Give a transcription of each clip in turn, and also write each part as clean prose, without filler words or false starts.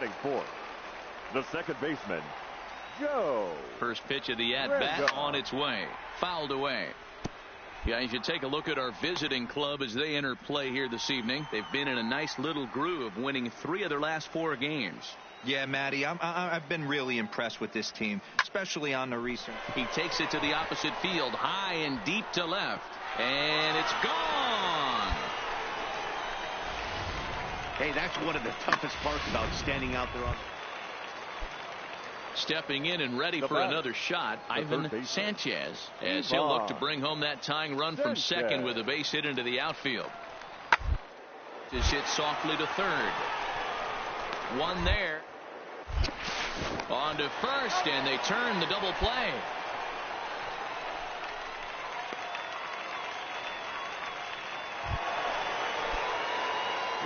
Batting fourth, the second baseman, Joe. First pitch of the at-bat on its way. Fouled away. Guys, you take a look at our visiting club as they enter play here this evening. They've been in a nice little groove, winning 3 of their last 4 games. Yeah, Matty, I've been really impressed with this team, especially on the recent. He takes it to the opposite field, high and deep to left, and it's gone. Hey, that's one of the toughest parts about standing out there on. Stepping in and ready for another shot, Ivan Sanchez, as he'll look to bring home that tying run from second with a base hit into the outfield. Is hit softly to third. One there. On to first, and they turn the double play.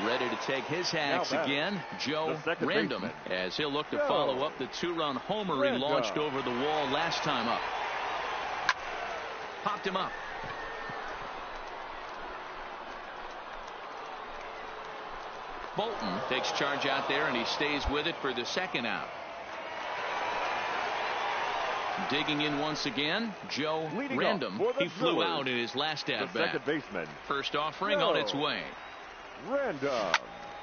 Ready to take his hacks again, Joe Random, as he'll look to follow up the 2-run homer he launched over the wall last time up. Popped him up. Bolton takes charge out there, and he stays with it for the second out. Digging in once again, Joe Random. He flew out in his last at-bat. First offering on its way. Random.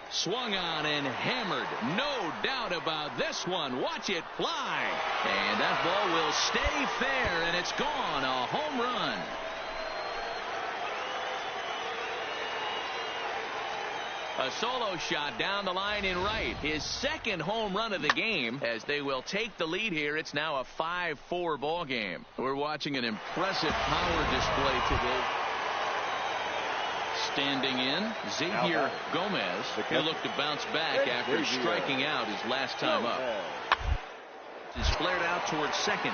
Swung on and hammered. No doubt about this one. Watch it fly. And that ball will stay fair, and it's gone. A home run. A solo shot down the line in right. His second home run of the game, as they will take the lead here. It's now a 5-4 ball game. We're watching an impressive power display today. Standing in, Xavier Gomez. He'll look to bounce back after striking out his last time up. He's flared out towards second.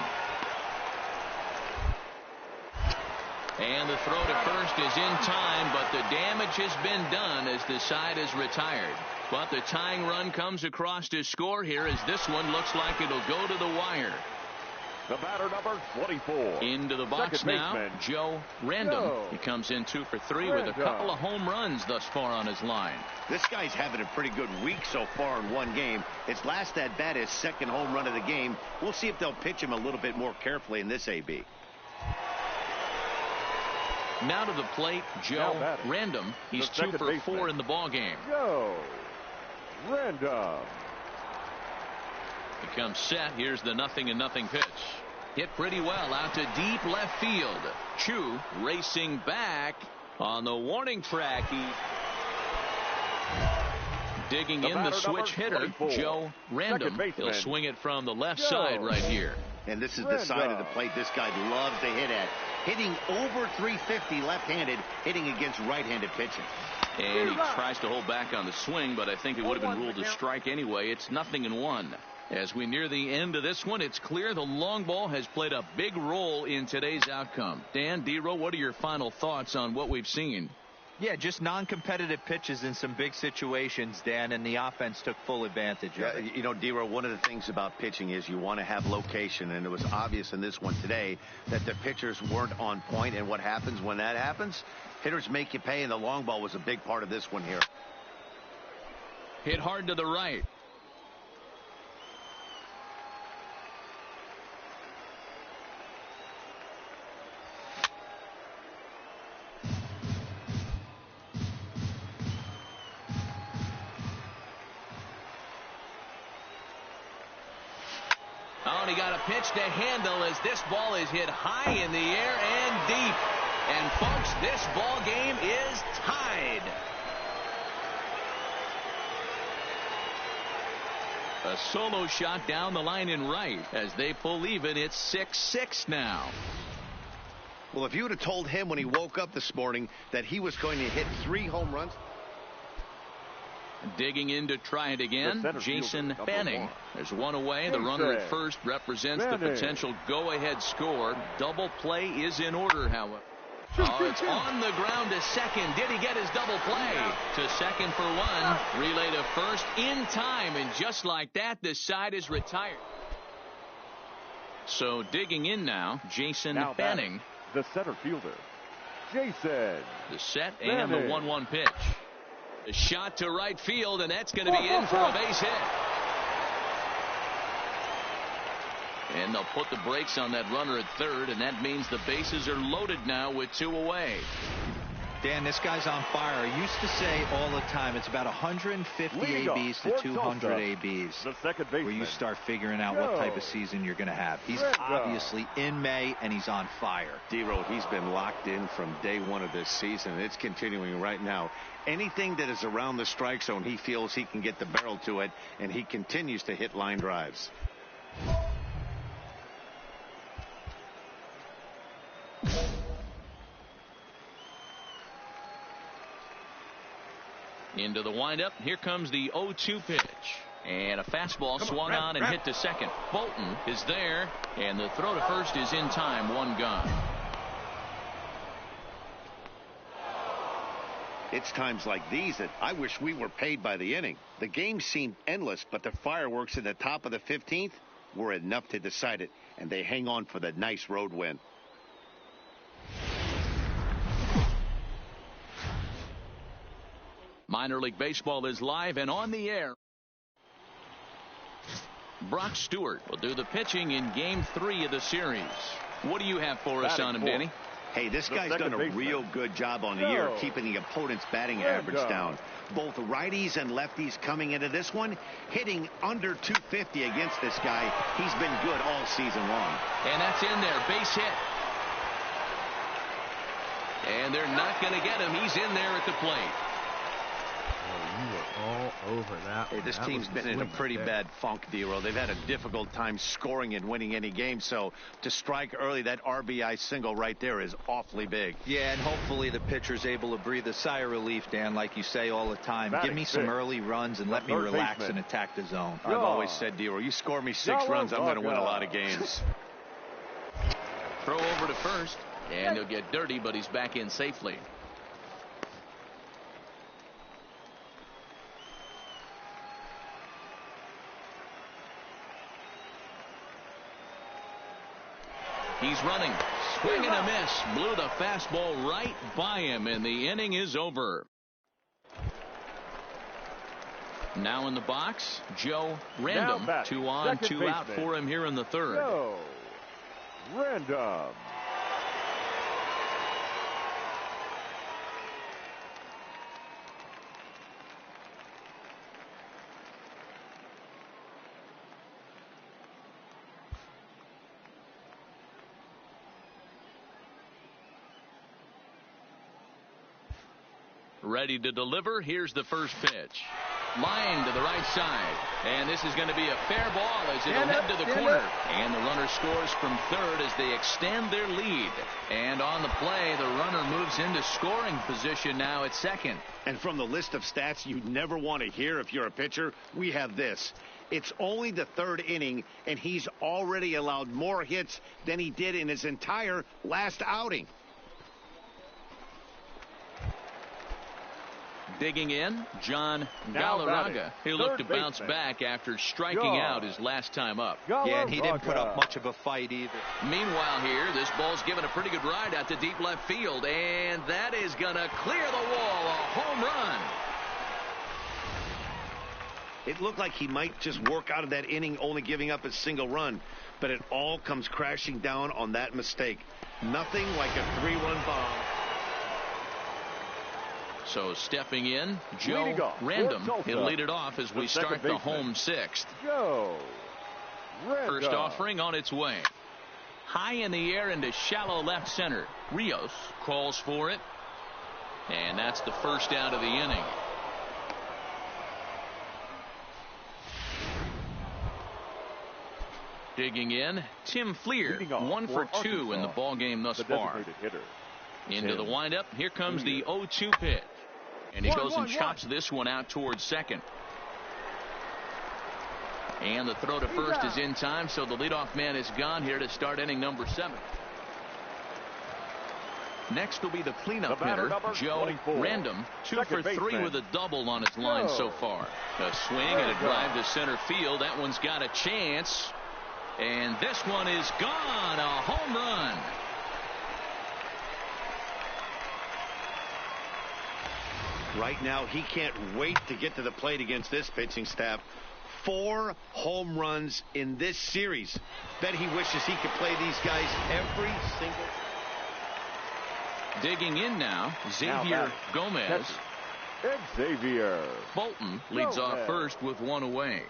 And the throw to first is in time, but the damage has been done as the side is retired. But the tying run comes across to score here, as this one looks like it'll go to the wire. The batter, number 24. Into the box now, Joe Random. He comes in 2 for 3 with a couple of home runs thus far on his line. This guy's having a pretty good week so far in one game. His last at-bat, his second home run of the game. We'll see if they'll pitch him a little bit more carefully in this AB. Now to the plate, Joe Random. He's 2 for 4 in the ball game. Joe Random. He comes set. Here's the 0-0 pitch. Hit pretty well out to deep left field. Chu racing back on the warning track. He digging in the switch hitter, Joe Random. He'll swing it from the left side right here. And this is the side of the plate this guy loves to hit at. Hitting over 350 left-handed, hitting against right-handed pitching. And he tries to hold back on the swing, but I think it would have been ruled a strike anyway. It's 0-1. As we near the end of this one, it's clear the long ball has played a big role in today's outcome. Dan, D-Row, what are your final thoughts on what we've seen? Yeah, just non-competitive pitches in some big situations, Dan, and the offense took full advantage of it. You know, D-Row, one of the things about pitching is you want to have location, and it was obvious in this one today that the pitchers weren't on point, and what happens when that happens? Hitters make you pay, and the long ball was a big part of this one here. Hit hard to the right. He got a pitch to handle as this ball is hit high in the air and deep. And folks, this ball game is tied. A solo shot down the line in right. As they pull even, it's 6-6 now. Well, if you would have told him when he woke up this morning that he was going to hit 3 home runs. Digging in to try it again, Jason Fanning. There's one away. The runner at first represents the potential go-ahead score. Double play is in order, however. It's on the ground to second. Did he get his double play? To second for one. Relay to first in time, and just like that, the side is retired. So digging in now, Jason Fanning. The center fielder, Jason. The set and the 1-1 pitch. A shot to right field, and that's going to be in for a base hit. And they'll put the brakes on that runner at third, and that means the bases are loaded now with 2 away. Dan, this guy's on fire. I used to say all the time, it's about 150 ABs to 200 ABs where you start figuring out what type of season you're going to have. He's obviously in May, and he's on fire. D-Roll, he's been locked in from day one of this season, and it's continuing right now. Anything that is around the strike zone, he feels he can get the barrel to it, and he continues to hit line drives. Into the windup. Here comes the 0-2 pitch. And a fastball swung on and hit to second. Bolton is there. And the throw to first is in time. 1 gone. It's times like these that I wish we were paid by the inning. The game seemed endless, but the fireworks in the top of the 15th were enough to decide it. And they hang on for the nice road win. Minor League Baseball is live and on the air. Brock Stewart will do the pitching in Game 3 of the series. What do you have for us on him, Danny? Hey, this guy's done a real good job on the year keeping the opponent's batting average down. Both righties and lefties coming into this one, hitting under 250 against this guy. He's been good all season long. And that's in there. Base hit. And they're not going to get him. He's in there at the plate. Oh, you were all over that. Hey, this team's been in a pretty bad funk, D-Roll. They've had a difficult time scoring and winning any game. So to strike early, that RBI single right there is awfully big. Yeah, and hopefully the pitcher's able to breathe a sigh of relief, Dan, like you say all the time. Give me some early runs and let me relax and attack the zone. I've always said, D-Roll, you score me 6 runs, I'm going to win a lot of games. Throw over to first, and he'll get dirty, but he's back in safely. He's running. Swing and a miss. Blew the fastball right by him, and the inning is over. Now in the box, Joe Random. 2 on, 2 out for him here in the third. Joe Random. Ready to deliver. Here's the first pitch. Line to the right side. And this is going to be a fair ball as it'll head to the corner. And the runner scores from third as they extend their lead. And on the play, the runner moves into scoring position now at second. And from the list of stats you never want to hear if you're a pitcher, we have this. It's only the 3rd inning, and he's already allowed more hits than he did in his entire last outing. Digging in, John Galarraga. He'll look to bounce back after striking out his last time up. Yeah, and he didn't put up much of a fight either. Meanwhile here, this ball's given a pretty good ride out to deep left field, and that is going to clear the wall. A home run. It looked like he might just work out of that inning, only giving up a single run, but it all comes crashing down on that mistake. Nothing like a 3-run bomb. So stepping in, Joe Random. He'll lead it off as we start the home 6th. Joe Random. First offering on its way. High in the air into shallow left center. Rios calls for it. And that's the first out of the inning. Digging in, Tim Fleer. 1 for 2 in the ballgame thus far. Into the windup. Here comes the 0-2 pitch. And he goes and chops this one out towards second. And the throw to first is in time, so the leadoff man is gone here to start inning number 7. Next will be the cleanup hitter, Joe Random. 2 for 3 with a double on his line so far. A swing and a drive to center field. That one's got a chance. And this one is gone. A home run. Right now, he can't wait to get to the plate against this pitching staff. 4 home runs in this series. Bet he wishes he could play these guys every single. Digging in now, Xavier Gomez. Xavier Bolton leads off first with 1 away.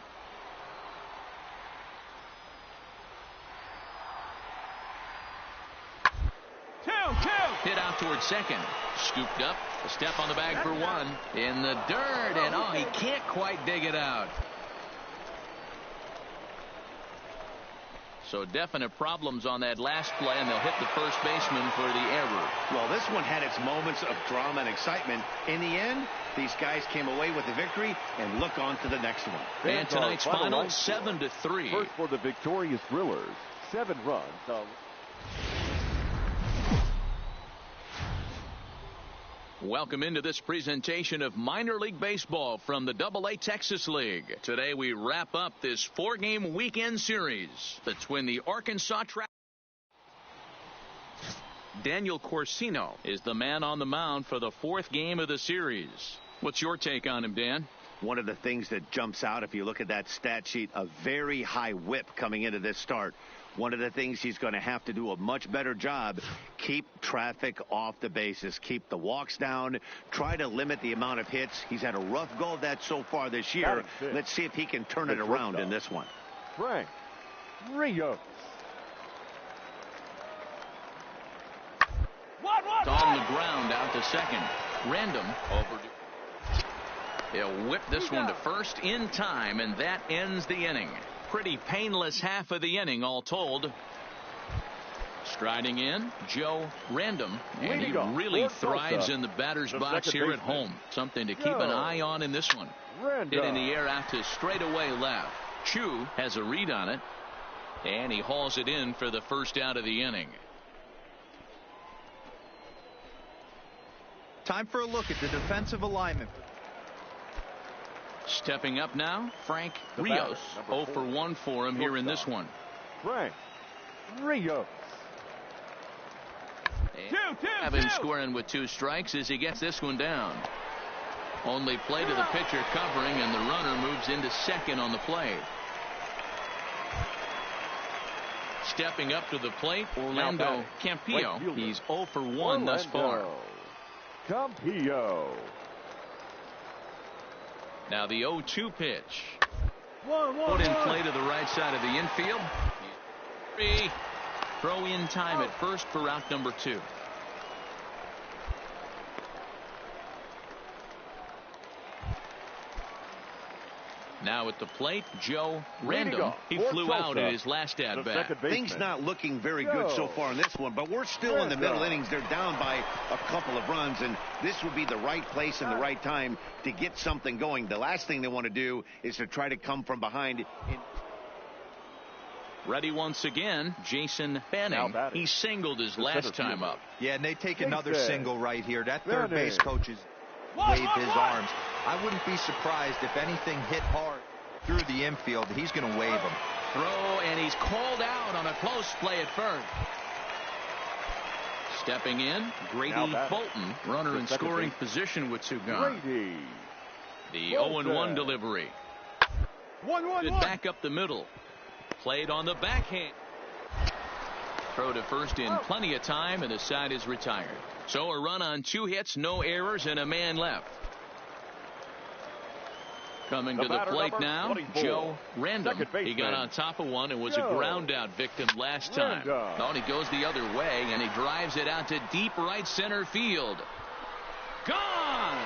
Hit out towards second. Scooped up. A step on the bag for 1. In the dirt. And he can't quite dig it out. So definite problems on that last play, and they'll hit the first baseman for the error. Well, this one had its moments of drama and excitement. In the end, these guys came away with the victory, and look on to the next one. And tonight's final 7-3. First for the victorious Thrillers. 7 runs. Welcome into this presentation of minor league baseball from the AA Texas League. Today we wrap up this 4-game weekend series between the Arkansas Daniel Corsino is the man on the mound for the 4th game of the series. What's your take on him, Dan? One of the things that jumps out if you look at that stat sheet, a very high whip coming into this start. One of the things he's going to have to do a much better job, keep traffic off the bases, keep the walks down, try to limit the amount of hits. He's had a rough go of that so far this year. Let's see if he can turn it around in this one. Frank Rios. It's on the ground out to second. Random over. He'll whip this one to first in time, and that ends the inning. Pretty painless half of the inning all told. Striding in, Joe Random, and he really thrives in the batter's box here at home. Something to keep an eye on in this one. Hit in the air out to straightaway left. Chu has a read on it, and he hauls it in for the first out of the inning. Time for a look at the defensive alignment. Stepping up now, Frank Rios. 0 for 1 for him here in this one. Frank Rios. Have him scoring with 2 strikes as he gets this one down. Only play to the pitcher covering, and the runner moves into second on the play. Stepping up to the plate, Orlando Campillo. He's 0 for 1 thus far. Campillo. Now the 0-2 pitch. Put in play to the right side of the infield. Throw in time at first for out number 2. Now at the plate, Joe Random. He flew out in his last at-bat. Things not looking very good so far in this one, but we're still in the middle innings. They're down by a couple of runs, and this would be the right place and the right time to get something going. The last thing they want to do is to try to come from behind. Ready once again, Jason Fanning. He singled his last time up. Yeah, and they take another single right here. That third base coach has waved his arms. I wouldn't be surprised if anything hit hard through the infield. He's going to wave them. Throw, and he's called out on a close play at first. Stepping in, Grady Bolton, runner in scoring position with 2 gone. The 0-1 delivery. Good back up the middle. Played on the backhand. Throw to first in plenty of time, and the side is retired. So a run on 2 hits, no errors, and a man left. Coming to the plate now, Joe Random. He got on top of one and was a ground out victim last time. Thought he goes the other way, and he drives it out to deep right center field. Gone!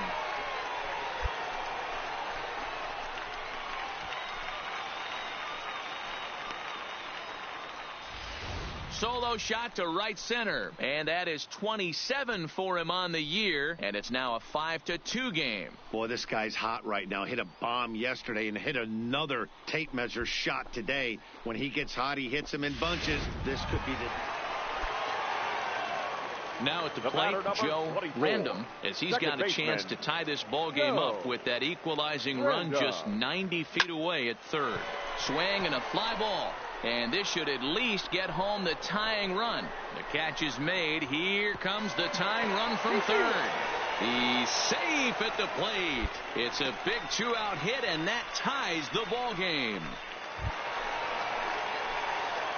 Solo shot to right center, and that is 27 for him on the year, and it's now a 5-2 game. Boy, this guy's hot right now. Hit a bomb yesterday and hit another tape measure shot today. When he gets hot, he hits them in bunches. This could be the... Now at the plate, Joe Random, as he's got a chance to tie this ball game up with that equalizing run just 90 feet away at third. Swing and a fly ball. And this should at least get home the tying run. The catch is made. Here comes the tying run from third. He saves safe at the plate. It's a big 2-out hit, and that ties the ball game.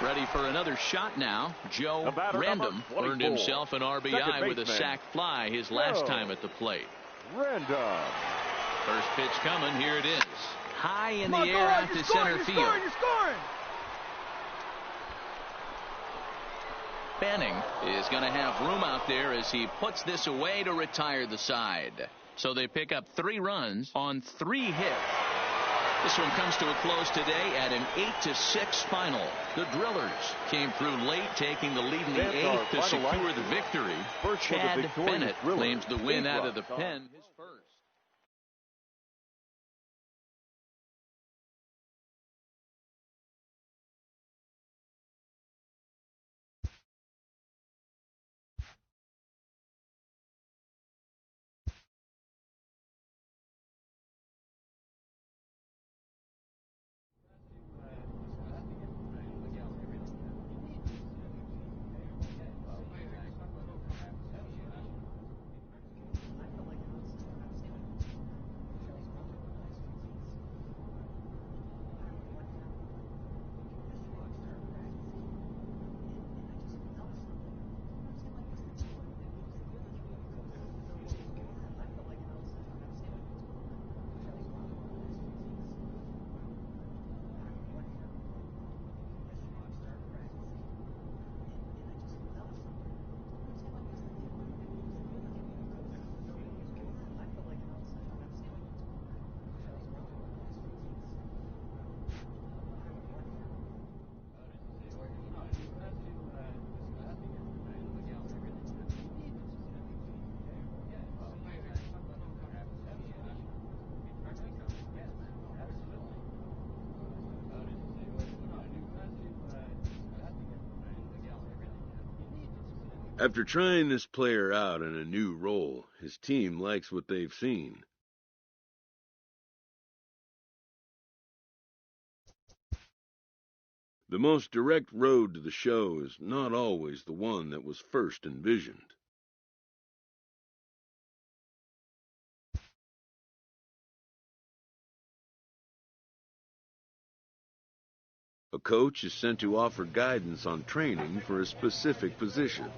Ready for another shot now. Joe Random earned himself an RBI with a sac fly his last time at the plate. Random. First pitch coming. Here it is. High in the air out to center field. You're scoring. Fanning is going to have room out there as he puts this away to retire the side. So they pick up 3 runs on 3 hits. This one comes to a close today at an 8-6 final. The Drillers came through late, taking the lead in the 8th to secure the victory. Chad Bennett claims the win out of the pen. His first. After trying this player out in a new role, his team likes what they've seen. The most direct road to the show is not always the one that was first envisioned. A coach is sent to offer guidance on training for a specific position.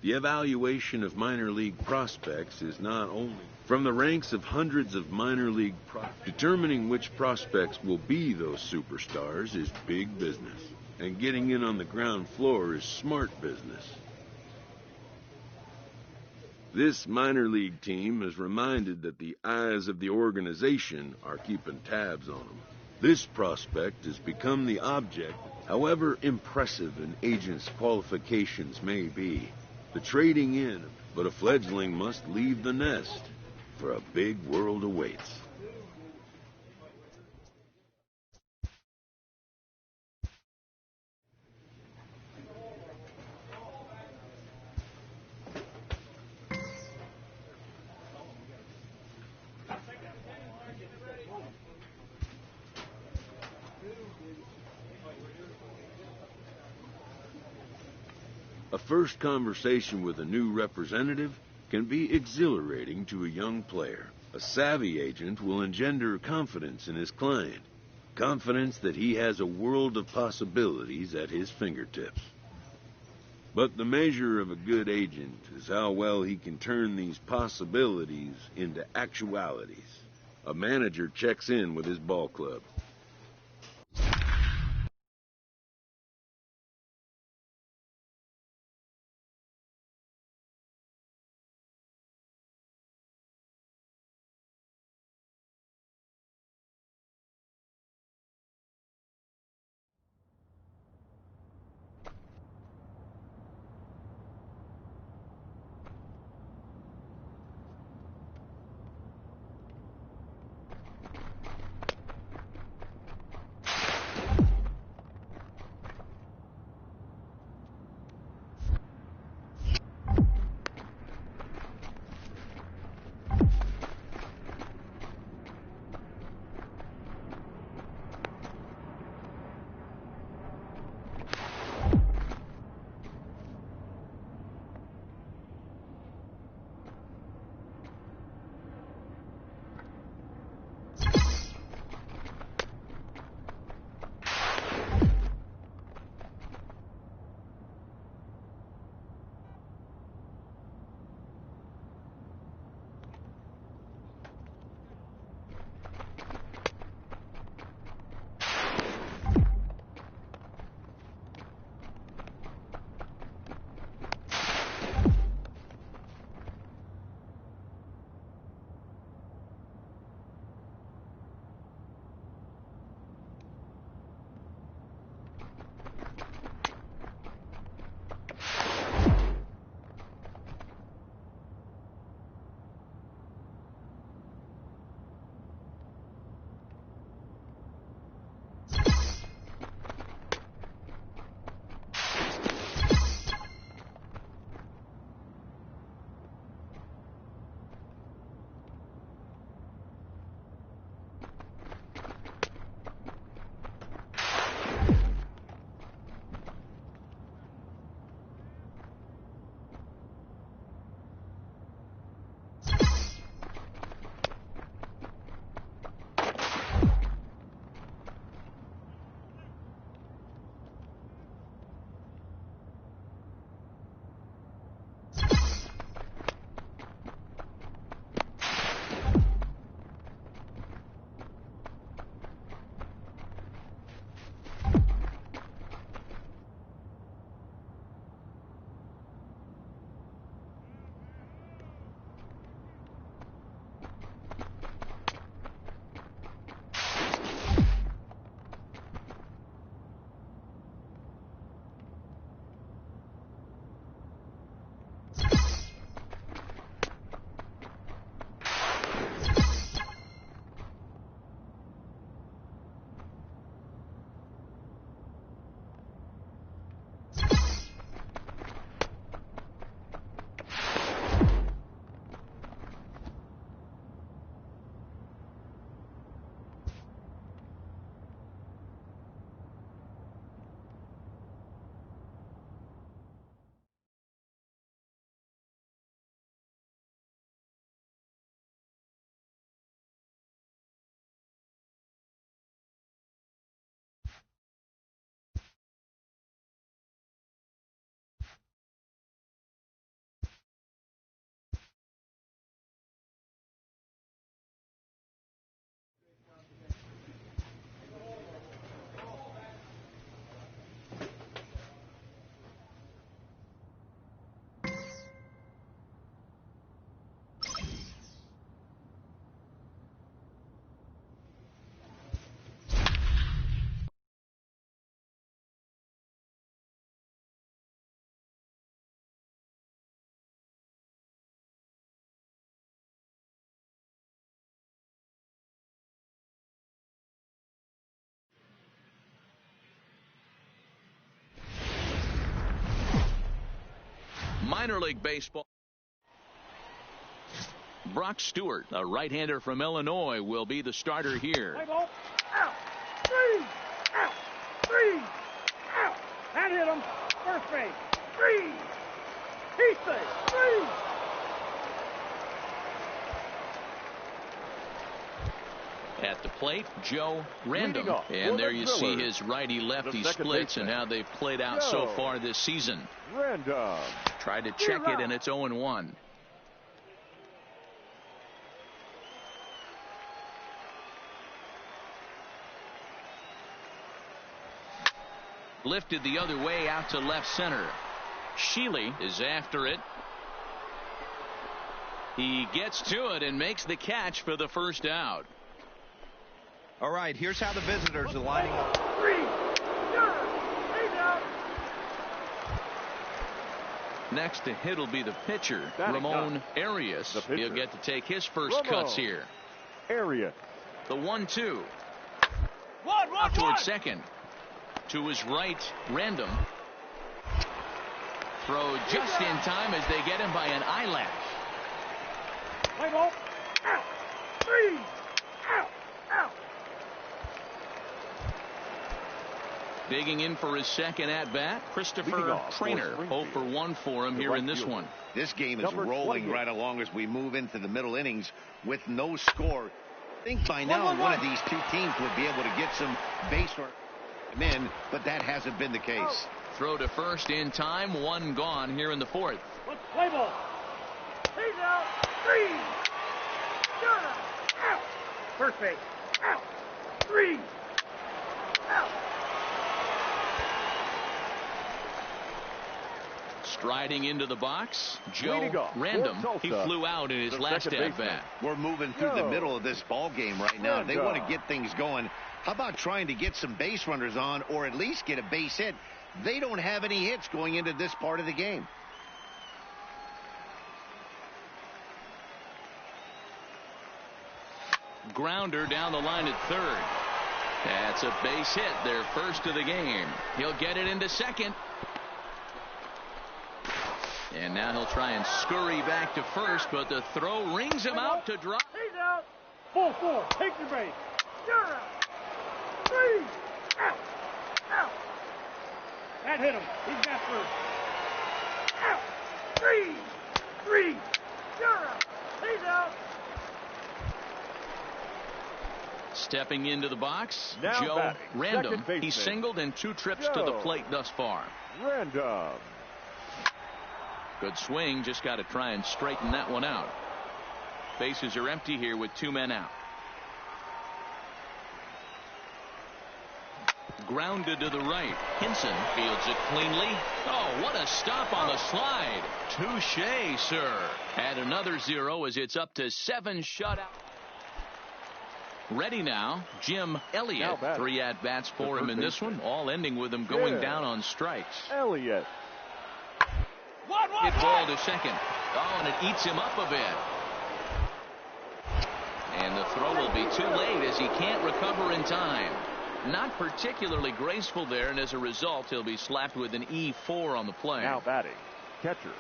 The evaluation of minor league prospects is not only from the ranks of hundreds of minor league prospects. Determining which prospects will be those superstars is big business, and getting in on the ground floor is smart business. This minor league team is reminded that the eyes of the organization are keeping tabs on them. This prospect has become the object, however impressive an agent's qualifications may be. The trading in, but a fledgling must leave the nest, for a big world awaits. A first conversation with a new representative can be exhilarating to a young player. A savvy agent will engender confidence in his client, confidence that he has a world of possibilities at his fingertips. But the measure of a good agent is how well he can turn these possibilities into actualities. A manager checks in with his ball club. minor league baseball. Brock Stewart, a right-hander from Illinois, will be the starter here. Play ball. Out. 3. Out. 3. Out. And hit him. First base. 3. He's safe. 3. At the plate, Joe Random. And there you see his righty-lefty splits and how they've played out so far this season. Random. Tried to check it, and it's 0-1. Lifted the other way out to left center. Shealy is after it. He gets to it and makes the catch for the first out. All right, here's how the visitors are lining up. 3. He's out. Next to hit will be the pitcher, Ramon Arias. He'll get to take his first cuts here. Arias. The 1-2. Out Towards second. To his right, Random. Throw just in time as they get him by an eyelash. Play ball. Out. 3. Out. Out. Digging in for his second at-bat, Christopher Trainer. 0 for 1 for him here in this one. This game is rolling right along as we move into the middle innings with no score. I think by now one of these two teams would be able to get some base running in, but that hasn't been the case. Throw to first in time, 1 gone here in the 4th. Play ball. He's out. 3. Out. First base. Out. 3. Out. Striding into the box, Joe Random. He flew out in his last at-bat. We're moving through the middle of this ball game right now. They want to get things going. How about trying to get some base runners on, or at least get a base hit? They don't have any hits going into this part of the game. Grounder down the line at third. That's a base hit, their first of the game. He'll get it into second. And now he'll try and scurry back to first, but the throw rings him out to drop. He's out. Full 4. Take your base. You're out. 3. Out. Out. That hit him. He's got first. Out. 3. 3. You're out. He's out. Stepping into the box, Now Joe batting, Random. He singled in 2 trips to the plate thus far. Random. Good swing, just got to try and straighten that one out. Bases are empty here with 2 men out. Grounded to the right. Hinson fields it cleanly. Oh, what a stop on the slide. Touche, sir. And another 0 as it's up to 7 shutout. Ready now, Jim Elliott. 3 at-bats for him in this one, all ending with him going down on strikes. Elliott. Hit ball to second. Oh, and it eats him up a bit. And the throw will be too late as he can't recover in time. Not particularly graceful there, and as a result, he'll be slapped with an E4 on the play. Now batting, catcher.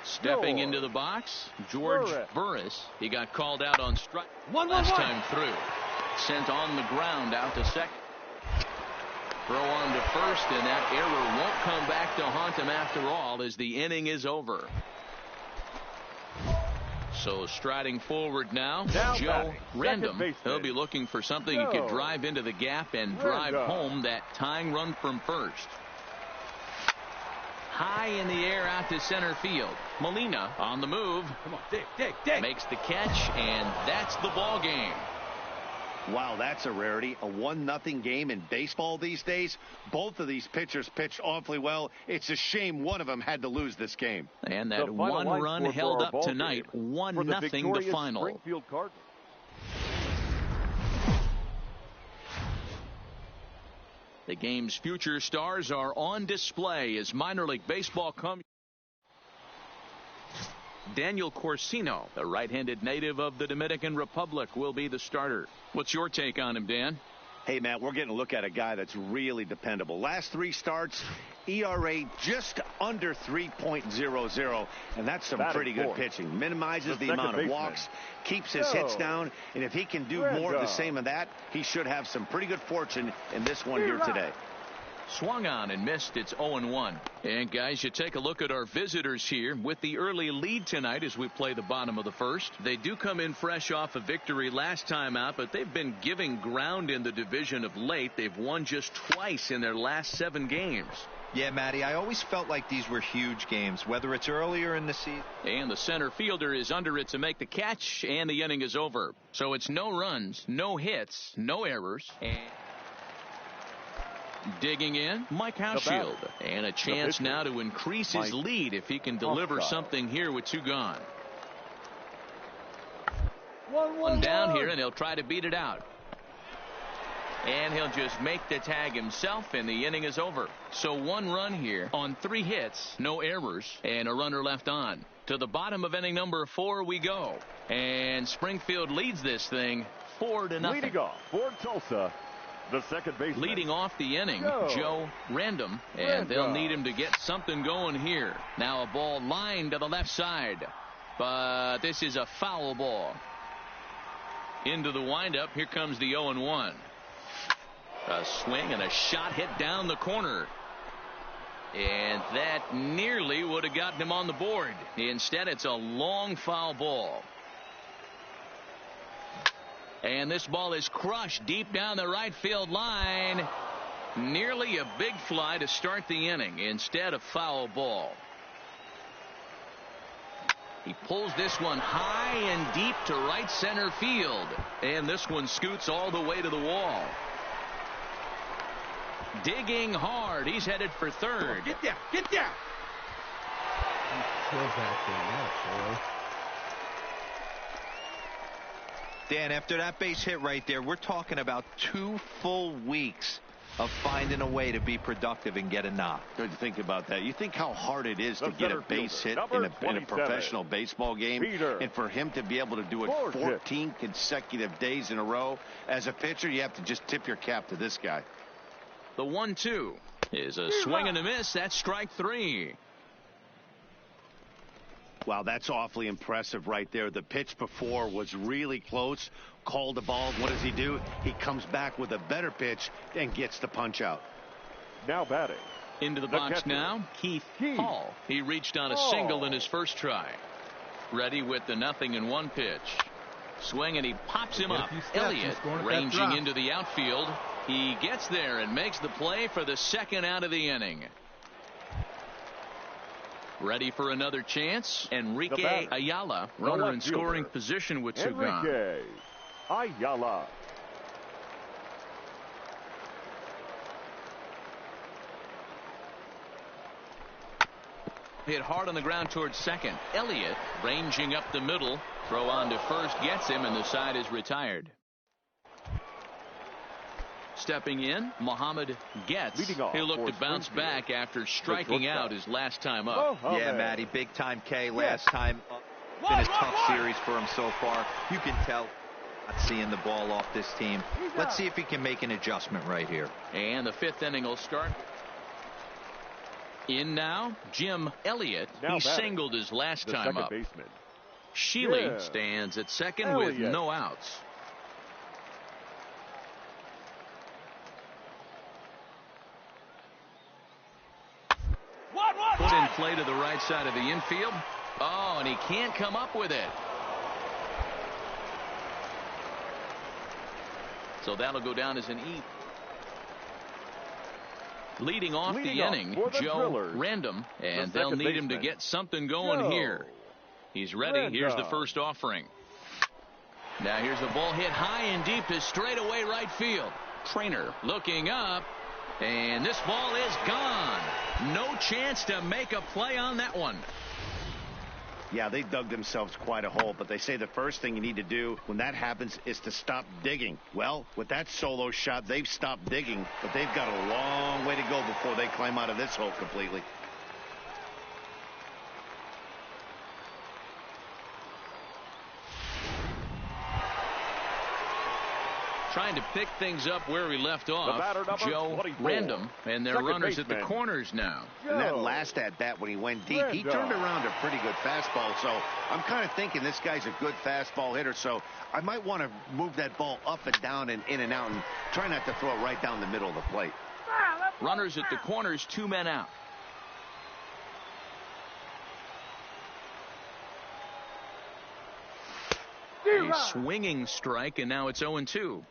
Stepping into the box, George Burris. He got called out on strike last time through. Sent on the ground out to second. Throw on to first, and that error won't come back to haunt him after all as the inning is over. So striding forward now Joe Random. He'll be looking for something he could drive into the gap and drive home that tying run from first. High in the air out to center field. Molina on the move. Come on, dig. Makes the catch, and that's the ball game. Wow, that's a rarity. A 1-0 game in baseball these days. Both of these pitchers pitched awfully well. It's a shame one of them had to lose this game. And that 1 run held up tonight. 1-0 the final. Springfield Cardinals. The game's future stars are on display as minor league baseball comes. Daniel Corsino, the right-handed native of the Dominican Republic, will be the starter. What's your take on him, Dan? Hey, Matt, we're getting a look at a guy that's really dependable. Last 3 starts, ERA just under 3.00, and that's some pretty good pitching. Minimizes the amount of walks, keeps his hits down, and if he can do more of the same of that, he should have some pretty good fortune in this one here today. Swung on and missed. It's 0-1. And guys, you take a look at our visitors here with the early lead tonight as we play the bottom of the first. They do come in fresh off a victory last time out, but they've been giving ground in the division of late. They've won just twice in their last 7 games. Yeah, Matty, I always felt like these were huge games, whether it's earlier in the season. And the center fielder is under it to make the catch, and the inning is over. So it's no runs, no hits, no errors. And digging in, Mike Hauschild. And a chance now to increase his lead if he can deliver something here with 2 gone. One down here, and he'll try to beat it out. And he'll just make the tag himself, and the inning is over. So 1 run here on 3 hits, no errors, and a runner left on. To the bottom of inning number 4 we go. And Springfield leads this thing 4-0. Leading off for Tulsa, the second baseman. Leading off the inning, Joe Random, and they'll need him to get something going here. Now a ball lined to the left side, but this is a foul ball. Into the windup, here comes the 0-1. A swing and a shot hit down the corner. And that nearly would have gotten him on the board. Instead, it's a long foul ball. And this ball is crushed deep down the right field line. Nearly a big fly to start the inning. Instead, a foul ball. He pulls this one high and deep to right center field. And this one scoots all the way to the wall. Digging hard. He's headed for third. Get there. Get there. Dan, after that base hit right there, we're talking about 2 full weeks of finding a way to be productive and get a knock. Good to think about that. You think how hard it is to get a base hit in a professional baseball game, and for him to be able to do it 14 consecutive days in a row. As a pitcher, you have to just tip your cap to this guy. The 1-2 is a swing and a miss. That's strike 3. Wow, that's awfully impressive right there. The pitch before was really close. Called the ball. What does he do? He comes back with a better pitch and gets the punch out. Now batting. Into the box now, Keith Hall. He reached on a single in his first try. Ready with the 0-1 pitch. Swing, and he pops him up. Elliott ranging into the outfield. He gets there and makes the play for the second out of the inning. Ready for another chance. Enrique Ayala, runner in scoring position with 2 gone. Enrique Ayala. Hit hard on the ground towards second. Elliott ranging up the middle. Throw on to first gets him, and the side is retired. Stepping in, Muhammad Getz. He'll look to bounce back after striking out his last time up. Yeah, Matty, big time K last time up. Been a tough series for him so far. You can tell not seeing the ball off this team. Let's see if he can make an adjustment right here. And the 5th inning will start. In now, Jim Elliott. He singled his last time up. Sheely stands at second with no outs. Put in play to the right side of the infield. Oh, and he can't come up with it. So that'll go down as an E. Leading off the inning, Joe Random, and they'll need him to get something going here. He's ready. Here's the first offering. Now here's the ball hit high and deep to straightaway right field. Trainer looking up, and this ball is gone. No chance to make a play on that one. Yeah, they dug themselves quite a hole, but they say the first thing you need to do when that happens is to stop digging. Well, with that solo shot, they've stopped digging, but they've got a long way to go before they climb out of this hole completely. Trying to pick things up where we left off. Joe 24. Random, and their runners baseman. at the corners now. And that last at-bat when he went deep, he turned around a pretty good fastball. So I'm kind of thinking this guy's a good fastball hitter. So I might want to move that ball up and down and in and out and try not to throw it right down the middle of the plate. Runners at the corners, 2 men out. A swinging strike, and now it's 0-2.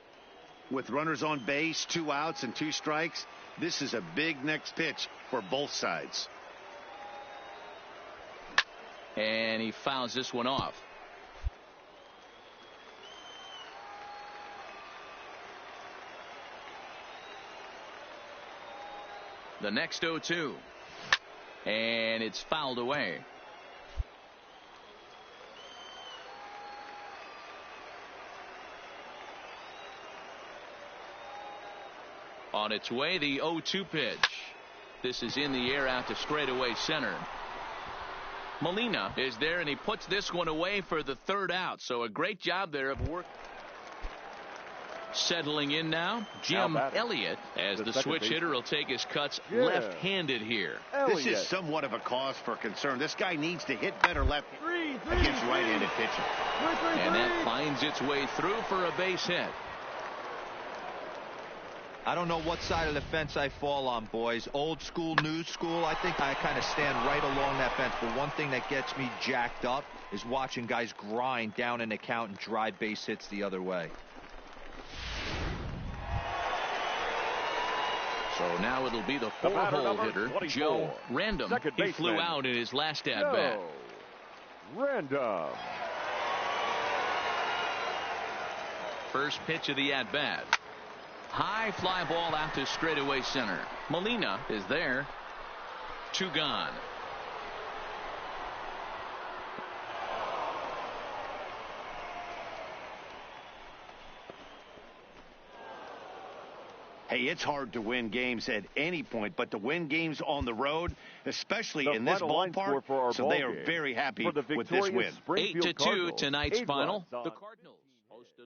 With runners on base, 2 outs and 2 strikes, this is a big next pitch for both sides. And he fouls this one off. The next 0-2. And it's fouled away. On its way, the 0-2 pitch. This is in the air out to straightaway center. Molina is there, and he puts this one away for the 3rd out. So a great job there of work. Settling in now, Jim Elliott, as the switch hitter will take his cuts left-handed here. This is somewhat of a cause for concern. This guy needs to hit better left against right-handed pitching. And that finds its way through for a base hit. I don't know what side of the fence I fall on, boys. Old school, new school. I think I kind of stand right along that fence. But one thing that gets me jacked up is watching guys grind down in the count and drive base hits the other way. So now it'll be the 4-hole hitter, Joe Random. He flew out in his last at-bat. Random. First pitch of the at-bat. High fly ball out to straightaway center. Molina is there. 2 gone. Hey, it's hard to win games at any point, but to win games on the road, especially in this ballpark, so they are very happy with this win. 8-2 tonight's final. The Cardinals hosted.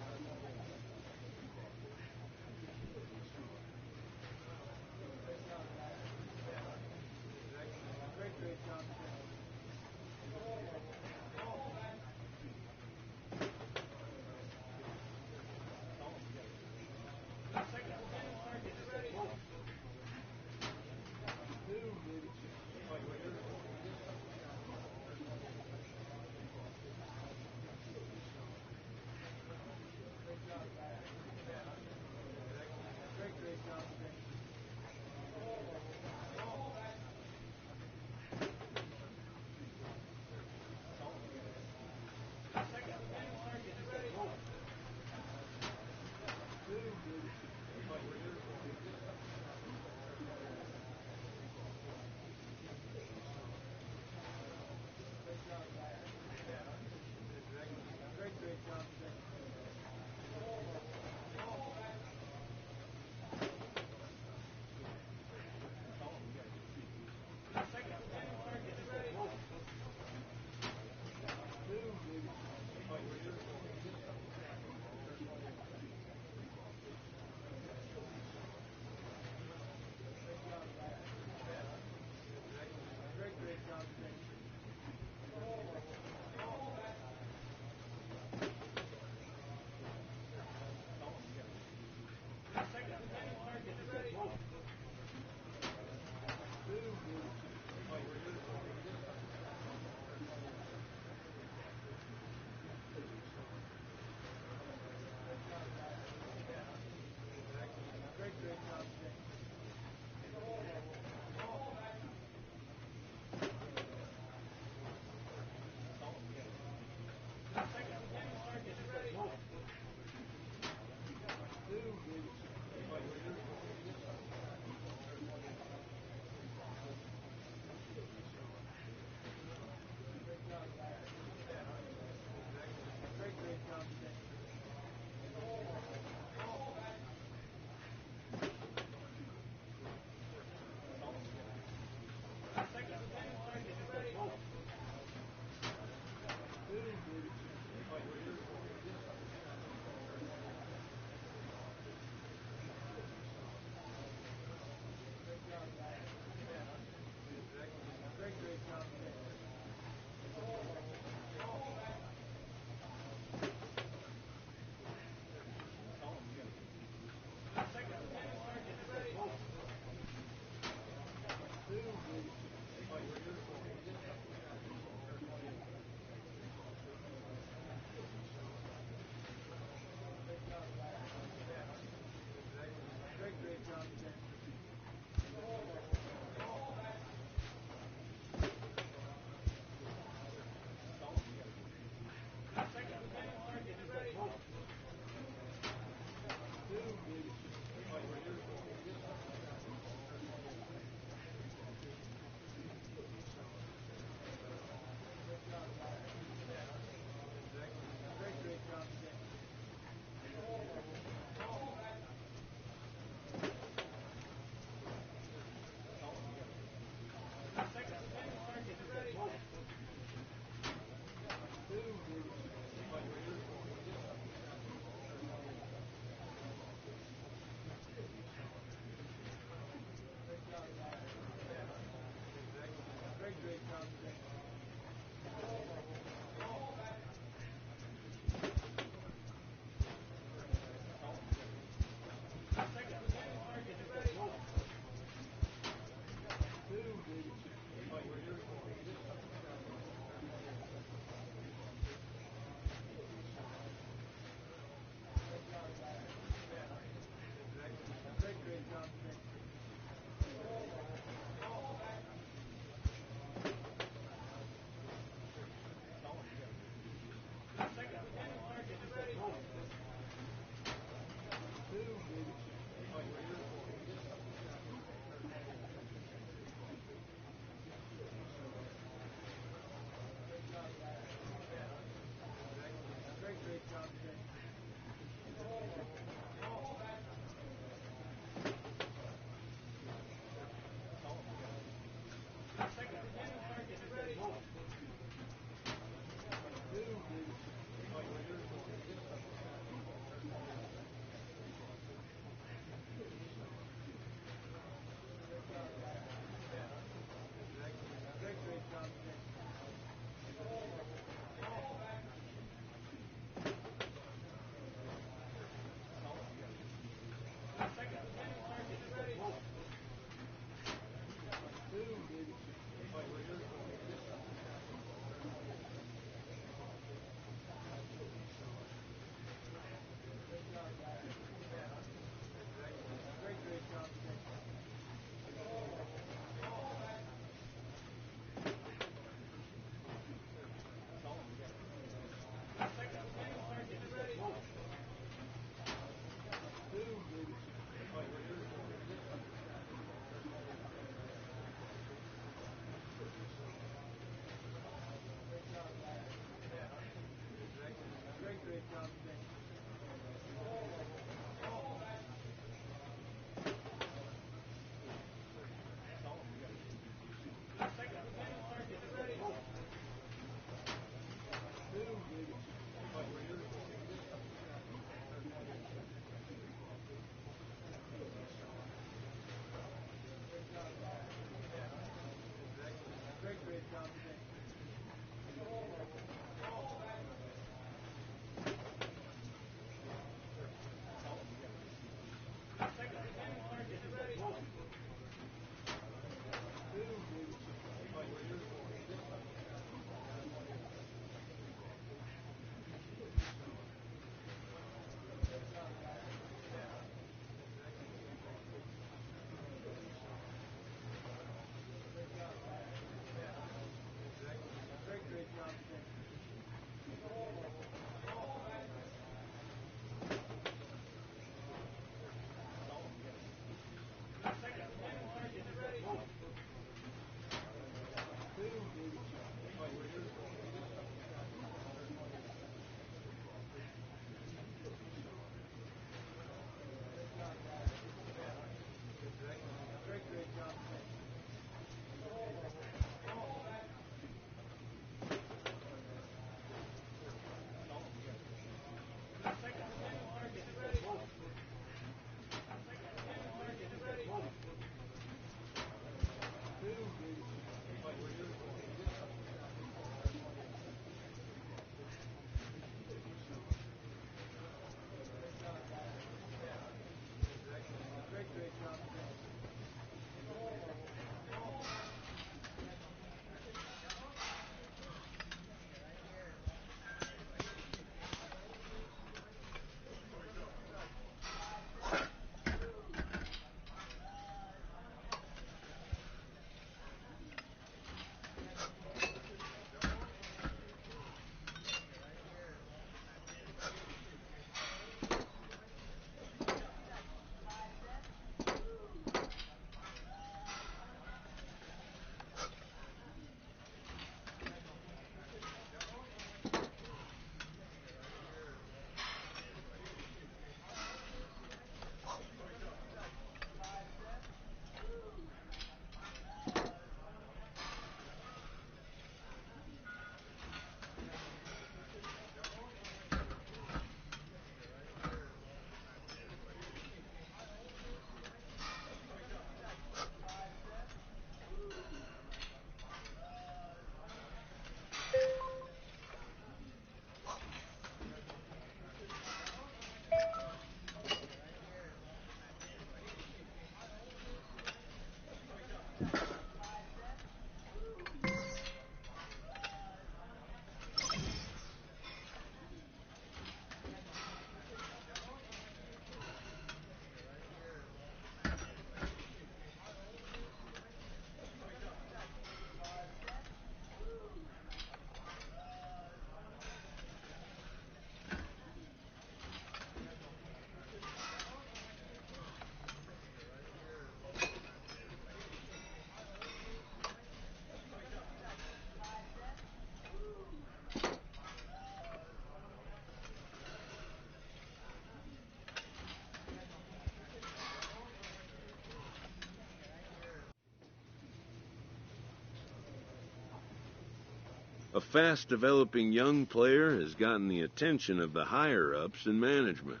A fast-developing young player has gotten the attention of the higher-ups in management.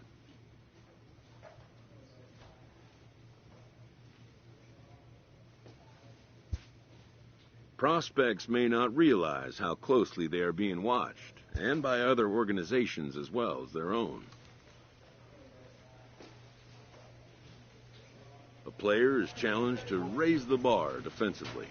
Prospects may not realize how closely they are being watched, and by other organizations as well as their own. A player is challenged to raise the bar defensively.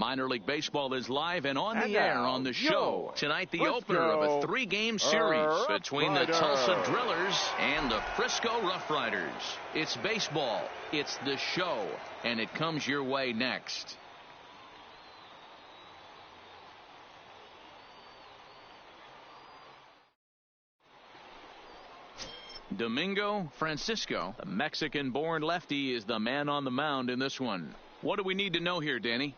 Minor League Baseball is live and on the air on the show. Tonight, the opener of a 3-game series between the Tulsa Drillers and the Frisco Rough Riders. It's baseball, it's the show, and it comes your way next. Domingo Francisco, the Mexican-born lefty, is the man on the mound in this one. What do we need to know here, Danny?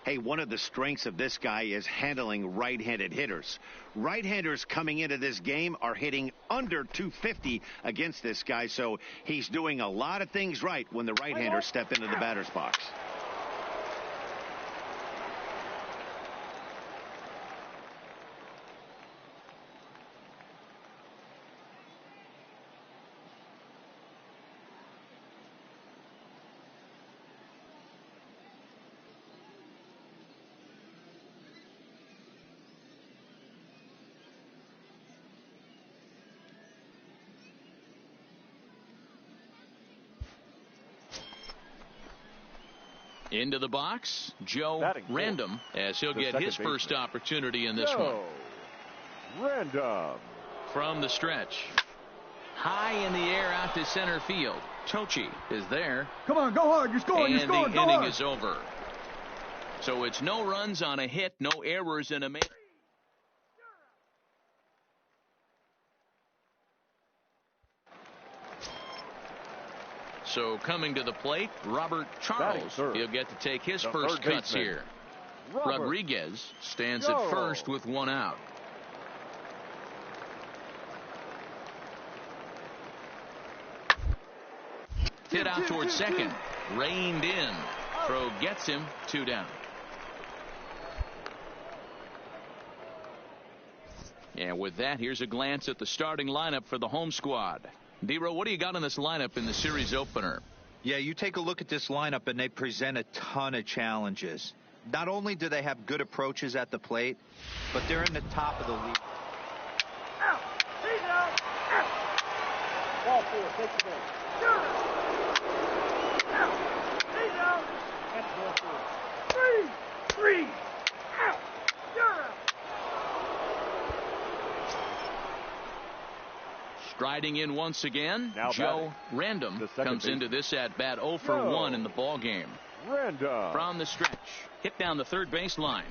Hey, one of the strengths of this guy is handling right-handed hitters. Right-handers coming into this game are hitting under 250 against this guy, so he's doing a lot of things right when the right-handers step into the batter's box. Into the box, Joe Random, as he'll get his first opportunity in this one. Random. From the stretch. High in the air out to center field. Tochi is there. Come on, go hard. You're scoring. And the inning is over. So it's no runs on a hit, no errors in a make. So coming to the plate, Robert Charles. He'll get to take his first cuts here. Rodriguez stands at first with one out. Hit out towards second. Reined in. Throw gets him, 2 down. And with that, here's a glance at the starting lineup for the home squad. D-Row, what do you got in this lineup in the series opener? Yeah, you take a look at this lineup, and they present a ton of challenges. Not only do they have good approaches at the plate, but they're in the top of the league. Out. He's out. Out. Ball 4. Take the ball. Out. He's out. That's ball 4. 3. Out. You're out. Striding in once again, now Joe Random comes into this at-bat 0 for 1 in the ball game. Random. From the stretch, hit down the third baseline.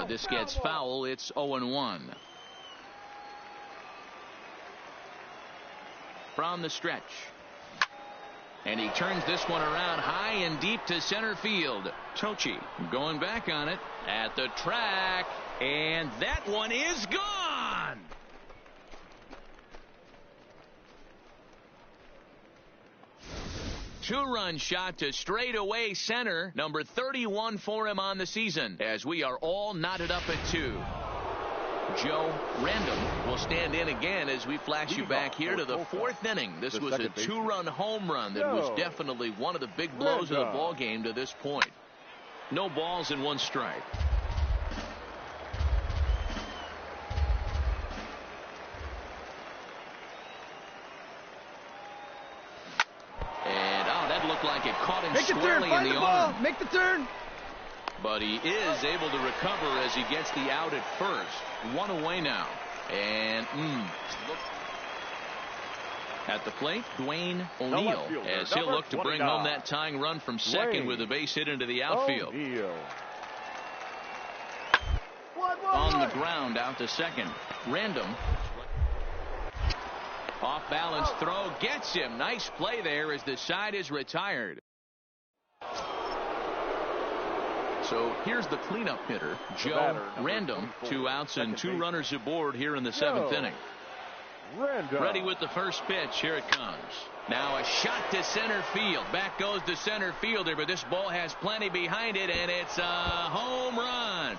This gets foul. It's 0-1. From the stretch. And he turns this one around high and deep to center field. Tochi going back on it at the track. And that one is gone. Two-run shot to straightaway center. Number 31 for him on the season, as we are all knotted up at 2. Joe Random will stand in again as we flash you back here to the 4th inning. This was a 2-run home run that was definitely one of the big blows of the ball game to this point. No balls and 1 strike. Looked like it caught him squarely in the arm. Make the turn. But he is able to recover as he gets the out at first. 1 away now. And look at the plate, Dwayne O'Neal, as he'll look to bring home that tying run from second with a base hit into the outfield. On the ground out to second. Random. Off balance throw gets him. Nice play there as the side is retired. So here's the cleanup hitter, Joe Random. 2 outs and 2 runners aboard here in the 7th inning. Ready with the first pitch. Here it comes. Now a shot to center field. Back goes the center fielder, but this ball has plenty behind it, and it's a home run.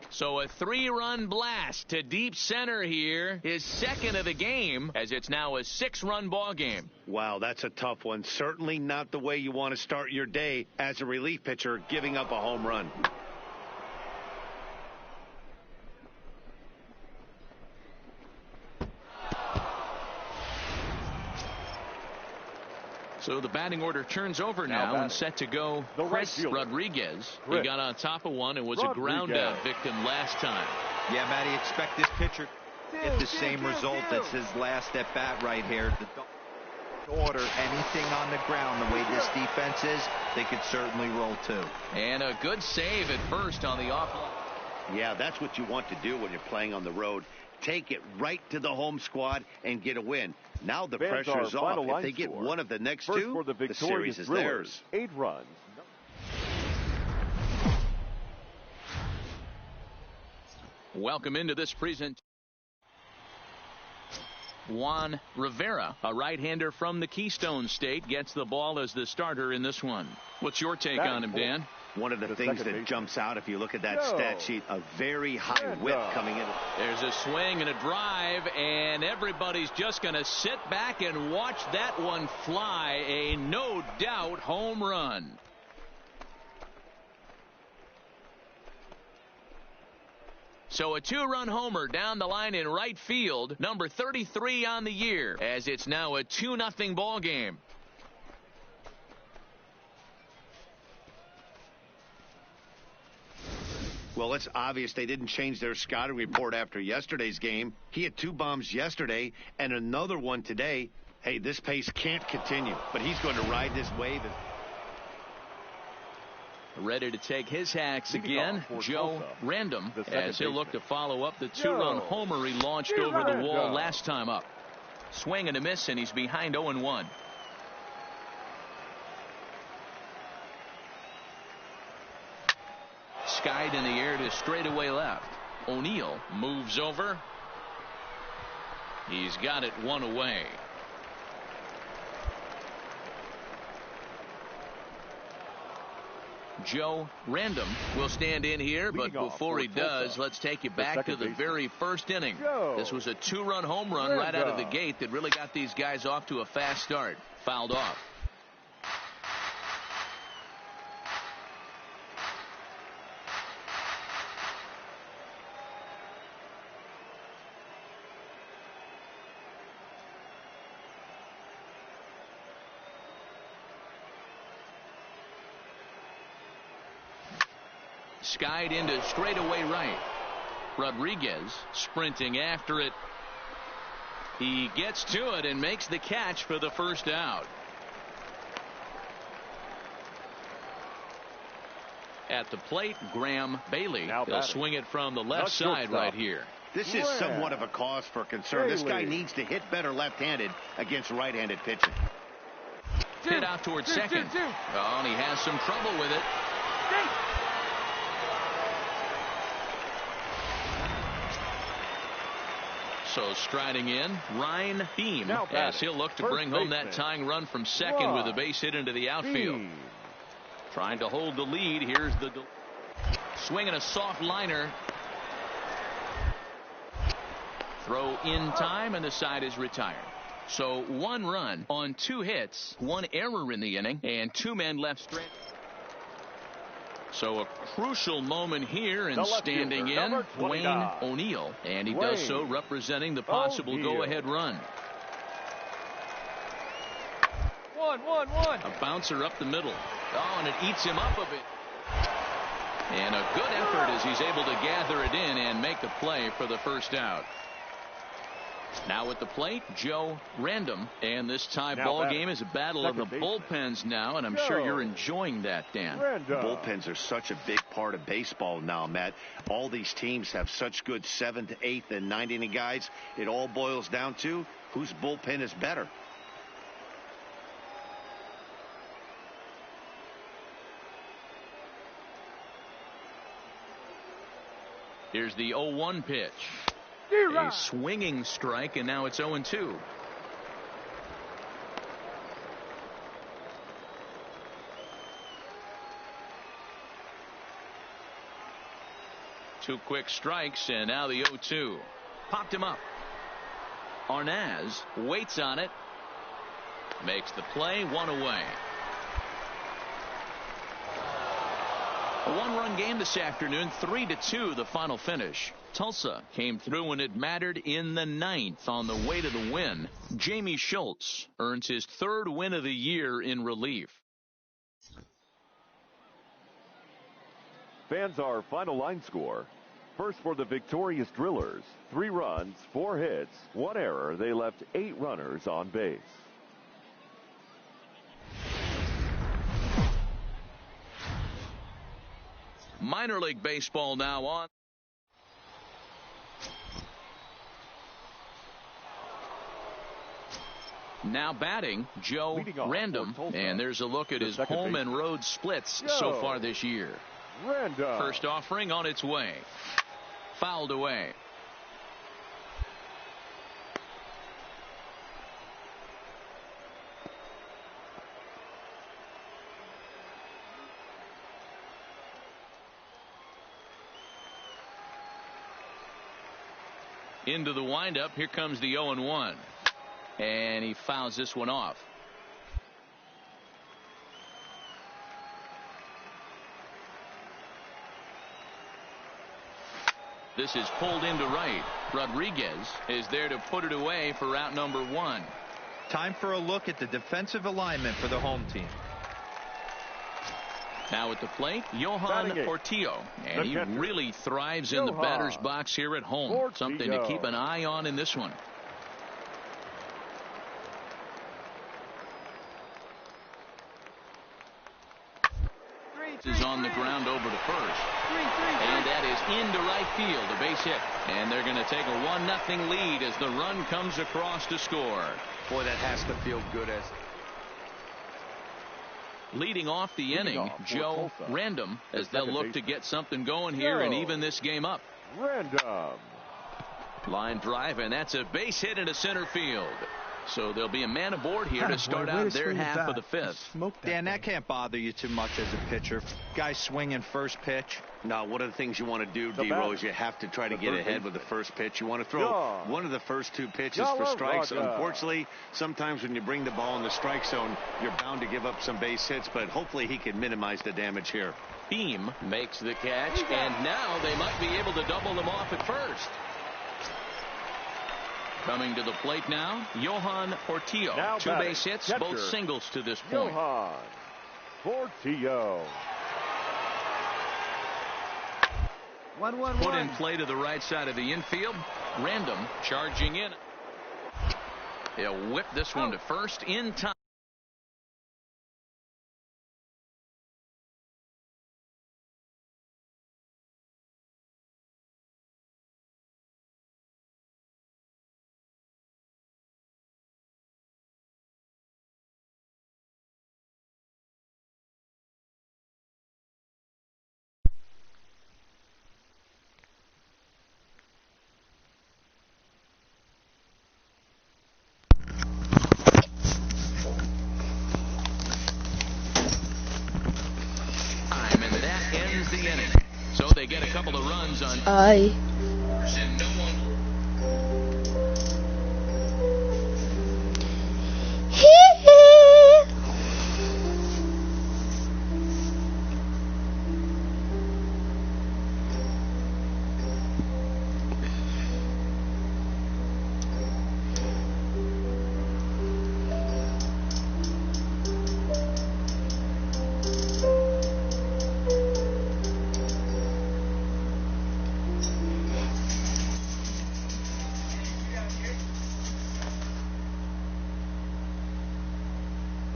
So a 3-run blast to deep center here. His second of the game, as it's now a 6-run ball game. Wow, that's a tough one. Certainly not the way you want to start your day as a relief pitcher, giving up a home run. So the batting order turns over now and set to go Chris Rodriguez. He got on top of one and was a ground out victim last time. Yeah, Matty, expect this pitcher to get the same result as his last at bat right here. Order anything on the ground the way this defense is, they could certainly roll too. And a good save at first on the offline. Yeah, that's what you want to do when you're playing on the road. Take it right to the home squad and get a win. Now the pressure's off. If they get one of the next two, the series is theirs. 8 runs. Welcome into this present. Juan Rivera, a right-hander from the Keystone State, gets the ball as the starter in this one. What's your take on him, Dan? One of the things that jumps out if you look at that stat sheet, a very high whip coming in. There's a swing and a drive, and everybody's just going to sit back and watch that one fly. A no-doubt home run. So a 2-run homer down the line in right field, number 33 on the year, as it's now a 2-0 ball game. Well, it's obvious they didn't change their scouting report after yesterday's game. He had 2 bombs yesterday and another one today. Hey, this pace can't continue, but he's going to ride this wave. Ready to take his hacks again, Joe Random, as he'll look to follow up the 2-run homer he launched over the wall last time up. Swing and a miss, and he's behind 0-1. Skied in the air to straightaway left. O'Neill moves over. He's got it 1 away. Joe Random will stand in here, but before he does, let's take you back to the very first inning. This was a 2-run home run right out of the gate that really got these guys off to a fast start. Fouled off. Skied into straightaway right. Rodriguez sprinting after it. He gets to it and makes the catch for the first out. At the plate, Graham Bailey. He'll swing it from the left side right here. This is somewhat of a cause for concern. This guy needs to hit better left-handed against right-handed pitching. Hit out towards second. Oh, and he has some trouble with it. So striding in, Ryan Beam, as he'll look to bring home that tying run from second with a base hit into the outfield. Trying to hold the lead. Here's the swing and a soft liner. Throw in time, and the side is retired. So 1 run on 2 hits, 1 error in the inning, and 2 men left stranded. So a crucial moment here, and standing in, Wayne O'Neill, and he does so representing the possible go-ahead run. 1-1-1. A bouncer up the middle. Oh, and it eats him up a bit. And a good effort as he's able to gather it in and make the play for the first out. Now at the plate, Joe Random, and this tie ball game is a battle of the bullpens now, and I'm sure you're enjoying that, Dan. Bullpens are such a big part of baseball now, Matt. All these teams have such good 7th, 8th, and 9th inning guys. It all boils down to whose bullpen is better. Here's the 0-1 pitch. A swinging strike, and now it's 0-2. Two quick strikes, and now the 0-2. Popped him up. Arnaz waits on it. Makes the play, 1 away. A one-run game this afternoon, 3-2 the final finish. Tulsa came through when it mattered in the 9th on the way to the win. Jamie Schultz earns his 3rd win of the year in relief. Fans, our final line score. First for the victorious Drillers, 3 runs, 4 hits, 1 error. They left 8 runners on base. Minor League Baseball now on. Now batting, Joe Random, and there's a look at his home and road splits so far this year. First offering on its way. Fouled away. Into the windup. Here comes the 0-1. And he fouls this one off. This is pulled into right. Rodriguez is there to put it away for out number 1. Time for a look at the defensive alignment for the home team. Now at the plate, Johan Portillo, and he really thrives in the batter's box here at home. Something to keep an eye on in this one. Is on the ground over to first. And that is into right field, a base hit. And they're going to take a 1-0 lead as the run comes across to score. Boy, that has to feel good. As leading off the inning, Joe Random, as they'll look to get something going here and even this game up. Random. Line drive, and that's a base hit into center field. So there'll be a man aboard here to start out their half of the 5th. Dan, that can't bother you too much as a pitcher. Guy swinging first pitch. No, one of the things you want to do, D-Roll, is you have to try to get ahead with the first pitch. You want to throw one of the first 2 pitches for strikes. Unfortunately, sometimes when you bring the ball in the strike zone, you're bound to give up some base hits, but hopefully he can minimize the damage here. Beam makes the catch, and now they might be able to double them off at first. Coming to the plate now, Johan Portillo. 2 base hits, both singles to this point. Johan Portillo. 1-1-1. Put in play to the right side of the infield. Random charging in. He'll whip this one to first in time. The inning. So they get a couple of runs on. And no one.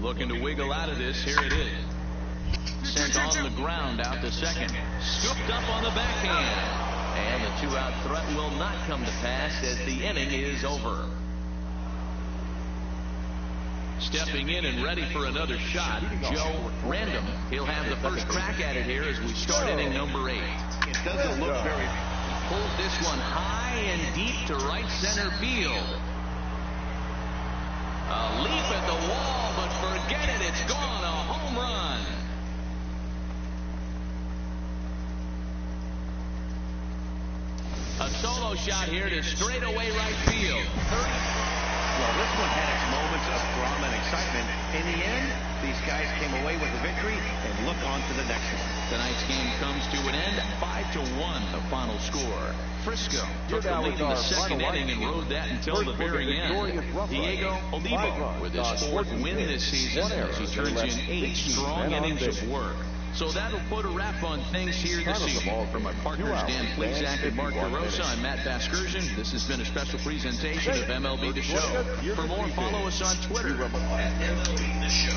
Looking to wiggle out of this. Here it is. Sent on the ground out to second. Scooped up on the backhand. And the 2-out threat will not come to pass as the inning is over. Stepping in and ready for another shot, Joe Random. He'll have the first crack at it here as we start inning number 8. It doesn't look very. Pulled this one high and deep to right center field. A leap at the wall, but forget it, it's gone, a home run. A solo shot here to straightaway right field. Well, this one had its moments of drama and excitement. In the end, these guys came away with a victory and look on to the next one. Tonight's game comes to an end, 5-1, the final score. Frisco took the lead in the second inning and rode that until the very end. Diego Olivo with his 4th win this season as he turns in 8 strong innings of work. So that'll put a wrap on things here this evening. From our partners Dan Plesac and Mark DeRosa, I'm Matt Vasgersian. This has been a special presentation of MLB The Show. For more, follow us on Twitter at MLB The Show.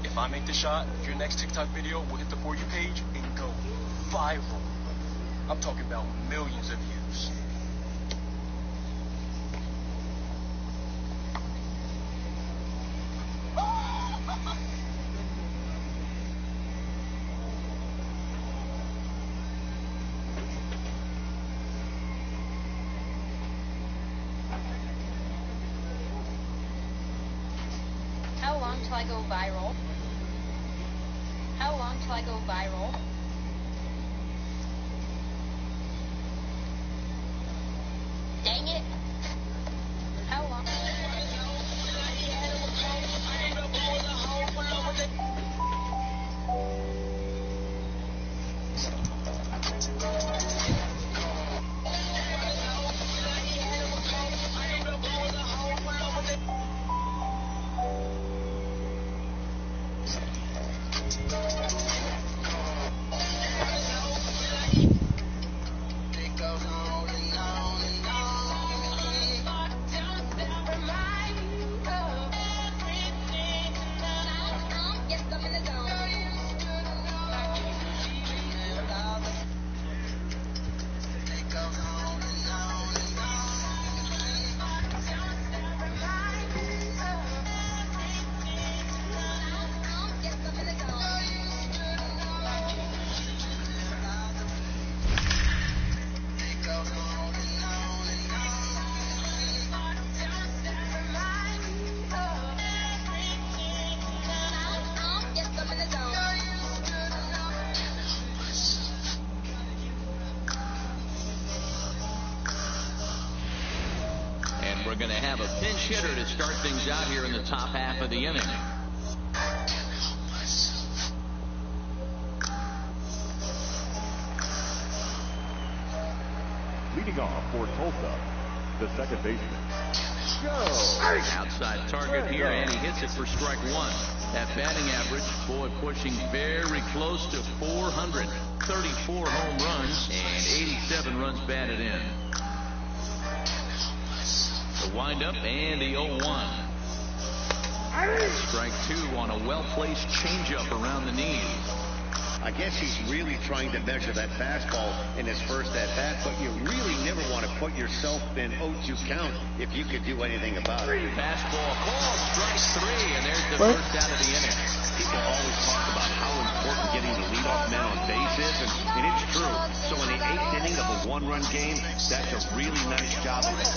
If I make the shot, your next TikTok video will hit the For You page and go viral. I'm talking about millions of views. How long till I go viral? How long till I go viral? Dang it. How long? We're going to have a pinch hitter to start things out here in the top half of the inning. Leading off for Tulsa, the second baseman, Outside target here, and he hits it for strike one. That batting average, boy, pushing very close to 400. 34 home runs and 87 runs batted in. The windup and the 0-1. Strike two on a well-placed changeup around the knees. I guess he's really trying to measure that fastball in his first at-bat, but you really never want to put yourself in 0-2 count if you could do anything about it. Fastball called, strike three, and there's the first out of the inning. People always talk about how important getting the leadoff man on base is, and it's true. So in the 8th inning of a one-run game, that's a really nice job of it.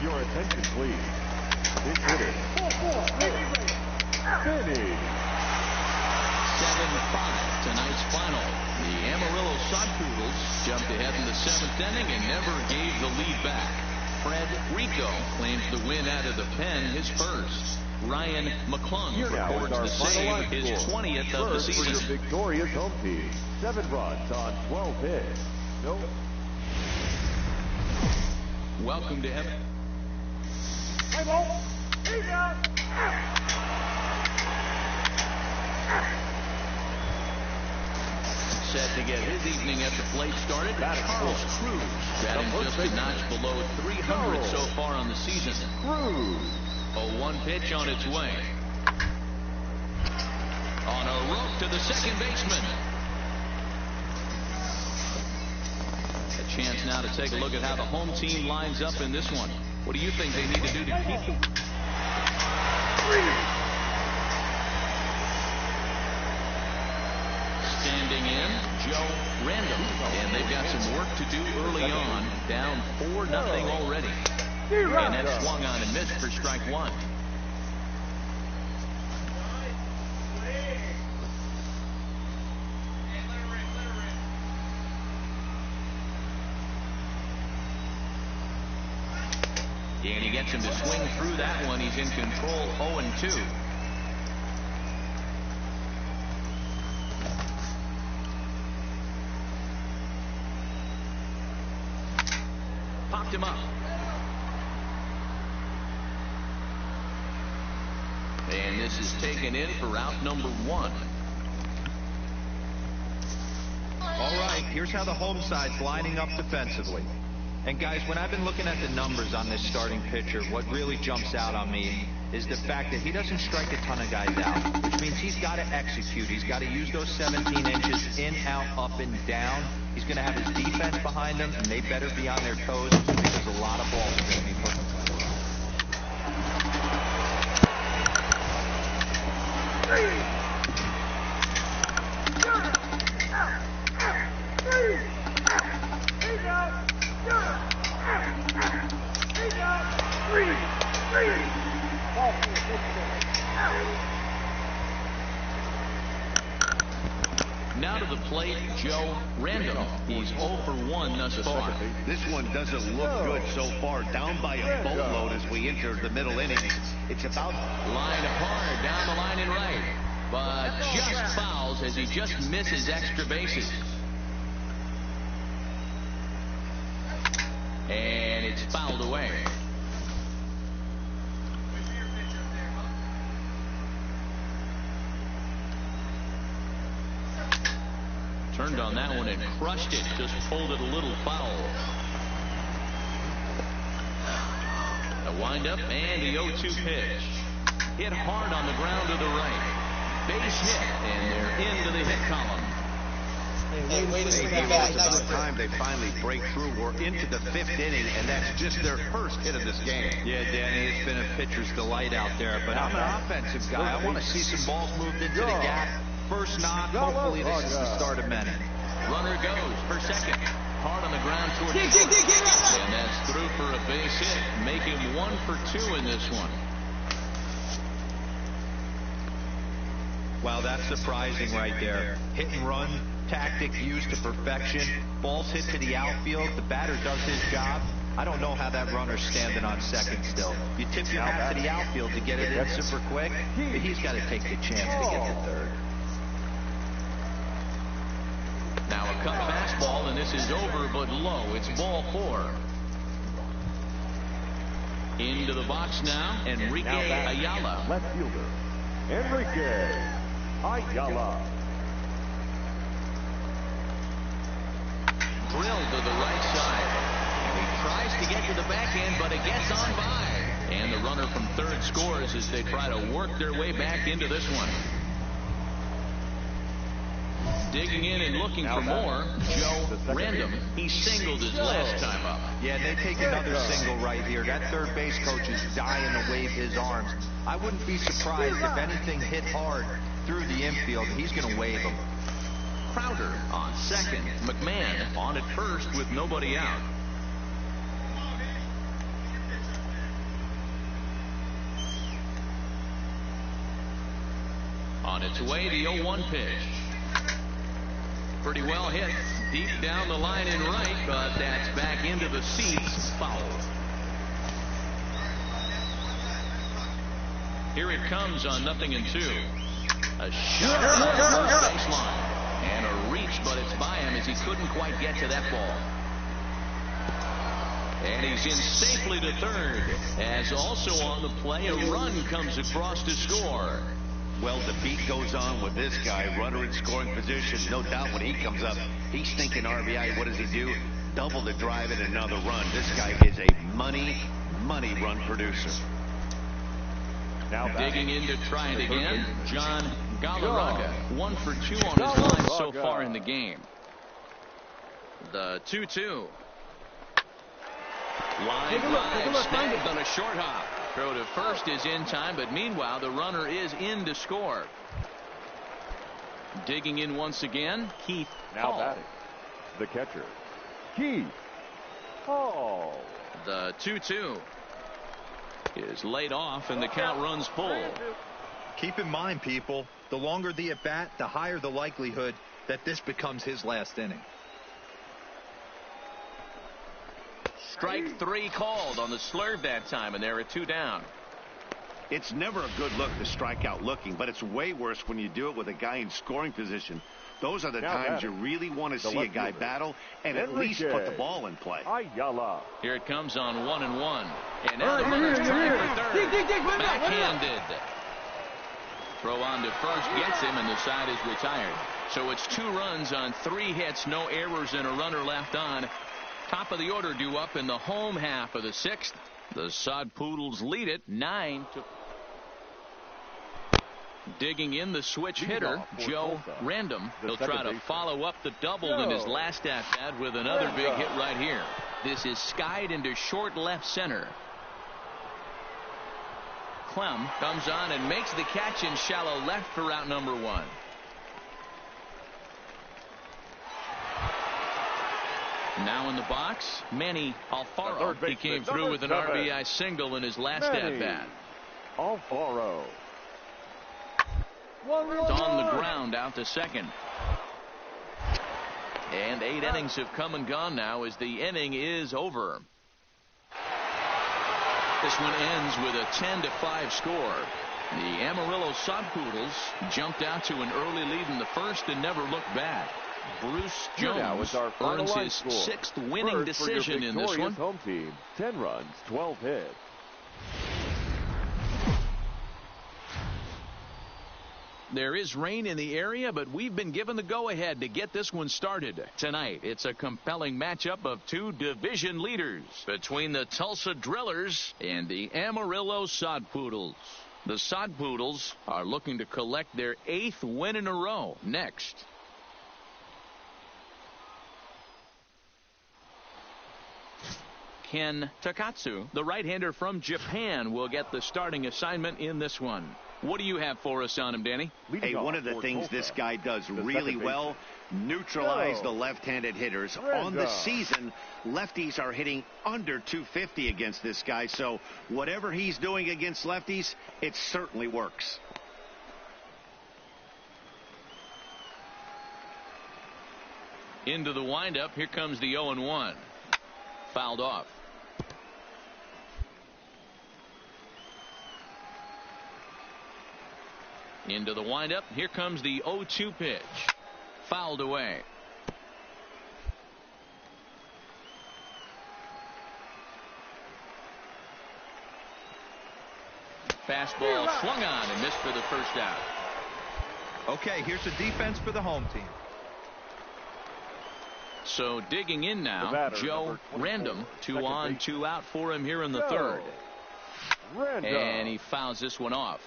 Your attention, please. This hitter. Finish. 7-5, tonight's final. The Amarillo Sodpoodles jumped ahead in the 7th inning and never gave the lead back. Fred Rico claims the win out of the pen, his first. Ryan McClung records the save, his 20th of the season. For your victorious home team. 7 runs on 12 hits. No. Welcome to heaven. Set to get his evening at the plate started. Charles Cruz batting just a notch below 300 so far on the season. Cruz. A 1 pitch on its way. On a rope to the second baseman. A chance now to take a look at how the home team lines up in this one. What do you think they need to do to keep them? Standing in, Joe Random. And they've got some work to do early on. Down 4-0 already. And that swung on and missed for strike one. And he gets him to swing through that one. He's in control, 0-2. Popped him up. And this is taken in for out number 1. All right, here's how the home side's lining up defensively. And guys, when I've been looking at the numbers on this starting pitcher, what really jumps out on me is the fact that he doesn't strike a ton of guys out, which means he's got to execute. He's got to use those 17 inches in, out, up, and down. He's going to have his defense behind him, and they better be on their toes because a lot of balls are going to be put in play. Now to the plate, Joe Random. He's 0 for 1 thus far. This one doesn't look good so far. Down by a boatload as we enter the middle innings. It's about line hard down the line and right, but just fouls as he just misses extra bases. And it's fouled away. Turned on that one and crushed it. Just pulled it a little foul. A windup and the 0-2 pitch. Hit hard on the ground to the right. Base hit, and they're into the hit column. Hey, wait a second. It's about time they finally break through. We're into the 5th inning, and that's just their first hit of this game. Yeah, Danny, it's been a pitcher's delight out there, but I'm an offensive guy. I want to see some balls moved into the gap. First knock, hopefully this is the start of many. Runner goes for second. Hard on the ground toward the first. And that's through for a base hit. Make him 1 for 2 in this one. Wow, that's surprising right there. Hit and run tactic used to perfection. Balls hit to the outfield. The batter does his job. I don't know how that runner's standing on second still. You tip your hat to the outfield to get it in super quick, but he's got to take the chance to get to third. Now a cut fastball, and this is over but low. It's ball 4. Into the box now, Enrique Ayala. Left fielder, Enrique Ayala. drilled to the right side. And he tries to get to the backhand, but it gets on by. And the runner from third scores as they try to work their way back into this one. Digging in and looking for more, Joe Random. He singled his last time up. Yeah, they take another single right here. That third base coach is dying to wave his arms. I wouldn't be surprised if anything hit hard through the infield. He's going to wave them. Crowder on second. McMahon on at first with nobody out. On its way, the 0-1 pitch. Pretty well hit deep down the line in right, but that's back into the seats. Foul. Here it comes on 0-2. A shot on the first baseline. And a reach, but it's by him as he couldn't quite get to that ball. And he's in safely to third. As also on the play, a run comes across to score. Well, the beat goes on with this guy. Runner in scoring position. No doubt when he comes up, he's thinking RBI. What does he do? Double the drive and another run. This guy is a money run producer. Now digging in to try it again, John Galarraga. 1 for 2 on his line so far in the game. The 2-2. Line drive snagged on a short hop. Throw to first is in time, but meanwhile the runner is in to score. Digging in once again, Keith Hall. Now batting, the catcher, Keith Hall. The 2-2 is laid off, and the count runs full. Keep in mind, people, the longer the at-bat, the higher the likelihood that this becomes his last inning. Strike 3 called on the slurve that time, and there are 2 down. It's never a good look to strike out looking, but it's way worse when you do it with a guy in scoring position. Those are the times you really want to see a guy battle and at least put the ball in play. Here it comes on 1-1. And now the runner's trying for third. Backhanded. Throw on to first gets him, and the side is retired. So it's 2 runs on 3 hits, no errors, and a runner left on. Top of the order due up in the home half of the 6th. The Sod Poodles lead it 9-. Digging in the switch hitter, Joe Random. He'll try to follow up the double in his last at-bat with another big hit right here. This is skied into short left center. Clem comes on and makes the catch in shallow left for out number 1. Now in the box, Manny Alfaro. He came through with an RBI single in his last at-bat. Alfaro. It's on the ground out to second. And 8 innings have come and gone now as the inning is over. This one ends with a 10-5 score. The Amarillo Sod Poodles jumped out to an early lead in the first and never looked back. Bruce Jones earns his 6th winning decision in this one. Home team, 10 runs, 12 hits. There is rain in the area, but we've been given the go-ahead to get this one started. Tonight, it's a compelling matchup of 2 division leaders between the Tulsa Drillers and the Amarillo Sod Poodles. The Sod Poodles are looking to collect their 8th win in a row next. Ken Takatsu, the right-hander from Japan, will get the starting assignment in this one. What do you have for us on him, Danny? Hey, one of the things this guy does really well, neutralize the left-handed hitters. On the season, lefties are hitting under 250 against this guy, so whatever he's doing against lefties, it certainly works. Into the windup, here comes the 0-1. Fouled off. Into the windup. Here comes the 0-2 pitch. Fouled away. Fastball swung on and missed for the first out. Okay, here's the defense for the home team. So digging in now, Joe Random. 2 on, 2 out for him here in the third. And he fouls this one off.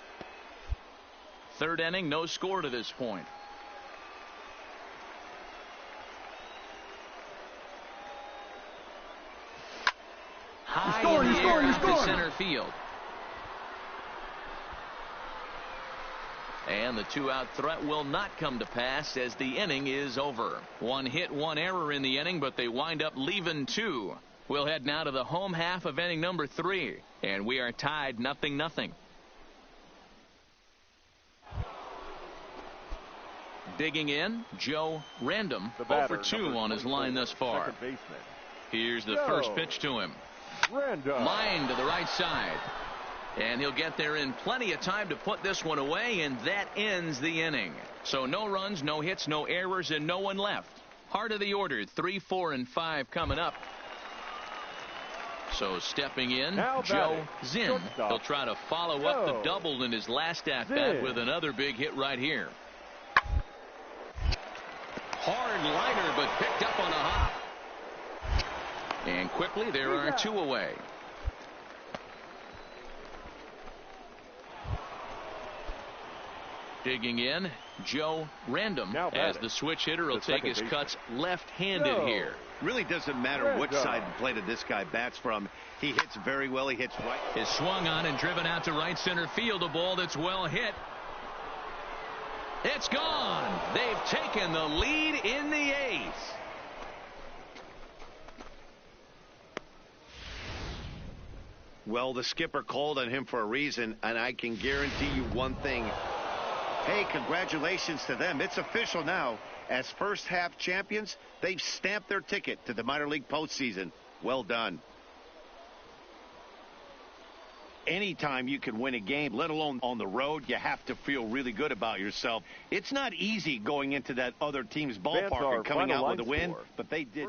Third inning, no score to this point. High in the air out to center field. And the 2-out threat will not come to pass as the inning is over. 1 hit, 1 error in the inning, but they wind up leaving 2. We'll head now to the home half of inning number 3, and we are tied 0-0. Digging in, Joe Random, 0 for 2 on his line thus far. Here's the first pitch to him. Line to the right side. And he'll get there in plenty of time to put this one away, and that ends the inning. So no runs, no hits, no errors, and no one left. Heart of the order, 3, 4, and 5 coming up. So stepping in, Joe Zinn. He'll try to follow up the double in his last at-bat with another big hit right here. Hard liner, but picked up on a hop. And quickly, there are 2 away. Digging in, Joe Random, as the switch hitter will take his cuts left-handed here. Really doesn't matter which side of the plate this guy bats from. He hits very well. He hits right. Is swung on and driven out to right center field. A ball that's well hit. It's gone. They've taken the lead in the 8th. Well, the skipper called on him for a reason, and I can guarantee you one thing. Hey, congratulations to them. It's official now. As first half champions, they've stamped their ticket to the minor league postseason. Well done. Anytime you can win a game, let alone on the road, you have to feel really good about yourself. It's not easy going into that other team's ballpark and coming out with a win, but they did.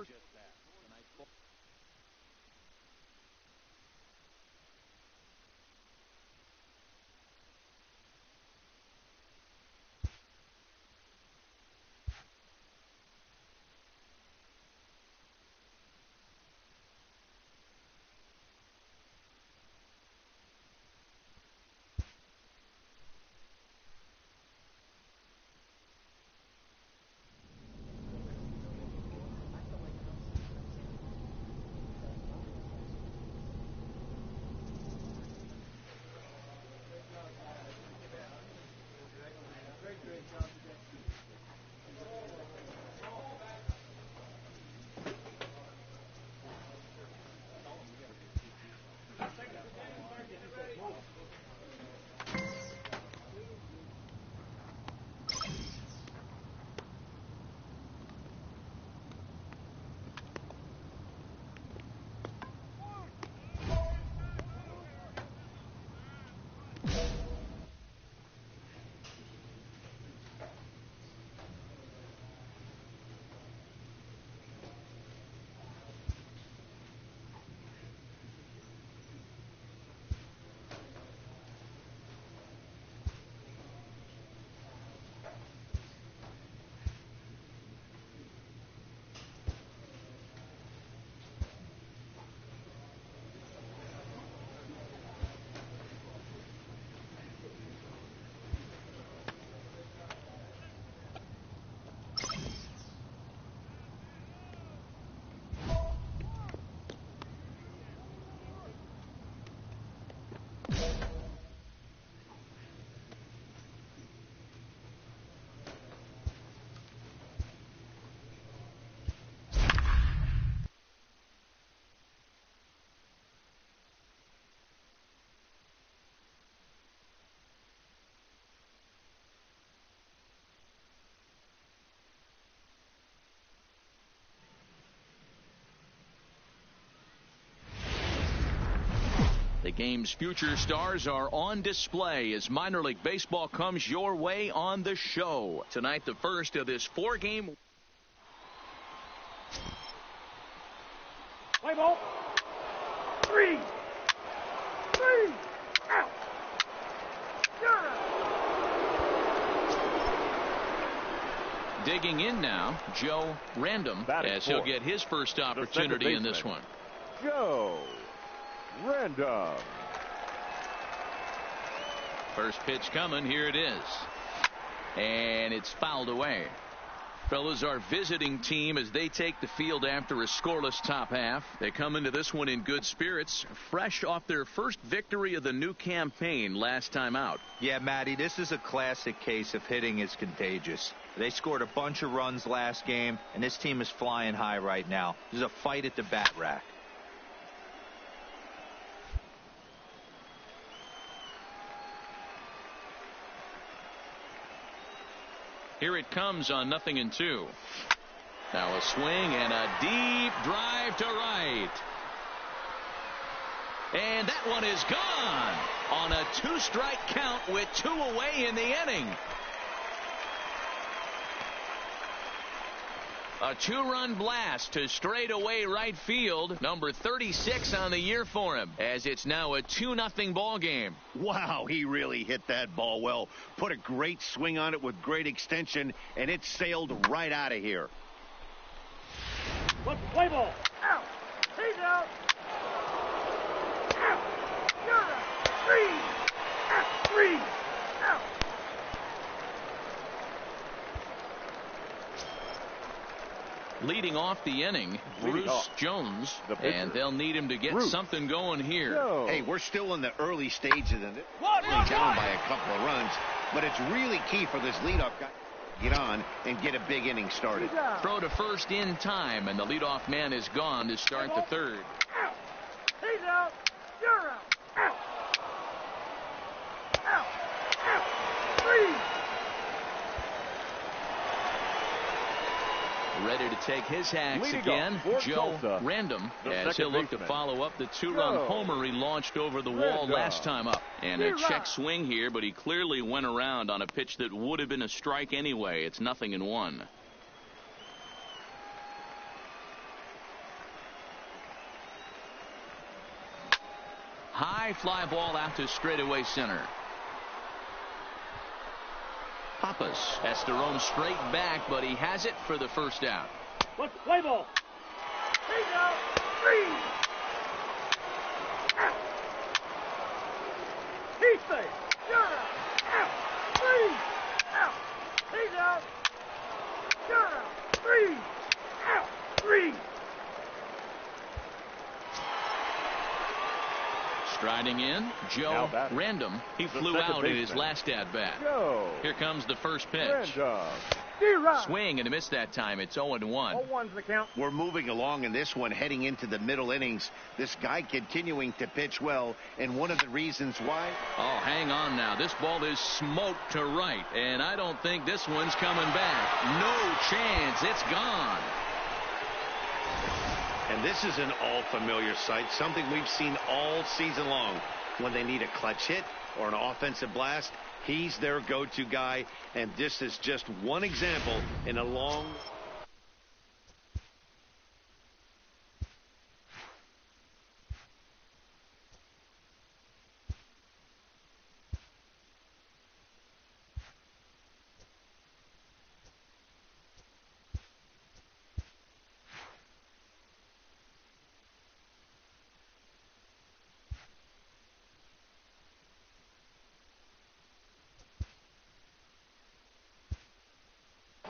The game's future stars are on display as minor league baseball comes your way on the show. Tonight, the first of this 4-game. Play ball. 3. Out. Digging in now, Joe Random, as he'll get his first opportunity in this one. Joe Random. First pitch coming. Here it is. And it's fouled away. Fellas, our visiting team as they take the field after a scoreless top half. They come into this one in good spirits, fresh off their first victory of the new campaign last time out. Yeah, Matty, this is a classic case of hitting is contagious. They scored a bunch of runs last game, and this team is flying high right now. There's a fight at the bat rack. Here it comes on 0-2. Now a swing and a deep drive to right. And that one is gone on a 2-strike count with 2 away in the inning. A 2-run blast to straightaway right field. Number 36 on the year for him, as it's now a 2-0 ball game. Wow, he really hit that ball well. Put a great swing on it with great extension, and it sailed right out of here. Let's play ball. Out. He's out. Out. You're out. 3. Out. 3. Out. Leading off the inning, Bruce Jones, and they'll need him to get something going here. Hey, we're still in the early stages of it. Down by a couple of runs, but it's really key for this leadoff guy to get on and get a big inning started. Throw to first in time, and the leadoff man is gone to start the third. Out. He's out. You're out. Out. Out. Out. 3. Ready to take his hacks again, Joe Random, as he'll look to follow up the 2-run homer he launched over the wall last time up. And a check swing here, but he clearly went around on a pitch that would have been a strike anyway. It's 0-1. High fly ball out to straightaway center. Pappas has to roam straight back, but he has it for the first out. Let's play ball. He's out. 3. Out. He's safe. You're out. Out. 3. Out. He's out. You're out. 3. Out. 3. Striding in, Joe Random. He flew out in his last at-bat. Here comes the first pitch. Swing and a miss that time. It's 0-1. 0-1's the count. We're moving along in this one, heading into the middle innings. This guy continuing to pitch well, and one of the reasons why. Oh, hang on now. This ball is smoked to right, and I don't think this one's coming back. No chance. It's gone. And this is an all-familiar sight, something we've seen all season long. When they need a clutch hit or an offensive blast, he's their go-to guy, and this is just one example in a long...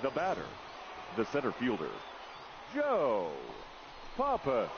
The batter, the center fielder, Joe Pappas.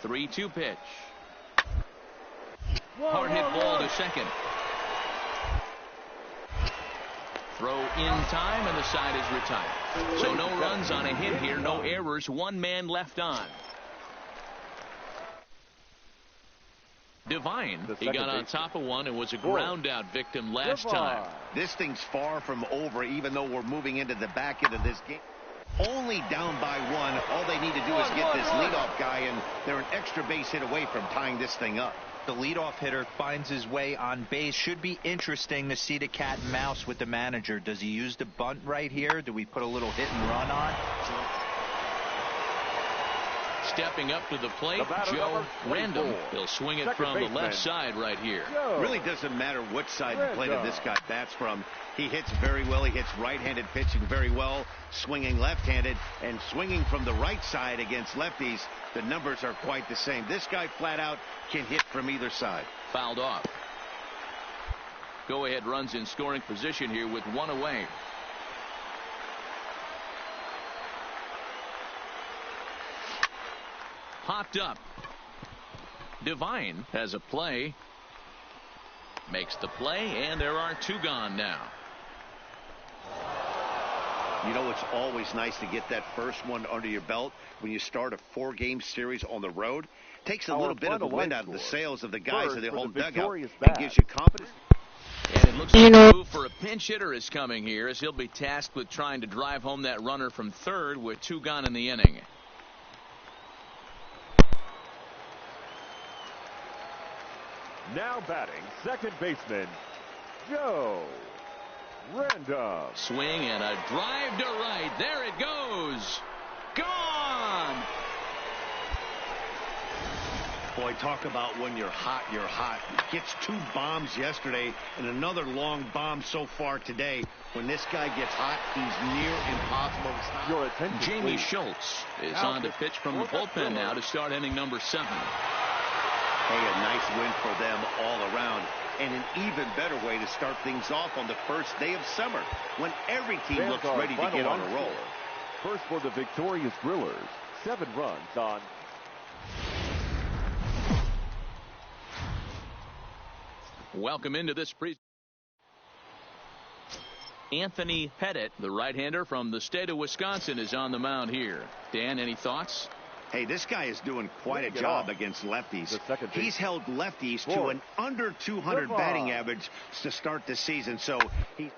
Three-two pitch. Hard hit ball to second. Throw in time, and the side is retired. So no runs on a hit here, no errors, one man left on. Devine, he got on top of one and was a ground out victim last time. This thing's far from over, even though we're moving into the back end of this game. Only down by one. All they need to do is get this leadoff guy, and they're an extra base hit away from tying this thing up. The leadoff hitter finds his way on base. Should be interesting to see the cat and mouse with the manager. Does he use the bunt right here? Do we put a little hit and run on? Stepping up to the plate, Joe Random. He'll swing it from the left side right here. Really doesn't matter what side of the plate this guy bats from. He hits very well. He hits right-handed pitching very well, swinging left-handed, and swinging from the right side against lefties. The numbers are quite the same. This guy flat out can hit from either side. Fouled off. Go-ahead runs in scoring position here with one away. Hopped up. Devine has a play. Makes the play, and there are two gone now. You know, it's always nice to get that first one under your belt when you start a 4-game series on the road. Takes a little bit of the wind out of the sails of the guys in the home dugout and gives you confidence. And it looks like a move for a pinch hitter is coming here, as he'll be tasked with trying to drive home that runner from third with two gone in the inning. Now batting, second baseman, Joe Random. Swing and a drive to right. There it goes. Gone. Boy, talk about when you're hot, you're hot. Gets 2 bombs yesterday and another long bomb so far today. When this guy gets hot, he's near impossible to stop. Your attention, Jamie please. Schultz is on to pitch from the bullpen now to start inning number 7. Hey, a nice win for them all around, and an even better way to start things off on the first day of summer, when every team looks ready to get on a roll. First for the victorious Drillers, 7 runs on. Welcome into this Anthony Pettit, the right-hander from the state of Wisconsin, is on the mound here. Dan, any thoughts? Hey, this guy is doing quite a job against lefties. He's held lefties to an under 200 batting average to start the season, so he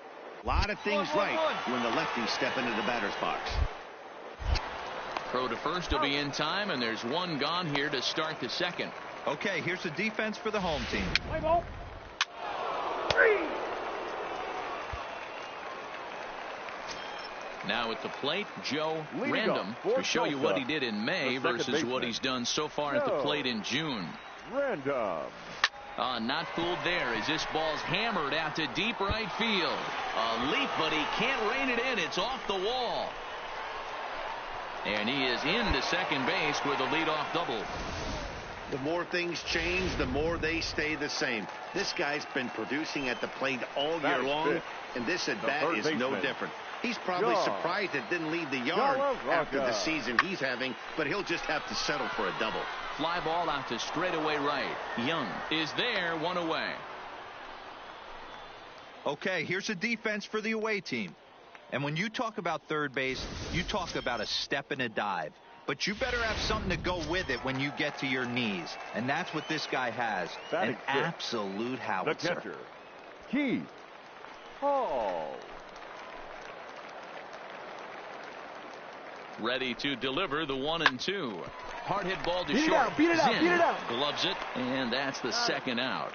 a lot of things right when the lefties step into the batter's box. Throw to first will be in time, and there's one gone here to start the second. Okay, here's the defense for the home team. Play ball. 3. Now at the plate, Joe Random, to show you what he did in May versus what he's done so far at the plate in June. Random. Not fooled there as this ball's hammered out to deep right field. A leap, but he can't rein it in. It's off the wall. And he is into second base with a leadoff double. The more things change, the more they stay the same. This guy's been producing at the plate all year long, and this at-bat is no different. He's probably surprised it didn't leave the yard after the season he's having, but he'll just have to settle for a double. Fly ball out to straightaway right. Young is there, one away. Okay, here's a defense for the away team. And when you talk about third base, you talk about a step and a dive. But you better have something to go with it when you get to your knees. And that's what this guy has. An absolute howitzer. The catcher, Keith Hall. Ready to deliver the 1-2. Hard hit ball to short. Beat it out, beat it out. Gloves it, and that's the second out.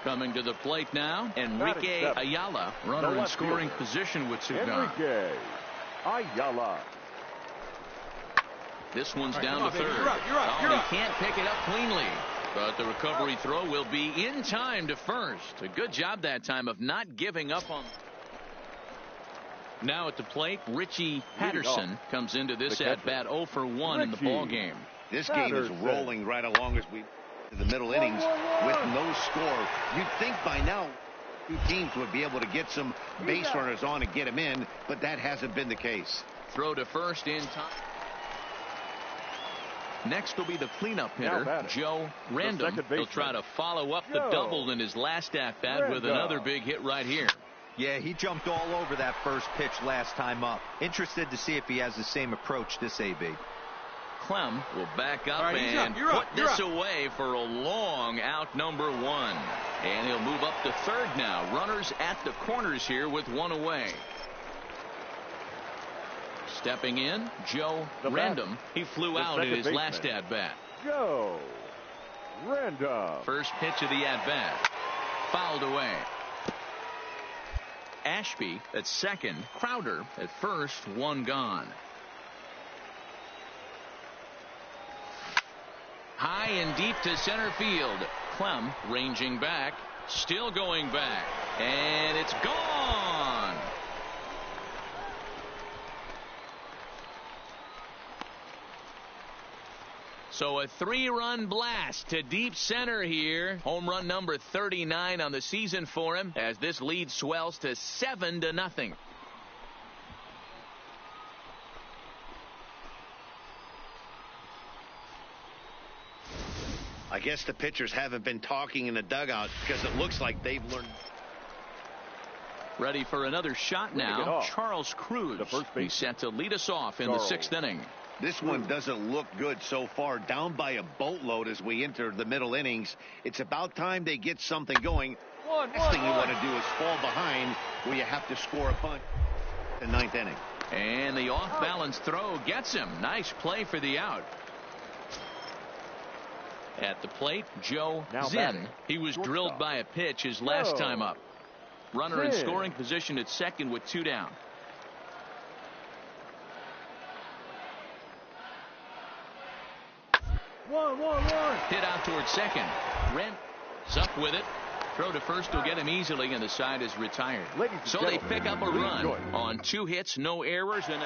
Coming to the plate now, Enrique Ayala, runner in scoring position with two gone. Enrique Ayala. This one's down to third. He can't pick it up cleanly, but the recovery throw will be in time to first. A good job that time of not giving up on. Now at the plate, Richie Patterson comes into this at-bat 0 for 1 in the ball game. This game is rolling right along as we to the middle innings with no score. You'd think by now 2 teams would be able to get some base runners on and get them in, but that hasn't been the case. Throw to first in time. Next will be the cleanup hitter, Joe Random. He'll try to follow up the double in his last at-bat with another big hit right here. Yeah, he jumped all over that first pitch last time up. Interested to see if he has the same approach this AB. Clem will back up and put this away for a long out, number 1. And he'll move up to third now. Runners at the corners here with one away. Stepping in, Joe Random. He flew out in his last at-bat. Joe Random. First pitch of the at-bat. Fouled away. Ashby at second. Crowder at first. One gone. High and deep to center field. Clem ranging back. Still going back. And it's gone. So a 3-run blast to deep center here. Home run number 39 on the season for him as this lead swells to 7-0. I guess the pitchers haven't been talking in the dugout because it looks like they've learned. Ready for another shot now. Charles Cruz. He's set to lead us off in the 6th inning. This one doesn't look good so far. Down by a boatload as we enter the middle innings. It's about time they get something going. Next thing you want to do is fall behind where you have to score a bunt in the 9th inning. And the off-balance throw gets him. Nice play for the out. At the plate, Joe Zinn. He was drilled by a pitch his last time up. Runner in scoring position at second with 2 down. Hit out towards second. Rent's up with it. Throw to first will get him easily, and the side is retired. So they pick up a run on 2 hits, no errors, and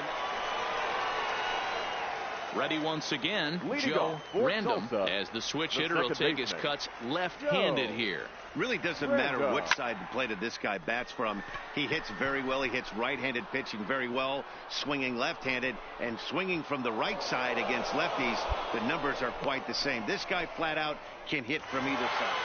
ready once again, Joe Random, as the switch hitter will take his cuts left-handed here. Really doesn't matter which side of the plate this guy bats from. He hits very well. He hits right-handed pitching very well, swinging left-handed, and swinging from the right side against lefties. The numbers are quite the same. This guy flat out can hit from either side.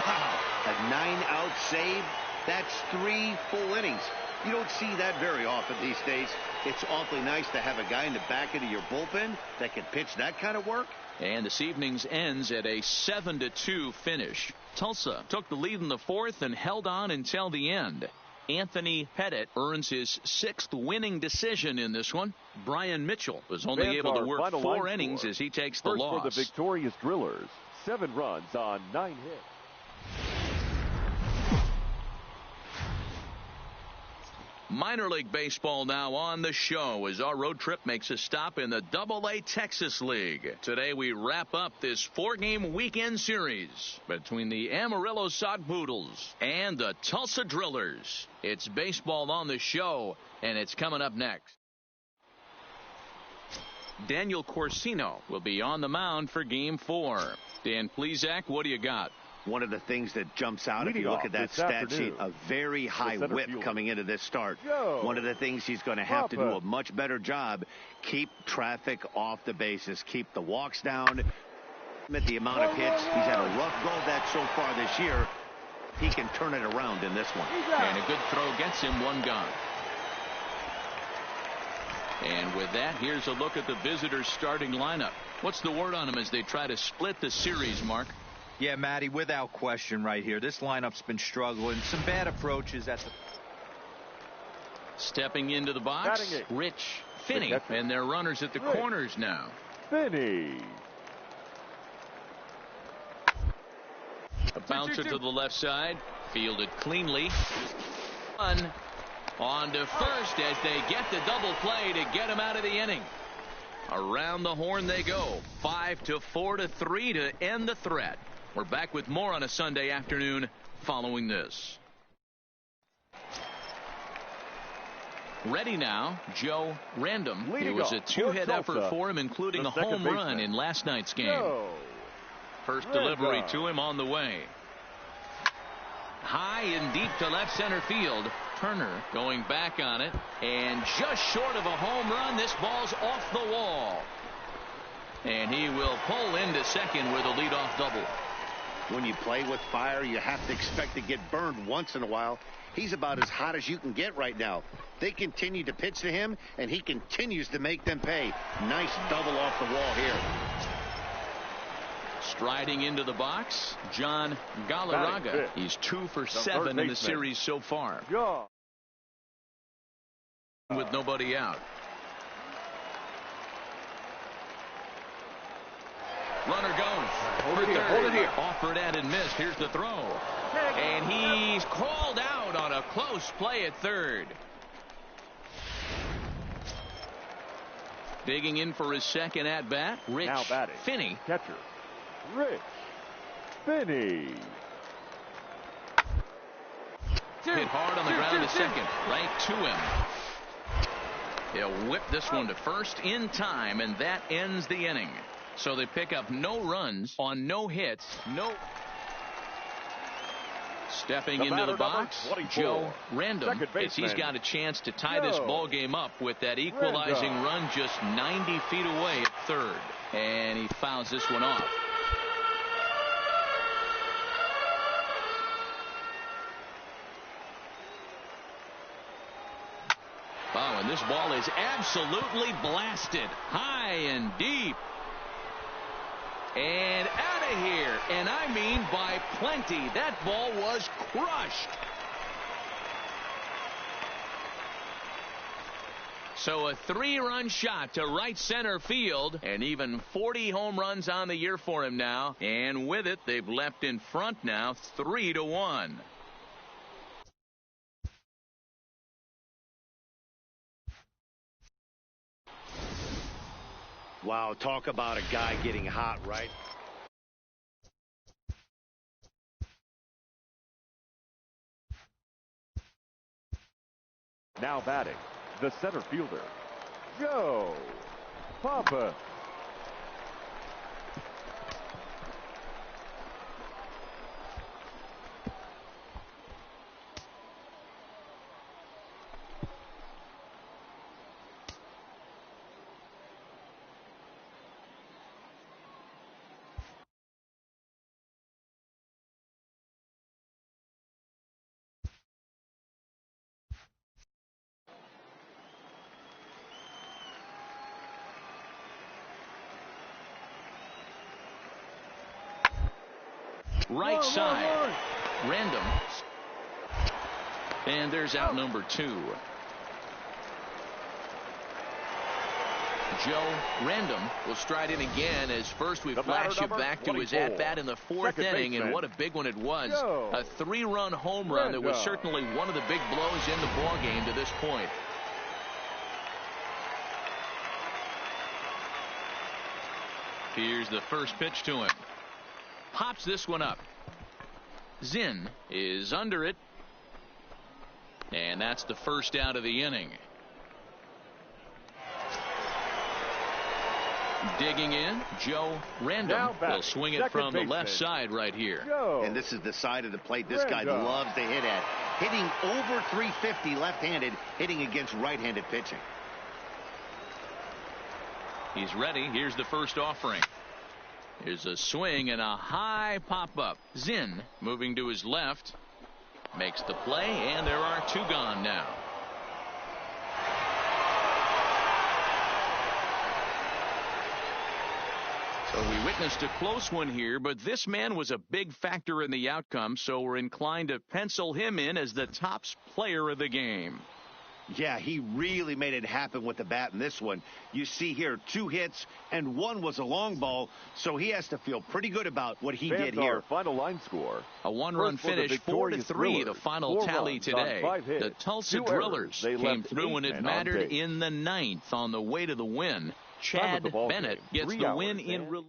Wow, a 9-out save. That's 3 full innings. You don't see that very often these days. It's awfully nice to have a guy in the back end of your bullpen that can pitch that kind of work. And this evening's ends at a 7-2 finish. Tulsa took the lead in the 4th and held on until the end. Anthony Pettit earns his 6th winning decision in this one. Brian Mitchell was only able to work 4 innings as he takes the loss. For the victorious Drillers, 7 runs on 9 hits. Minor League Baseball now on the show as our road trip makes a stop in the AA Texas League. Today we wrap up this 4-game weekend series between the Amarillo Sod Poodles and the Tulsa Drillers. It's baseball on the show, and it's coming up next. Daniel Corsino will be on the mound for Game 4. Dan Plesac, what do you got? One of the things that jumps out if you look at that stat sheet, a very high whip coming into this start. One of the things he's going to have to do a much better job, keep traffic off the bases, keep the walks down, limit the amount of hits. He's had a rough go of that so far this year. He can turn it around in this one. And a good throw gets him, 1 gone. And with that, here's a look at the visitors' starting lineup. What's the word on them as they try to split the series, Mark? Yeah, Matty, without question right here. This lineup's been struggling. Some bad approaches at the... Stepping into the box, Rich Finney, and their runners at the corners now. Finney. A bouncer to the left side, fielded cleanly. On to first as they get the double play to get him out of the inning. Around the horn they go. 5-4-3 to end the threat. We're back with more on a Sunday afternoon following this. Ready now, Joe Random. It was a 2-hit effort for him, including a home run in last night's game. First delivery to him on the way. High and deep to left center field. Turner going back on it, and just short of a home run. This ball's off the wall. And he will pull into second with a leadoff double. When you play with fire, you have to expect to get burned once in a while. He's about as hot as you can get right now. They continue to pitch to him, and he continues to make them pay. Nice double off the wall here. Striding into the box, John Galarraga. He's 2 for 7 in the series so far. With nobody out. Runner goes. Hold it here. Offered at and missed. Here's the throw. And he's called out on a close play at third. Digging in for his second at bat, Rich Finney. Catcher, Rich Finney. Hit hard on the ground to second. Right to him. He'll whip this one to first in time, and that ends the inning. So they pick up no runs on no hits. Stepping into the box, Joe Random, as he's got a chance to tie this ball game up with that equalizing run just 90 feet away at third. And he fouls this one off. Wow, and this ball is absolutely blasted high and deep. And out of here, and I mean by plenty. That ball was crushed. So a 3-run shot to right center field, and even 40 home runs on the year for him now. And with it, they've left in front now 3-1. Wow, talk about a guy getting hot, right? Now batting, the center fielder, Joe Papa. Right side. Random. And there's out number 2. Joe Random will stride in again as first we flash you back to his at-bat in the 4th inning, and what a big one it was. A 3-run home run that was certainly one of the big blows in the ball game to this point. Here's the first pitch to him. Pops this one up. Zinn is under it. And that's the first out of the inning. Digging in, Joe Random will swing it from the left side right here. And this is the side of the plate this guy loves to hit at. Hitting over 350 left-handed, hitting against right-handed pitching. He's ready. Here's the first offering. Here's a swing and a high pop-up. Zinn moving to his left. Makes the play, and there are 2 gone now. So we witnessed a close one here, but this man was a big factor in the outcome, so we're inclined to pencil him in as the top player of the game. Yeah, he really made it happen with the bat in this one. You see here 2 hits, and 1 was a long ball, so he has to feel pretty good about what he did here. Final line score. A 1-run finish, 4-3, the final tally today. The Tulsa Drillers came through when it mattered in the 9th on the way to the win. Chad Bennett gets the win in relief.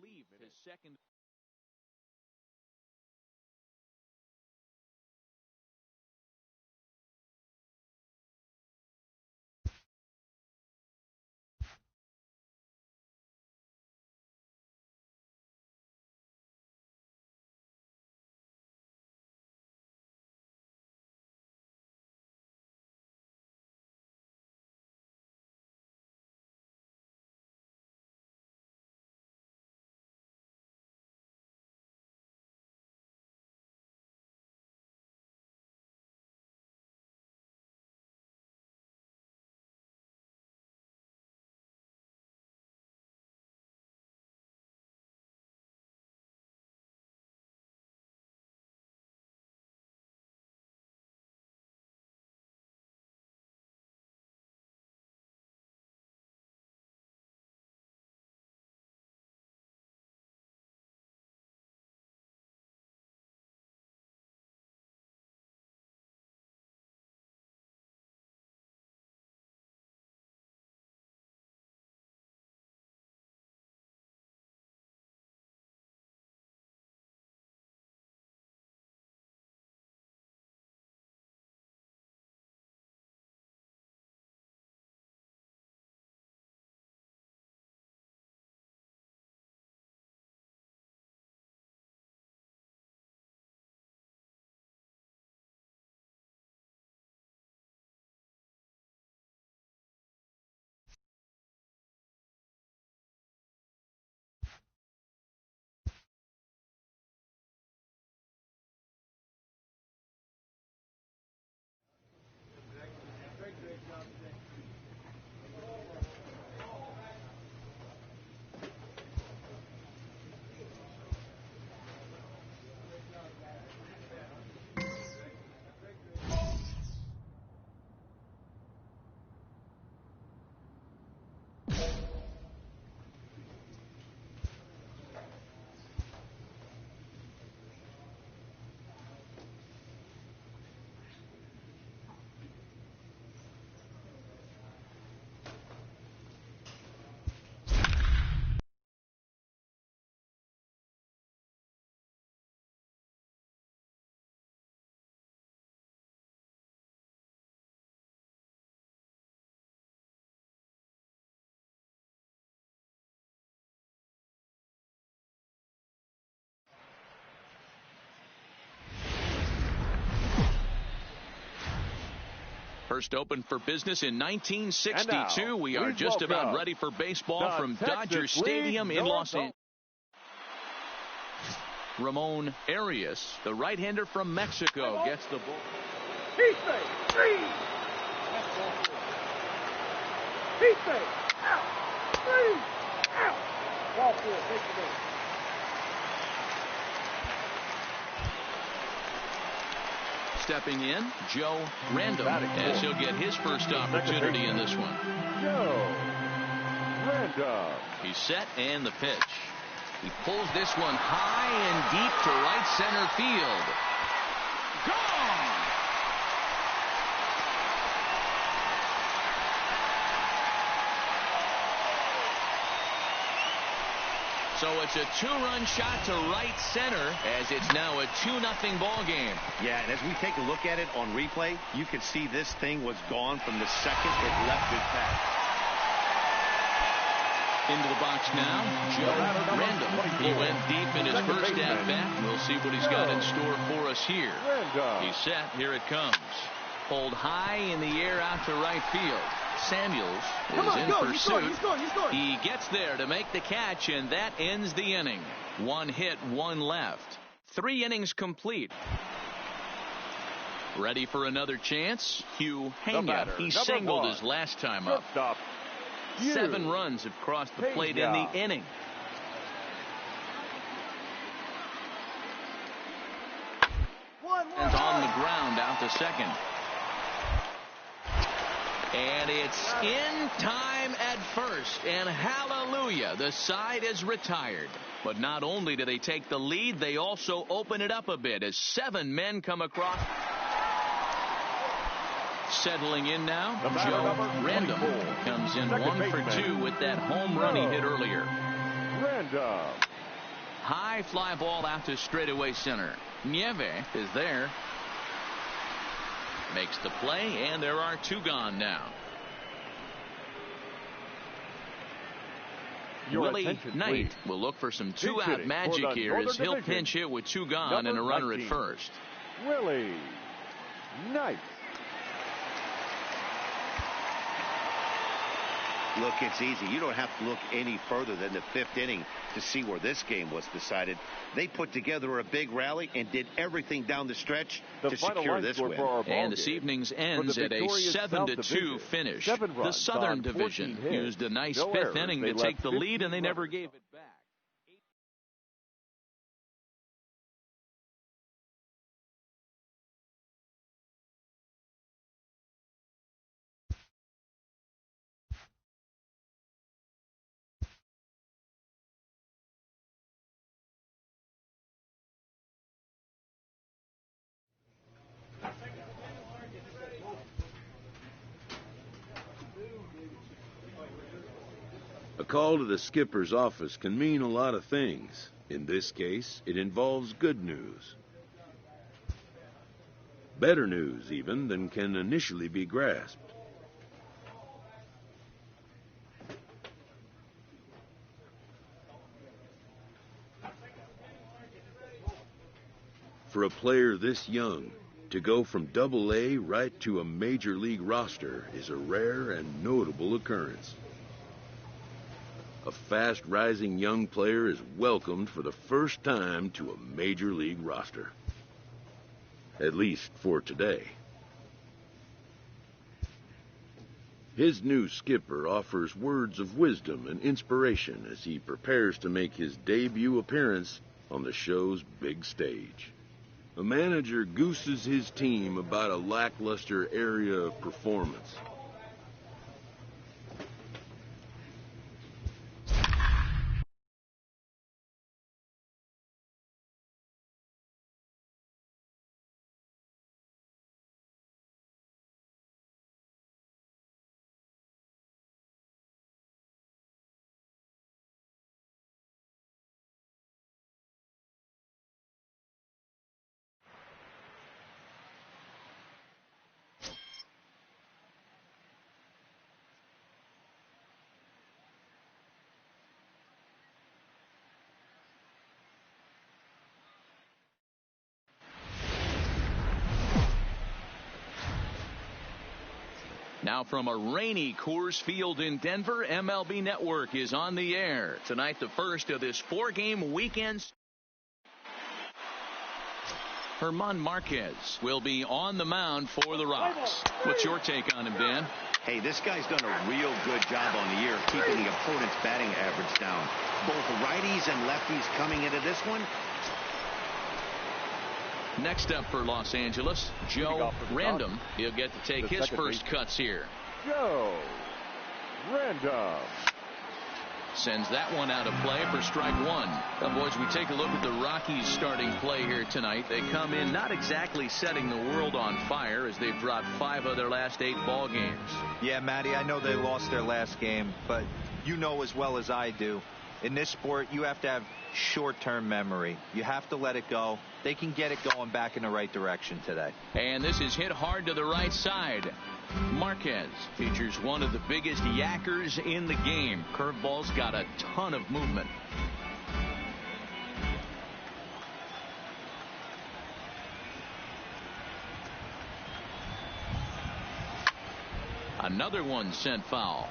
First opened for business in 1962. We are just about ready for baseball from Dodger Stadium in Los Angeles. Ramon Arias, the right-hander from Mexico, gets the ball. He's safe. 3. That's ball 4. He's safe. Out. 3. Out. Ball 4. Take the base. Stepping in, Joe Random, as he'll get his first opportunity in this one. Joe Random. He's set and the pitch. He pulls this one high and deep to right center field. Gone! So it's a 2-run shot to right center as it's now a 2-0 ball game. Yeah, and as we take a look at it on replay, you can see this thing was gone from the second it left his bat. Into the box now, Joe Random. He went deep in his first at-bat. We'll see what he's got in store for us here. He's set. Here it comes. Pulled high in the air out to right field. Samuels is in pursuit. He gets there to make the catch, and that ends the inning. 1 hit, 1 left. 3 innings complete. Ready for another chance? Hugh Hanga. He singled his last time up. 7 runs have crossed the plate in the inning. And on the ground out to second. And it's in time at first, and hallelujah, the side is retired. But not only do they take the lead, they also open it up a bit as 7 men come across. Settling in now, Joe Random comes in 1 for 2 with that home run he hit earlier. Random. High fly ball out to straightaway center. Nieve is there. Makes the play, and there are 2 gone now. Willie Knight will look for some 2-out magic here as he'll pinch hit with 2 gone and a runner at first. Willie Knight. Look, it's easy. You don't have to look any further than the 5th inning to see where this game was decided. They put together a big rally and did everything down the stretch to secure this win. And this evening's ends at a 7-2 finish. The Southern Division used a nice 5th inning to take the lead, and they never gave it back. A call to the skipper's office can mean a lot of things. In this case, it involves good news. Better news, even, than can initially be grasped. For a player this young, to go from Double-A right to a major league roster is a rare and notable occurrence. A fast-rising young player is welcomed for the first time to a major league roster. At least for today. His new skipper offers words of wisdom and inspiration as he prepares to make his debut appearance on the show's big stage. A manager gooses his team about a lackluster area of performance. Now from a rainy Coors Field in Denver, MLB Network is on the air. Tonight, the first of this 4-game weekend. German Marquez will be on the mound for the Rocks. What's your take on him, Dan? Hey, this guy's done a real good job on the year keeping the opponent's batting average down. Both righties and lefties coming into this one. Next up for Los Angeles, Joe Random. He'll get to take his first cuts here. Joe Random sends that one out of play for strike one. Boys, we take a look at the Rockies starting play here tonight. They come in not exactly setting the world on fire as they've dropped 5 of their last 8 ball games. Yeah, Matty, I know they lost their last game, but you know as well as I do, in this sport, you have to have short-term memory. You have to let it go. They can get it going back in the right direction today. And this is hit hard to the right side. Marquez features one of the biggest yackers in the game. Curveball's got a ton of movement. Another one sent foul.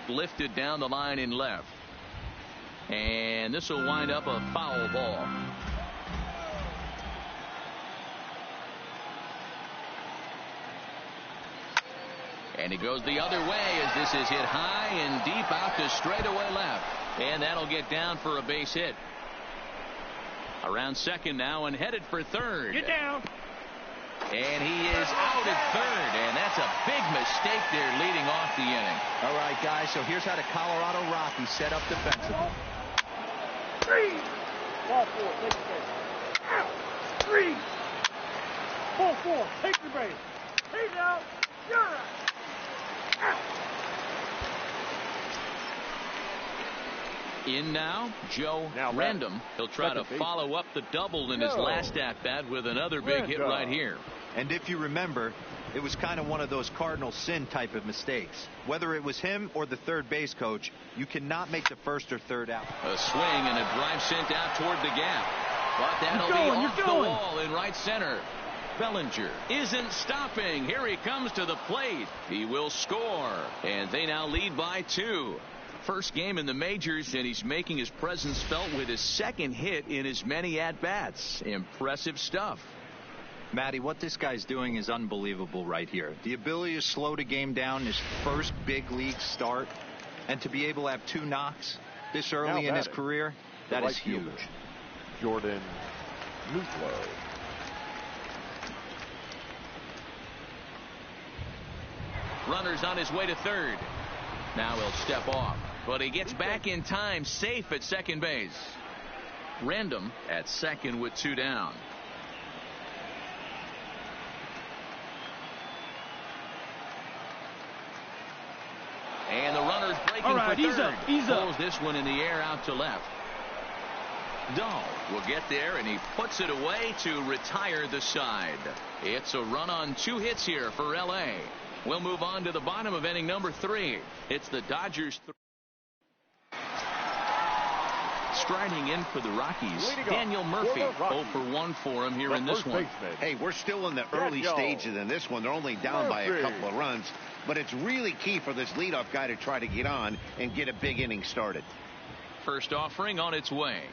Lifted down the line in left. And this will wind up a foul ball. And it goes the other way as this is hit high and deep out to straightaway left. And that'll get down for a base hit. Around second now and headed for third. Get down. And he is out at third, and that's a big mistake there leading off the inning. All right, guys, so here's how the Colorado Rockies set up defensively. 3. Ball 4. Take your base. Out. 3. Ball 4. Take your base. He's out. You're out. Out. In now, Joe Random. He'll try to follow up the double in his last at-bat with another big hit right here. And if you remember, it was kind of one of those cardinal sin type of mistakes. Whether it was him or the third base coach, you cannot make the first or third out. A swing and a drive sent out toward the gap. But that'll be off the wall in right center. Bellinger isn't stopping. Here he comes to the plate. He will score. And they now lead by 2. First game in the majors, and he's making his presence felt with his second hit in as many at-bats. Impressive stuff. Matty, what this guy's doing is unbelievable right here. The ability to slow the game down, his first big league start, and to be able to have 2 knocks this early in his career, that is huge. Jordan Luplow. Runner's on his way to third. Now he'll step off, but he gets back in time, safe at second base. Random at second with 2 down. And the runner's breaking for third. Ease up. Pulls this one in the air out to left. Dahl will get there, and he puts it away to retire the side. It's a run on 2 hits here for L.A. We'll move on to the bottom of inning number 3. It's the Dodgers. Striding in for the Rockies, Daniel Murphy. 0 for 1 for him here in this one. Hey, we're still in the early stages in this one. They're only down by a couple of runs, but it's really key for this leadoff guy to try to get on and get a big inning started. First offering on its way.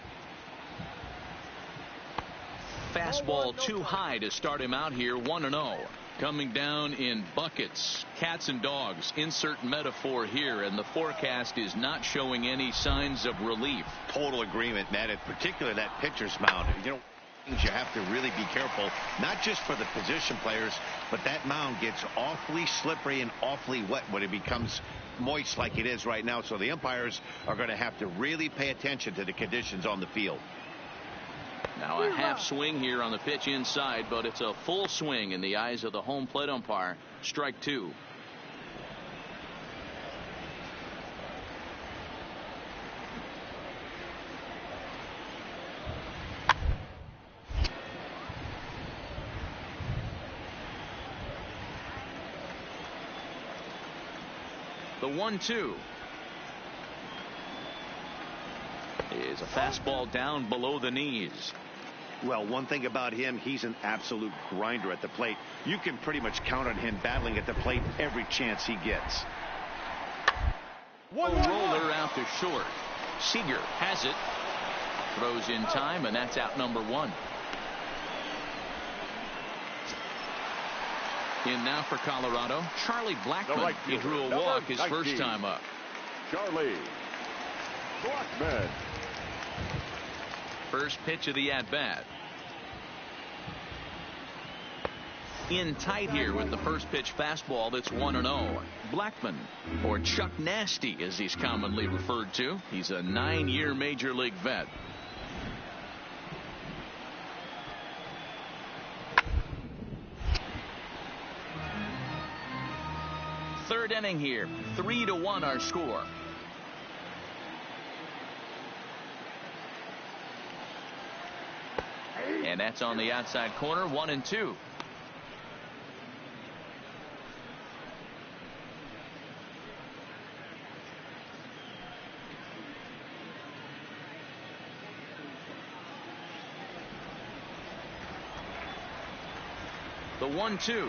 Fastball too high to start him out here, 1-0. Coming down in buckets, cats and dogs, insert metaphor here, and the forecast is not showing any signs of relief. Total agreement, Matt. In particular, that pitcher's mound. You know, you have to really be careful, not just for the position players, but that mound gets awfully slippery and awfully wet when it becomes moist like it is right now. So the umpires are going to have to really pay attention to the conditions on the field. Now a half swing here on the pitch inside, but it's a full swing in the eyes of the home plate umpire. Strike 2. The 1-2. is a fastball down below the knees. Well, one thing about him, he's an absolute grinder at the plate. You can pretty much count on him battling at the plate every chance he gets. A roller out to short. Seager has it. Throws in time, and that's out number one. In now for Colorado, Charlie Blackmon. He drew a walk his first time up. Charlie Blackmon. First pitch of the at-bat. In tight here with the first pitch fastball that's 1-0. Blackmon, or Chuck Nasty as he's commonly referred to. He's a 9-year major league vet. Third inning here. 3-1 our score. And that's on the outside corner. 1-2. The 1-2.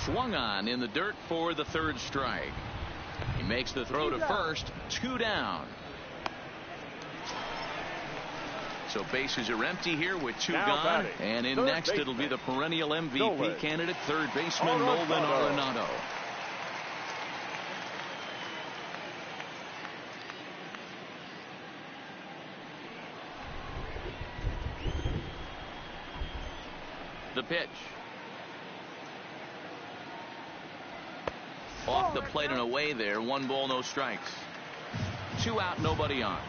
Swung on in the dirt for the third strike. He makes the throw to first. 2 down. So bases are empty here with 2 gone. And in next it'll be the perennial MVP candidate, third baseman Nolan Arenado. The pitch. Off the plate and away there. 1 ball, no strikes. 2 out, nobody on.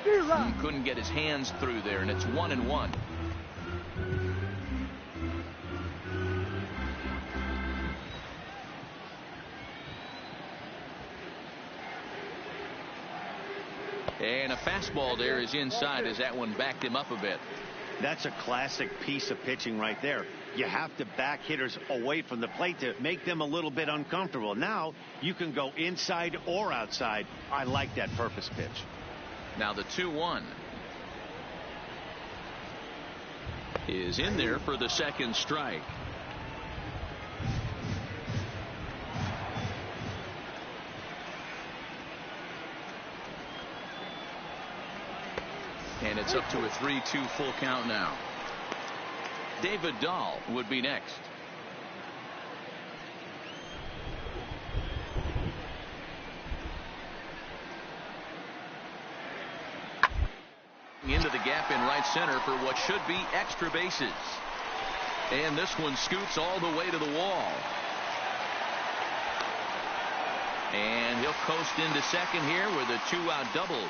He couldn't get his hands through there, and it's 1-1. And a fastball there is inside as that one backed him up a bit. That's a classic piece of pitching right there. You have to back hitters away from the plate to make them a little bit uncomfortable. Now you can go inside or outside. I like that purpose pitch. Now the 2-1 is in there for the second strike. And it's up to a 3-2 full count now. David Dahl would be next. Into the gap in right center for what should be extra bases. And this one scoots all the way to the wall. And he'll coast into second here with a 2-out double.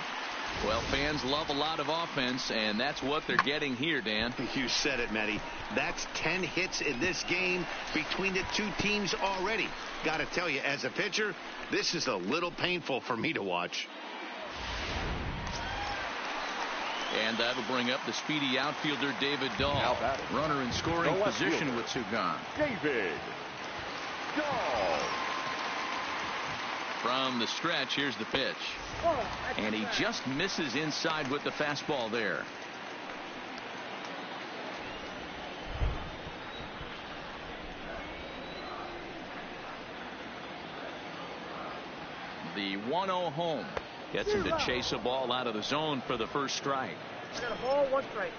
Well, fans love a lot of offense, and that's what they're getting here, Dan. You said it, Matty. That's 10 hits in this game between the two teams already. Got to tell you, as a pitcher, this is a little painful for me to watch. And that'll bring up the speedy outfielder David Dahl. Runner in scoring position with 2 gone. David Dahl. From the stretch, here's the pitch. And he just misses inside with the fastball there. The 1-0 home gets him to chase a ball out of the zone for the first strike. I got a ball, 1 strike.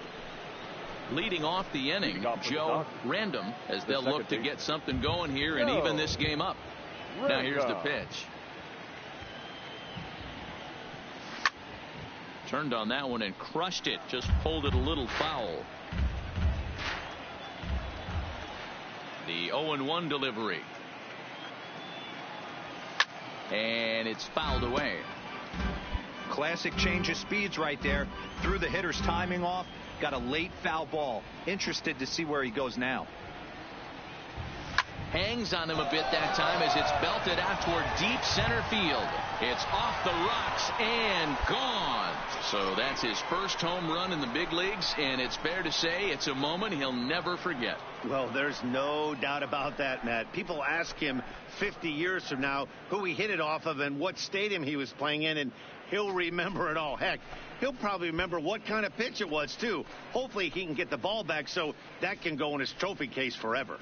Leading off the inning, Joe Random, as they'll look to get something going here and even this game up. Now here's the pitch. Turned on that one and crushed it. Just pulled it a little foul. The 0-1 delivery. And it's fouled away. Classic change of speeds right there. Threw the hitter's timing off. Got a late foul ball. Interested to see where he goes now. Hangs on him a bit that time as it's belted out toward deep center field. It's off the rocks and gone. So that's his first home run in the big leagues, and it's fair to say it's a moment he'll never forget. Well, there's no doubt about that, Matt. People ask him 50 years from now who he hit it off of and what stadium he was playing in, and he'll remember it all. Heck, he'll probably remember what kind of pitch it was, too. Hopefully he can get the ball back so that can go in his trophy case forever.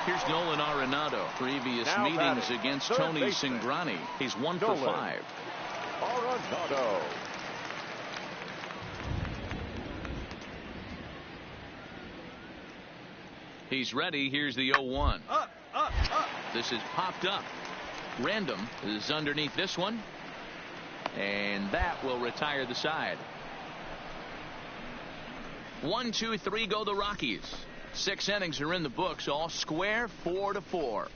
Here's Nolan Arenado. Previous meetings against Tony Cingrani. He's 1 for 5. Arenado. He's ready. Here's the 0-1. Up. This is popped up. Random is underneath this one. And that will retire the side. 1, 2, 3 go the Rockies. 6 innings are in the books, all square, 4-4.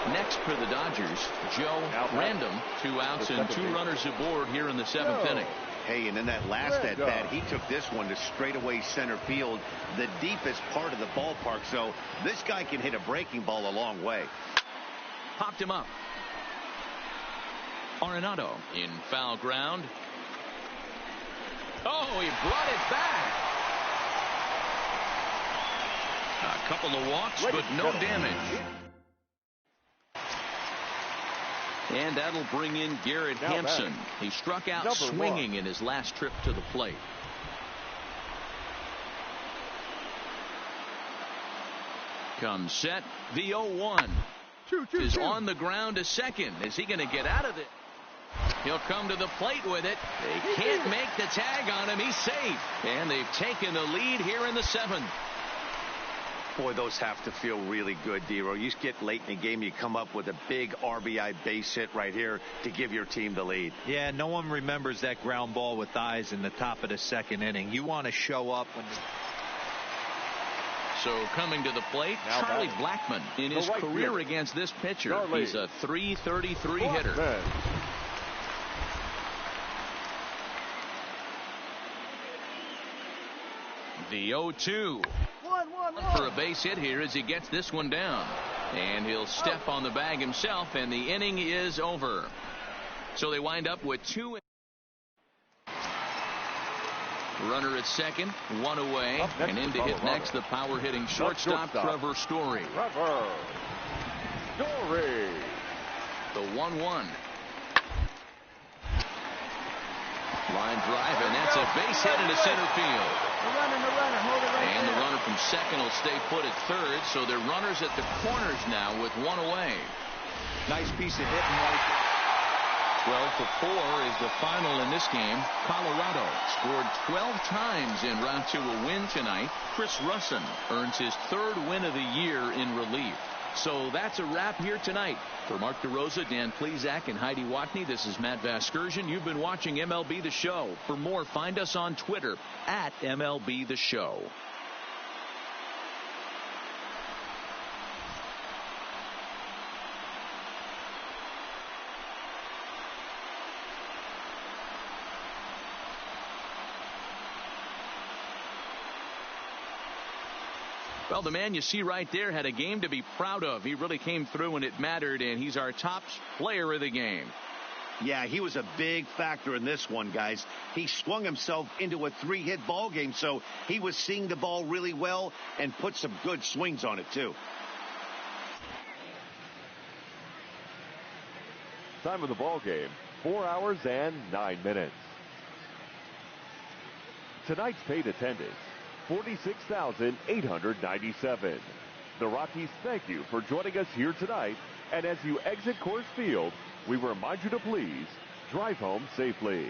Next for the Dodgers, Joe Random. 2 outs and 2 runners aboard here in the 7th inning. Hey, and in that last at-bat, he took this one to straightaway center field, the deepest part of the ballpark. So this guy can hit a breaking ball a long way. Popped him up. Arenado in foul ground. Oh, he brought it back. A couple of walks, but no damage. And that'll bring in Garrett Hampson. He struck out swinging in his last trip to the plate. Comes set. The 0-1 is on the ground to second. Is he going to get out of it? He'll come to the plate with it. They can't make the tag on him. He's safe. And they've taken the lead here in the 7th. Boy, those have to feel really good, D-Row. You get late in the game, you come up with a big RBI base hit right here to give your team the lead. Yeah, no one remembers that ground ball with eyes in the top of the 2nd inning. You want to show up when So coming to the plate, Charlie Blackmon. In his career against this pitcher, he's a .333 hitter. The 0-2. For a base hit here as he gets this one down. And he'll step on the bag himself, and the inning is over. So they wind up with 2. Runner at second, 1 away, and in to hit next the power hitting shortstop Trevor Story. The 1-1. Line drive, and that's a base hit into center field. And the runner from second will stay put at third, so they're runners at the corners now with 1 away. Nice piece of hitting right. 12-4 is the final in this game. Colorado scored 12 times en route to a win tonight. Chris Russin earns his 3rd win of the year in relief. So that's a wrap here tonight. For Mark DeRosa, Dan Plesac, and Heidi Watney, this is Matt Vasgersian. You've been watching MLB The Show. For more, find us on Twitter at MLB The Show. Well, the man you see right there had a game to be proud of. He really came through when it mattered, and he's our top player of the game. Yeah, he was a big factor in this one, guys. He swung himself into a 3-hit ball game, so he was seeing the ball really well and put some good swings on it, too. Time of the ball game, 4 hours and 9 minutes. Tonight's paid attendance, 46,897. The Rockies thank you for joining us here tonight, and as you exit Coors Field, we remind you to please drive home safely.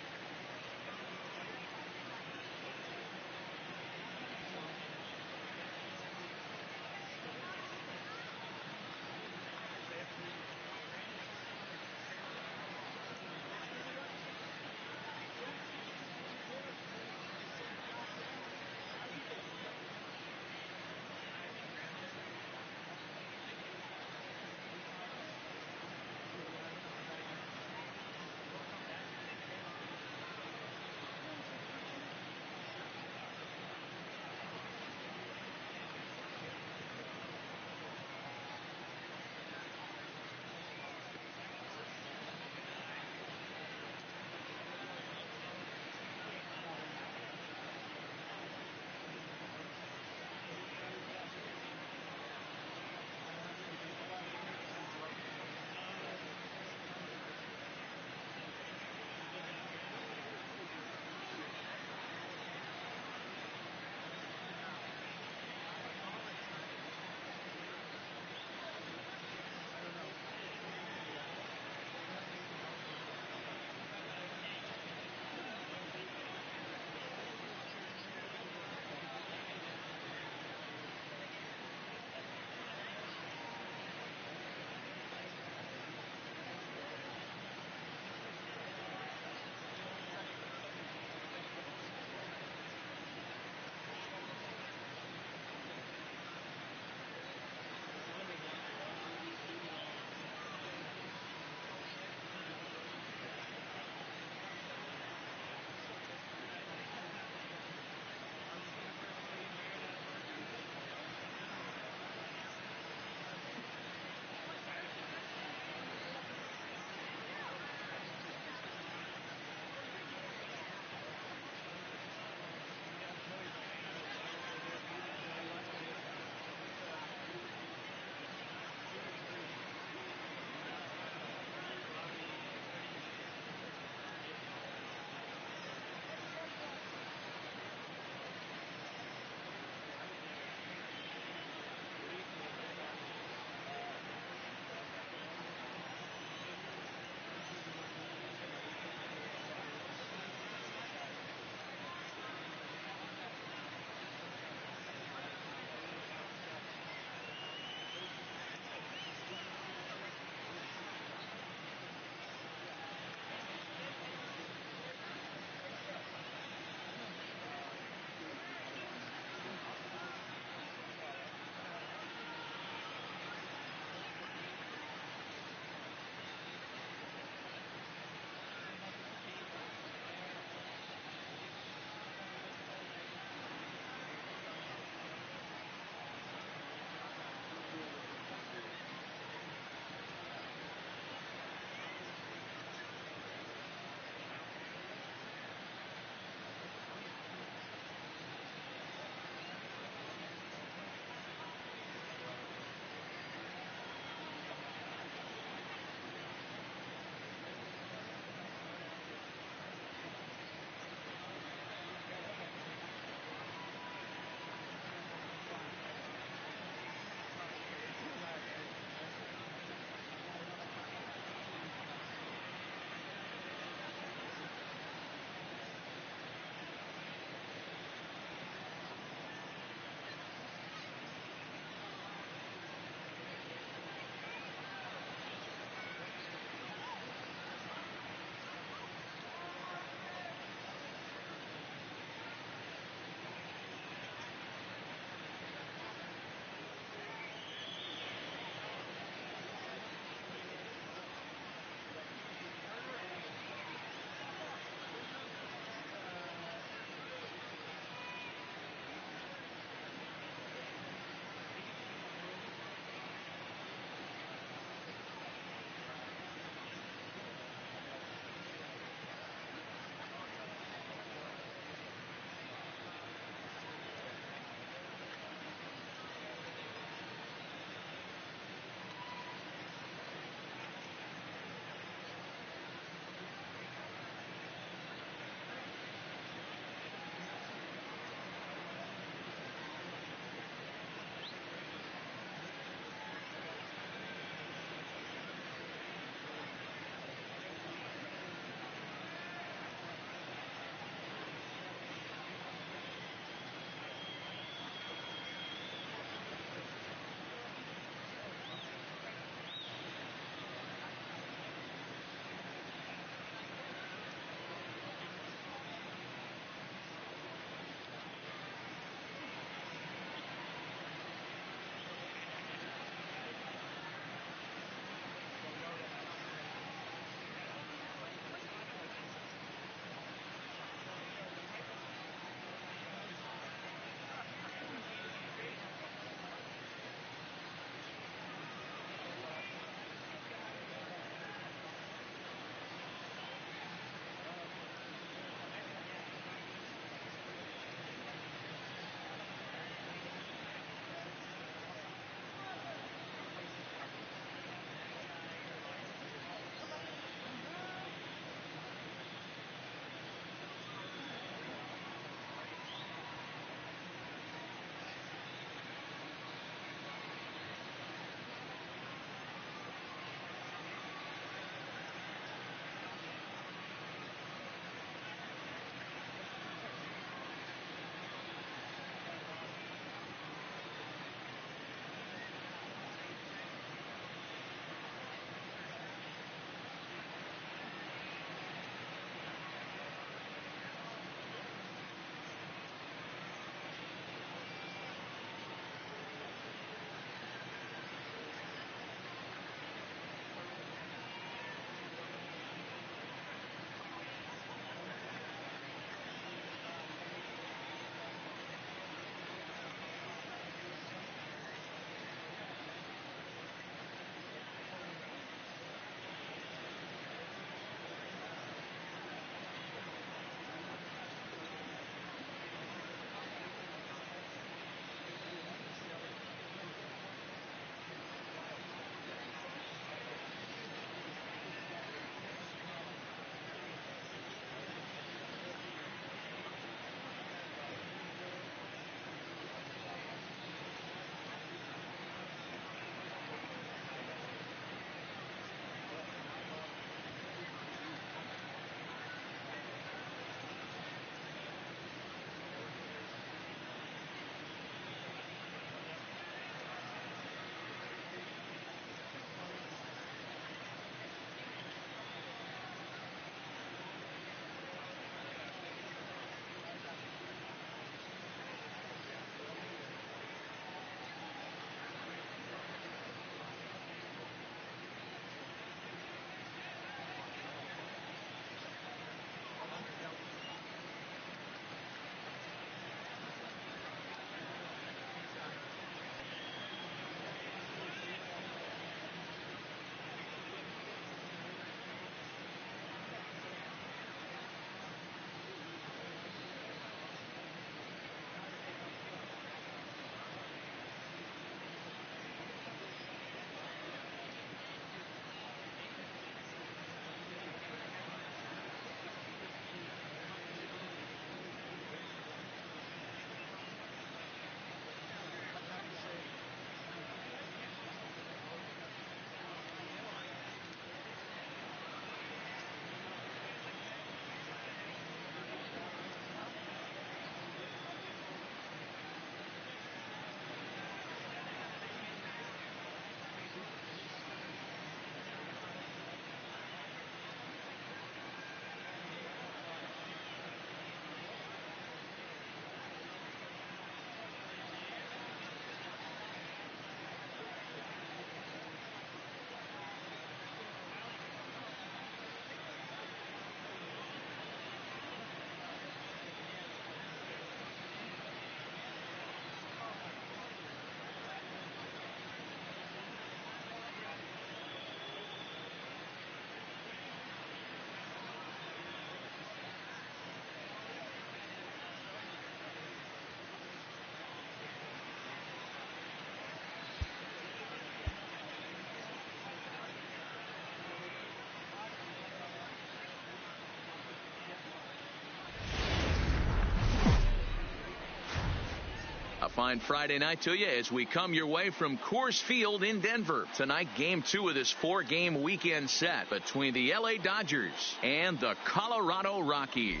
fine Friday night to you as we come your way from Coors Field in Denver. Tonight, game 2 of this 4-game weekend set between the LA Dodgers and the Colorado Rockies.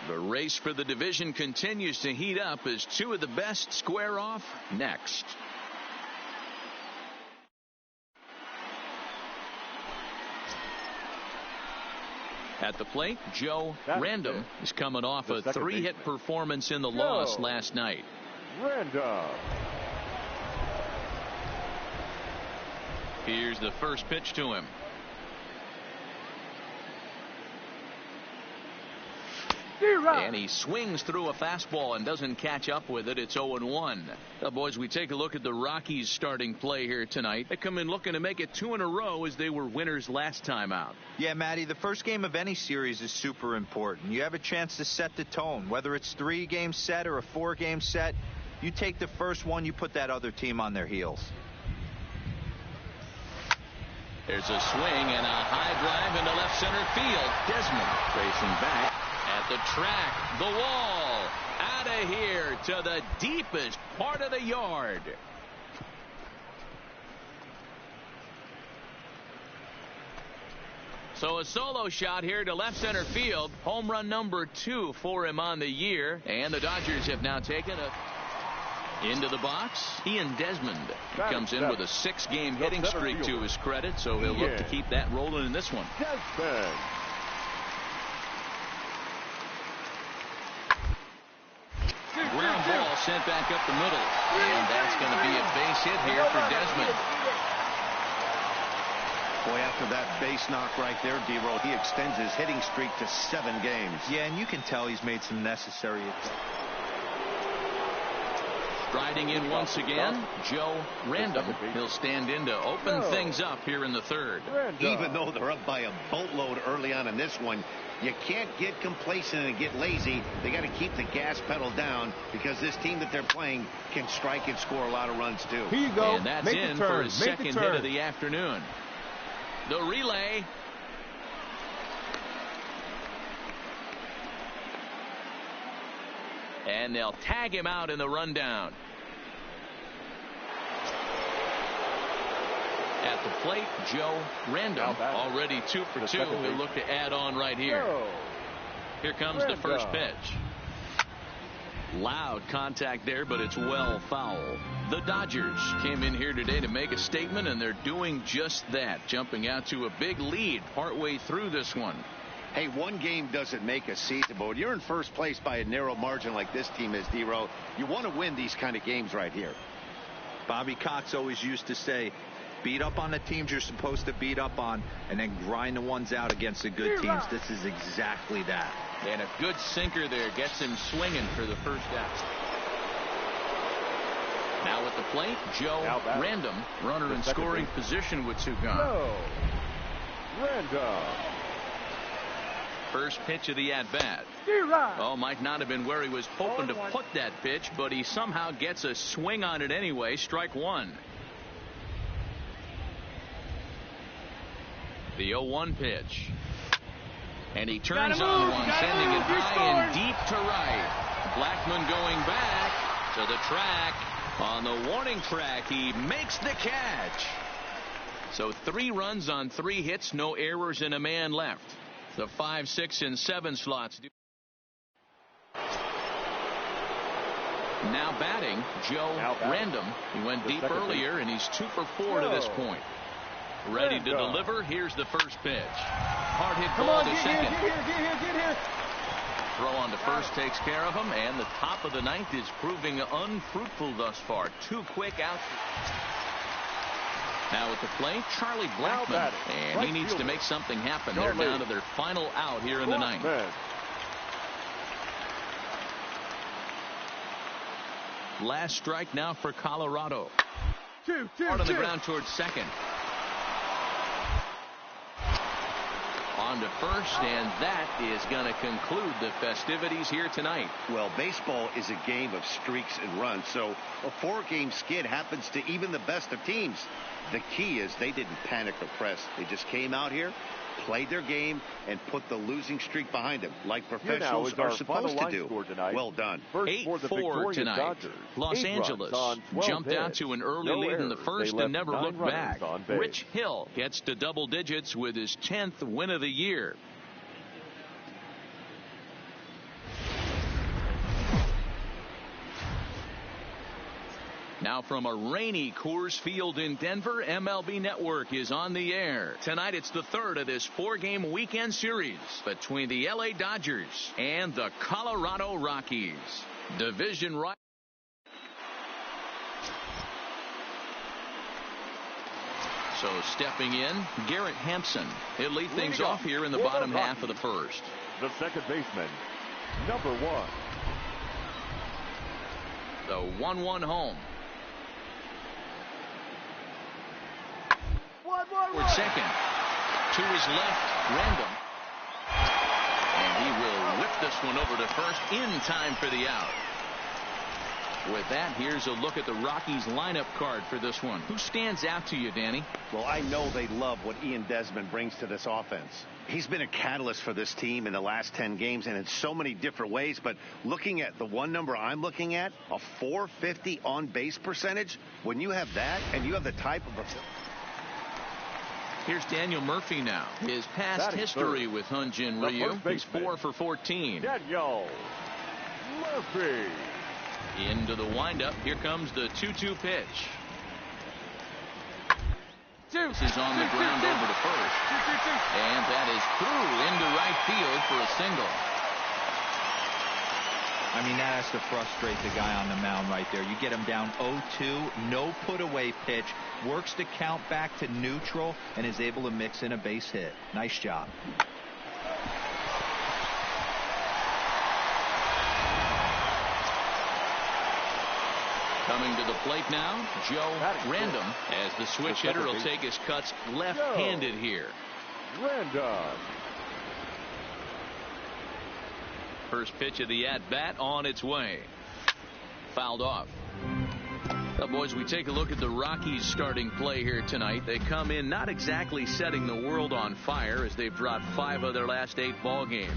The race for the division continues to heat up as 2 of the best square off next. At the plate, Joe Random is coming off a 3-hit performance in the loss last night. Random. Here's the first pitch to him. And he swings through a fastball and doesn't catch up with it. It's 0-1. Boys, we take a look at the Rockies starting play here tonight. They come in looking to make it 2 in a row as they were winners last time out. Yeah, Matty, the first game of any series is super important. You have a chance to set the tone. Whether it's 3-game set or a 4-game set, you take the first one, you put that other team on their heels. There's a swing and a high drive into left center field. Desmond racing back. At the track, the wall, out of here to the deepest part of the yard. So a solo shot here to left center field. Home run number 2 for him on the year. And the Dodgers have now taken into the box. Ian Desmond comes in with a 6-game hitting streak to his credit, so he'll look to keep that rolling in this one. Desmond. Ground ball sent back up the middle. And that's going to be a base hit here for Desmond. Boy, after that base knock right there, D-Roll, he extends his hitting streak to 7 games. Yeah, and you can tell he's made some necessary adjustments. Striding in once again, Joe Random. He'll stand in to open things up here in the 3rd. Even though they're up by a boatload early on in this one, you can't get complacent and get lazy. They got to keep the gas pedal down because this team that they're playing can strike and score a lot of runs too. Here you go. And that's in for his second hit of the afternoon. The relay. And they'll tag him out in the rundown. At the plate, Joe Random, already 2 for 2. He'll look to add on right here. Here comes the first pitch. Loud contact there, but it's well foul. The Dodgers came in here today to make a statement, and they're doing just that, jumping out to a big lead partway through this one. Hey, one game doesn't make a season, but when you're in first place by a narrow margin like this team is, D-Row, you want to win these kind of games right here. Bobby Cox always used to say, beat up on the teams you're supposed to beat up on and then grind the ones out against the good teams. This is exactly that. And a good sinker there gets him swinging for the first out. Now at the plate, Joe Random, runner in scoring position with 2 gone. Random. First pitch of the at-bat. Oh, might not have been where he was hoping to put that pitch, but he somehow gets a swing on it anyway. Strike 1. The 0-1 pitch. And he turns on one, sending it high and deep to right. Blackman going back to the track. On the warning track, he makes the catch. So 3 runs on 3 hits, no errors, and a man left. The 5, 6, and 7 slots. Now batting, Joe Random. He went deep earlier, and he's 2 for 4 to this point. Ready to deliver. Here's the first pitch. Hard hit ball to second. Get here. Throw on to first takes care of him, and the top of the 9th is proving unfruitful thus far. 2 quick outs. Now at the plate, Charlie Blackman, and he needs to make something happen. They're down to their final out here in the 9th. Last strike now for Colorado. Hard on the ground towards second. On to first, and that is going to conclude the festivities here tonight. Well, baseball is a game of streaks and runs, so a 4-game skid happens to even the best of teams. The key is they didn't panic or press. They just came out here, played their game, and put the losing streak behind them, like professionals are supposed to do. Well done. 8-4 tonight. Dodgers. Los Angeles jumped out to an early lead in the first and never looked back. Rich Hill gets to double digits with his 10th win of the year. Now from a rainy Coors Field in Denver, MLB Network is on the air. Tonight it's the third of this 4-game weekend series between the LA Dodgers and the Colorado Rockies. Division rival. So stepping in, Garrett Hampson. He'll lead things off here in the bottom half of the first. The second baseman, number 1. The 1-1 home. Toward second. To his left, Random. And he will whip this one over to first in time for the out. With that, here's a look at the Rockies lineup card for this one. Who stands out to you, Danny? Well, I know they love what Ian Desmond brings to this offense. He's been a catalyst for this team in the last 10 games and in so many different ways. But looking at the one number I'm looking at, a .450 on base percentage, when you have that and you have the type of a... Here's Daniel Murphy now. His past history with Hyun-Jin Ryu. He's 4 for 14. Daniel Murphy. Into the windup. Here comes the 2-2 pitch. This is on the ground over to first. And that is through into right field for a single. I mean, that has to frustrate the guy on the mound right there. You get him down 0-2, no put-away pitch, works the count back to neutral, and is able to mix in a base hit. Nice job. Coming to the plate now, Joe Random, as the switch hitter will take his cuts left-handed here. Random. First pitch of the at-bat on its way. Fouled off. Well, boys, we take a look at the Rockies starting play here tonight. They come in not exactly setting the world on fire as they've dropped 5 of their last 8 ball games.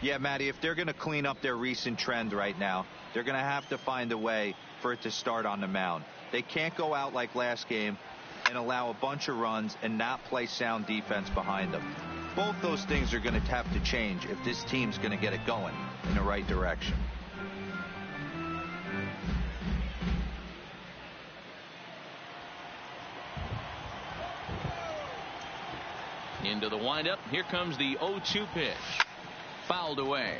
Yeah, Matty, if they're going to clean up their recent trend right now, they're going to have to find a way for it to start on the mound. They can't go out like last game and allow a bunch of runs and not play sound defense behind them. Both those things are going to have to change if this team's going to get it going in the right direction. Into the windup. Here comes the 0-2 pitch. Fouled away.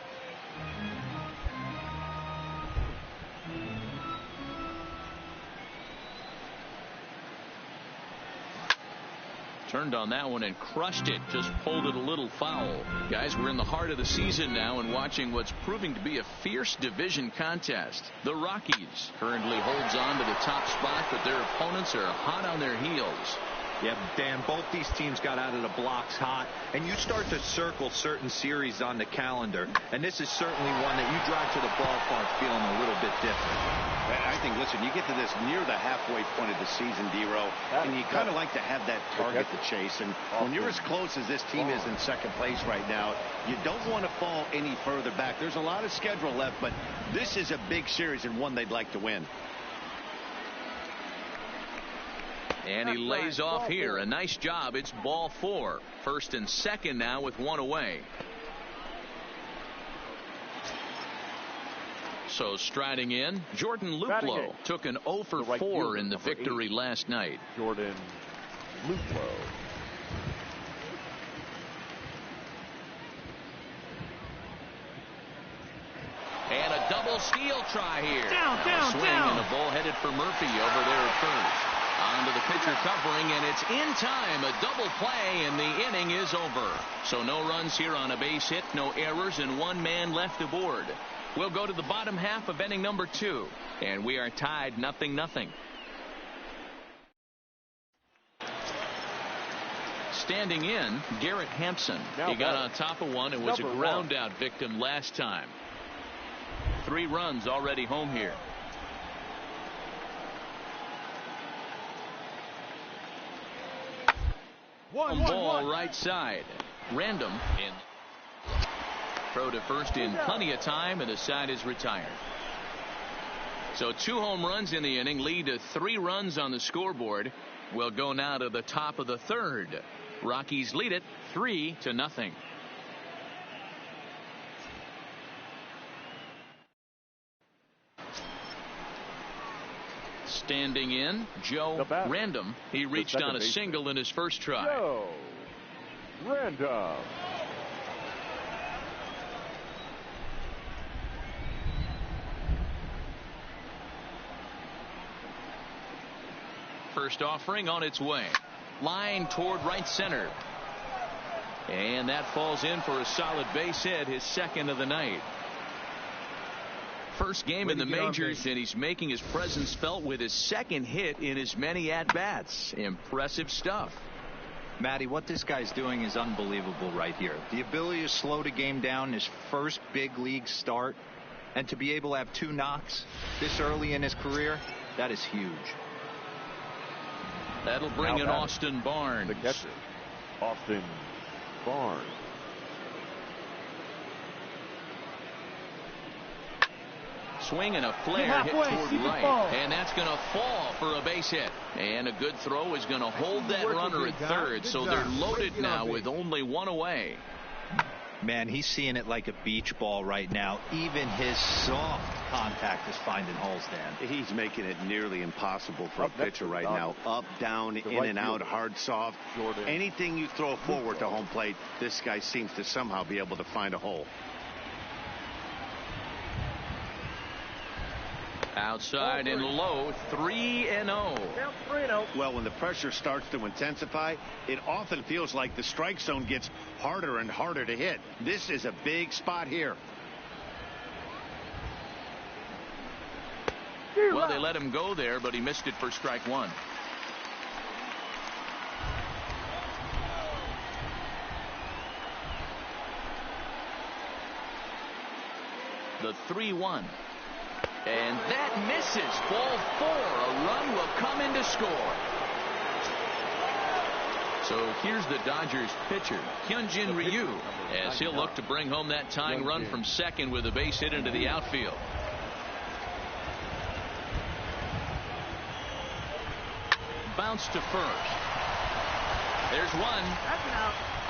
Turned on that one and crushed it. Just pulled it a little foul. Guys, we're in the heart of the season now and watching what's proving to be a fierce division contest. The Rockies currently holds on to the top spot, but their opponents are hot on their heels. Yeah, Dan, both these teams got out of the blocks hot, and you start to circle certain series on the calendar, and this is certainly one that you drive to the ballpark feeling a little bit different. I think, listen, you get to this near the halfway point of the season, D-Row, and you kind of like to have that target to chase, and when you're as close as this team is in second place right now, you don't want to fall any further back. There's a lot of schedule left, but this is a big series and one they'd like to win. And he lays off here. A nice job. It's ball 4. First and second now with 1 away. So striding in, Jordan Luplow took an 0 for 4 in the victory last night. Jordan Luplow. And a double steal try here. Down. And a ball headed for Murphy over there at first. Onto the pitcher covering, and it's in time. A double play, and the inning is over. So no runs here on a base hit, no errors, and 1 man left aboard. We'll go to the bottom half of inning number 2, and we are tied 0-0. Standing in, Garrett Hampson. He got on top of one and was a ground out victim last time. 3 runs already home here. One ball right side. Random in. Throw to first in plenty of time, and the side is retired. So 2 home runs in the inning lead to 3 runs on the scoreboard. We'll go now to the top of the 3rd. Rockies lead it 3-0. Standing in, Joe Random. He reached on a single in his first try. Joe Random. First offering on its way. Line toward right center. And that falls in for a solid base hit, his 2nd of the night. First game in the majors, and he's making his presence felt with his 2nd hit in as many at-bats. Impressive stuff. Matty, what this guy's doing is unbelievable right here. The ability to slow the game down, his first big league start, and to be able to have 2 knocks this early in his career, that is huge. That'll bring in Austin Barnes. The catcher, Austin Barnes. Swing and a flare hit toward right. And that's going to fall for a base hit. And a good throw is going to hold that runner at 3rd. So they're loaded now with only 1 away. Man, he's seeing it like a beach ball right now. Even his soft contact is finding holes, Dan. He's making it nearly impossible for a pitcher right now. Up, down, in and out, hard, soft. Anything you throw forward to home plate, this guy seems to somehow be able to find a hole. Outside and low, 3-0. Well, when the pressure starts to intensify, it often feels like the strike zone gets harder and harder to hit. This is a big spot here. Well, they let him go there, but he missed it for strike 1. The 3-1. And that misses. Ball 4. A run will come in to score. So here's the Dodgers pitcher, Hyunjin Ryu, as he'll look to bring home that tying run from 2nd with a base hit into the outfield. Bounce to first. There's one.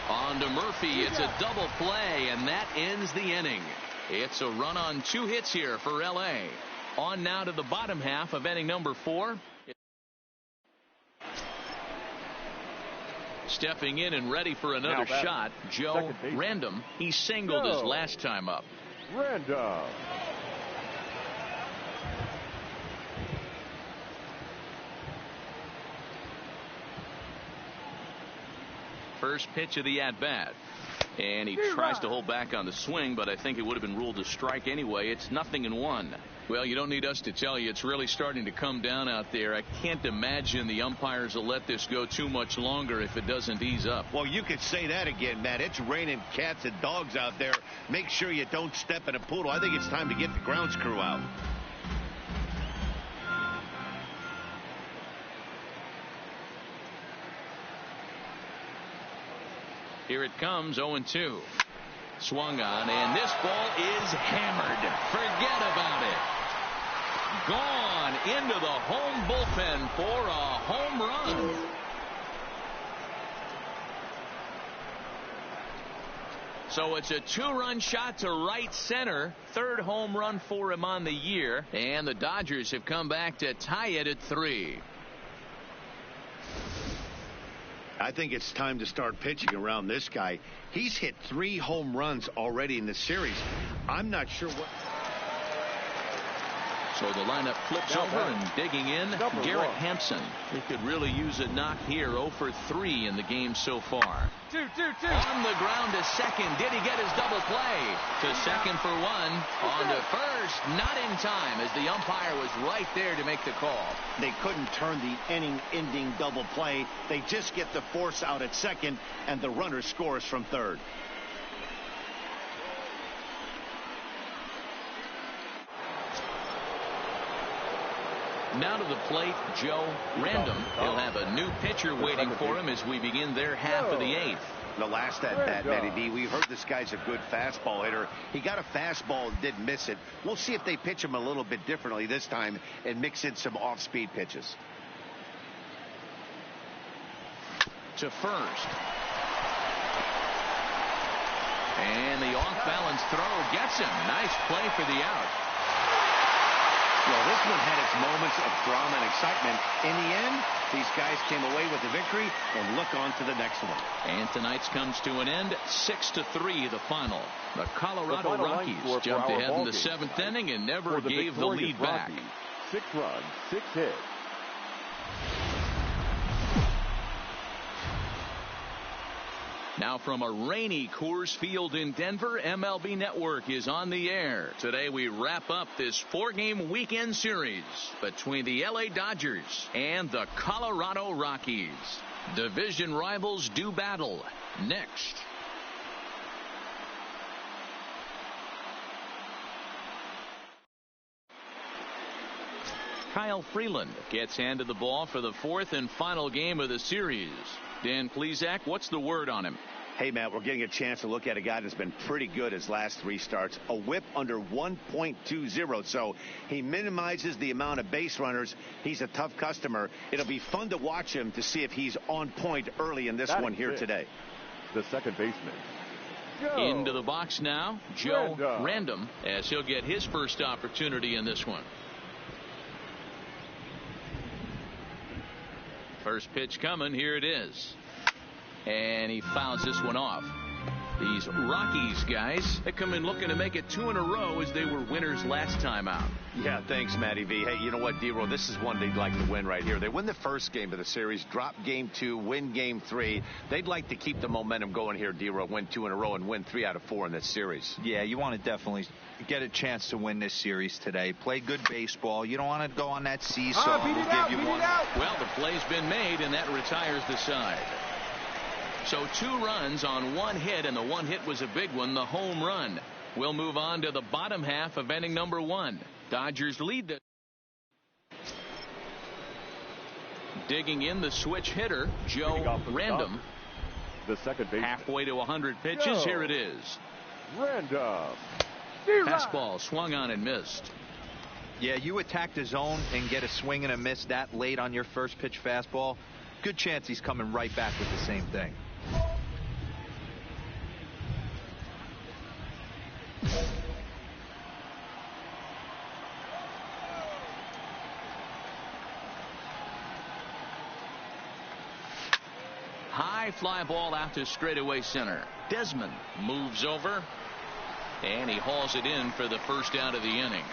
On to Murphy. It's a double play, and that ends the inning. It's a run on 2 hits here for L.A. On now to the bottom half of inning number 4. Stepping in and ready for another shot, Joe Random. He singled his last time up. Random. First pitch of the at-bat. And he tries to hold back on the swing, but I think it would have been ruled a strike anyway. It's 0-1. Well, you don't need us to tell you it's really starting to come down out there. I can't imagine the umpires will let this go too much longer if it doesn't ease up. Well, you could say that again, Matt. It's raining cats and dogs out there. Make sure you don't step in a poodle. I think it's time to get the grounds crew out. Here it comes, 0-2. Swung on, and this ball is hammered. Forget about it. Gone into the home bullpen for a home run. So it's a 2-run shot to right center. 3rd home run for him on the year. And the Dodgers have come back to tie it at 3. I think it's time to start pitching around this guy. He's hit 3 home runs already in the series. I'm not sure what. So the lineup flips over and digging in, Garrett Hampson. He could really use a knock here. 0 for 3 in the game so far. 2. On the ground to 2nd. Did he get his double play? To 2nd for 1. On to first. Not in time, as the umpire was right there to make the call. They couldn't turn the inning-ending double play. They just get the force out at 2nd, and the runner scores from 3rd. Now to the plate, Joe Random. He'll have a new pitcher waiting for him as we begin their half of the 8th. The last at bat, Matty B, we heard this guy's a good fastball hitter. He got a fastball and didn't miss it. We'll see if they pitch him a little bit differently this time and mix in some off-speed pitches. To first. And the off-balance throw gets him. Nice play for the out. Well, this one had its moments of drama and excitement. In the end, these guys came away with the victory and look on to the next one. And tonight's comes to an end. 6-3 the final. The Colorado Rockies jumped ahead in the 7th inning and never gave the lead back. 6 runs, 6 hits. Now from a rainy Coors Field in Denver, MLB Network is on the air. Today we wrap up this 4-game weekend series between the LA Dodgers and the Colorado Rockies. Division rivals do battle next. Kyle Freeland gets handed the ball for the 4th and final game of the series. Dan Plesac, what's the word on him? Hey, Matt, we're getting a chance to look at a guy that's been pretty good his last 3 starts. A whip under 1.20, so he minimizes the amount of base runners. He's a tough customer. It'll be fun to watch him to see if he's on point early in this one here today. The second baseman. Into the box now, Joe Random, as he'll get his first opportunity in this one. First pitch coming. Here it is. And he fouls this one off. These Rockies guys, they come in looking to make it 2 in a row as they were winners last time out. Yeah, thanks, Matty V. Hey, you know what, D-Roll? This is one they'd like to win right here. They win the first game of the series, drop game 2, win game 3. They'd like to keep the momentum going here, D-Roll, win 2 in a row and win 3 out of 4 in this series. Yeah, you want to definitely get a chance to win this series today. Play good baseball. You don't want to go on that seesaw. Well, the play's been made, and that retires the side. So 2 runs on 1 hit, and the 1 hit was a big one, the home run. We'll move on to the bottom half of inning number 1. Dodgers lead the. Digging in the switch hitter, Joe Random. The second baseman. Halfway to 100 pitches. Here it is. Random. Fastball swung on and missed. Yeah, you attack the zone and get a swing and a miss that late on your first pitch fastball. Good chance he's coming right back with the same thing. High fly ball out to straightaway center. Desmond moves over, and he hauls it in for the first out of the inning.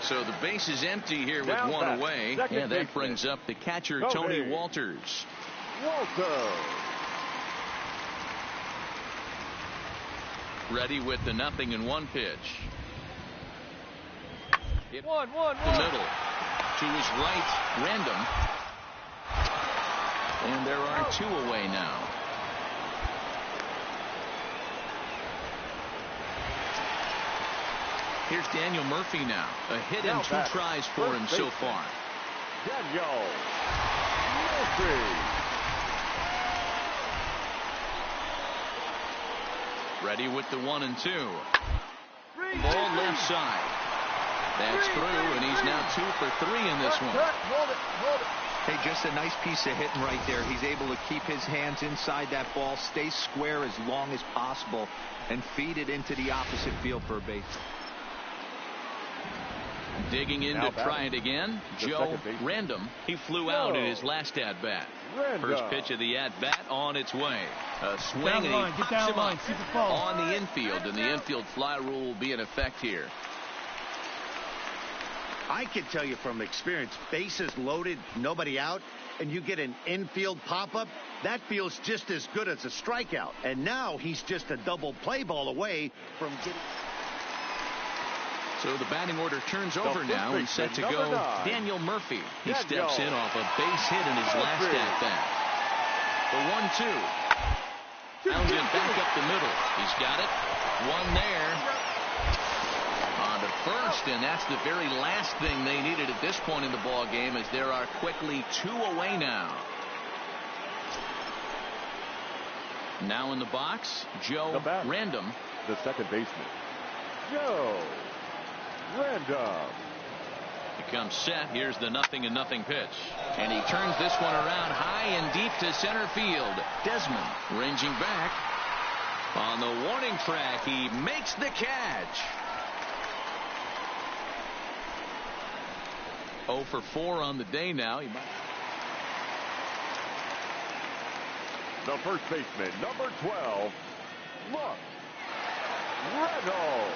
So the base is empty here with 1 away, and that brings up the catcher, Tony Walters. Ready with the 0-1 pitch. Hit the middle. To his right, Random. And there are 2 away now. Here's Daniel Murphy now. A hit and 2 tries for him so far. Daniel Murphy. Ready with the 1 and 2. Ball left side. That's through, and he's now 2 for 3 in this one. Hey, just a nice piece of hitting right there. He's able to keep his hands inside that ball, stay square as long as possible, and feed it into the opposite field for a base. Digging in to try it again, Joe Random. He flew out in his last at-bat. First pitch of the at-bat on its way. A swing, and he pops him up on the infield, and the infield fly rule will be in effect here. I can tell you from experience, bases loaded, nobody out, and you get an infield pop-up, that feels just as good as a strikeout. And now he's just a double play ball away from getting... So the batting order turns over now and set to go Daniel Murphy. He steps in off a base hit in his last at-bat. The 1-2. Pounds it back up the middle. He's got it. 1 there. On to first, and that's the very last thing they needed at this point in the ball game, as there are quickly 2 away now. Now in the box, Joe Random, the second baseman. Joe Random. He comes set. Here's the 0-0 pitch, and he turns this one around high and deep to center field. Desmond ranging back on the warning track. He makes the catch. 0 for 4 on the day now. The first baseman, number 12, look, Reynolds.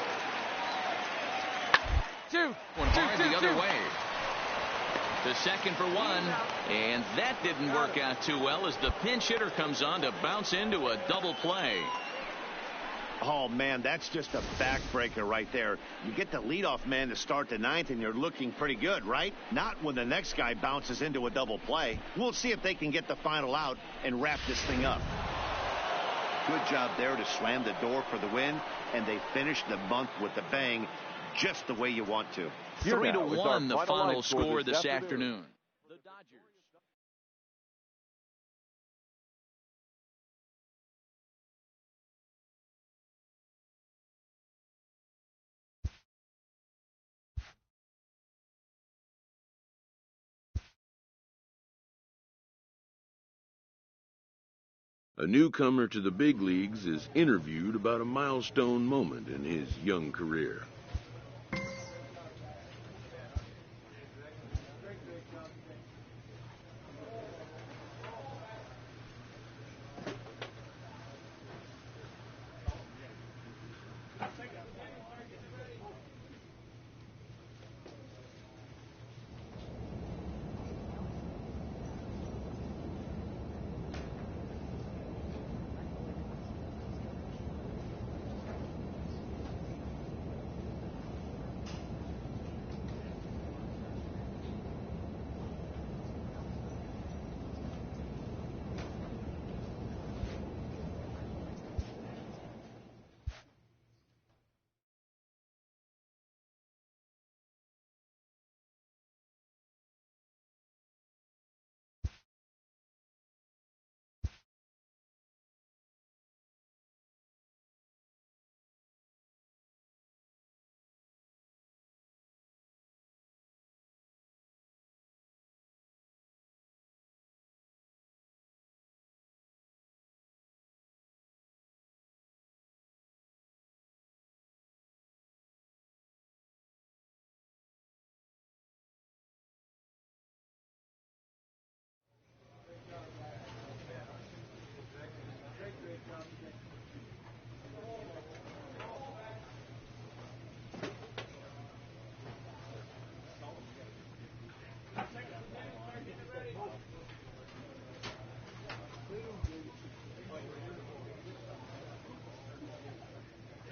2, 1, the other way. To second for 1, and that didn't work out too well as the pinch hitter comes on to bounce into a double play. Oh, man, that's just a backbreaker right there. You get the leadoff man to start the 9th, and you're looking pretty good, right? Not when the next guy bounces into a double play. We'll see if they can get the final out and wrap this thing up. Good job there to slam the door for the win, and they finished the month with a bang, just the way you want to. 3-1 the final score this afternoon. The Dodgers. A newcomer to the big leagues is interviewed about a milestone moment in his young career.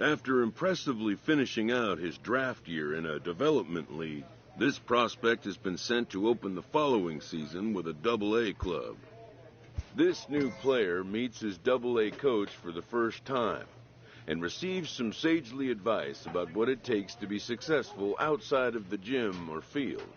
After impressively finishing out his draft year in a development league, this prospect has been sent to open the following season with a Double-A club. This new player meets his Double-A coach for the first time and receives some sagely advice about what it takes to be successful outside of the gym or field.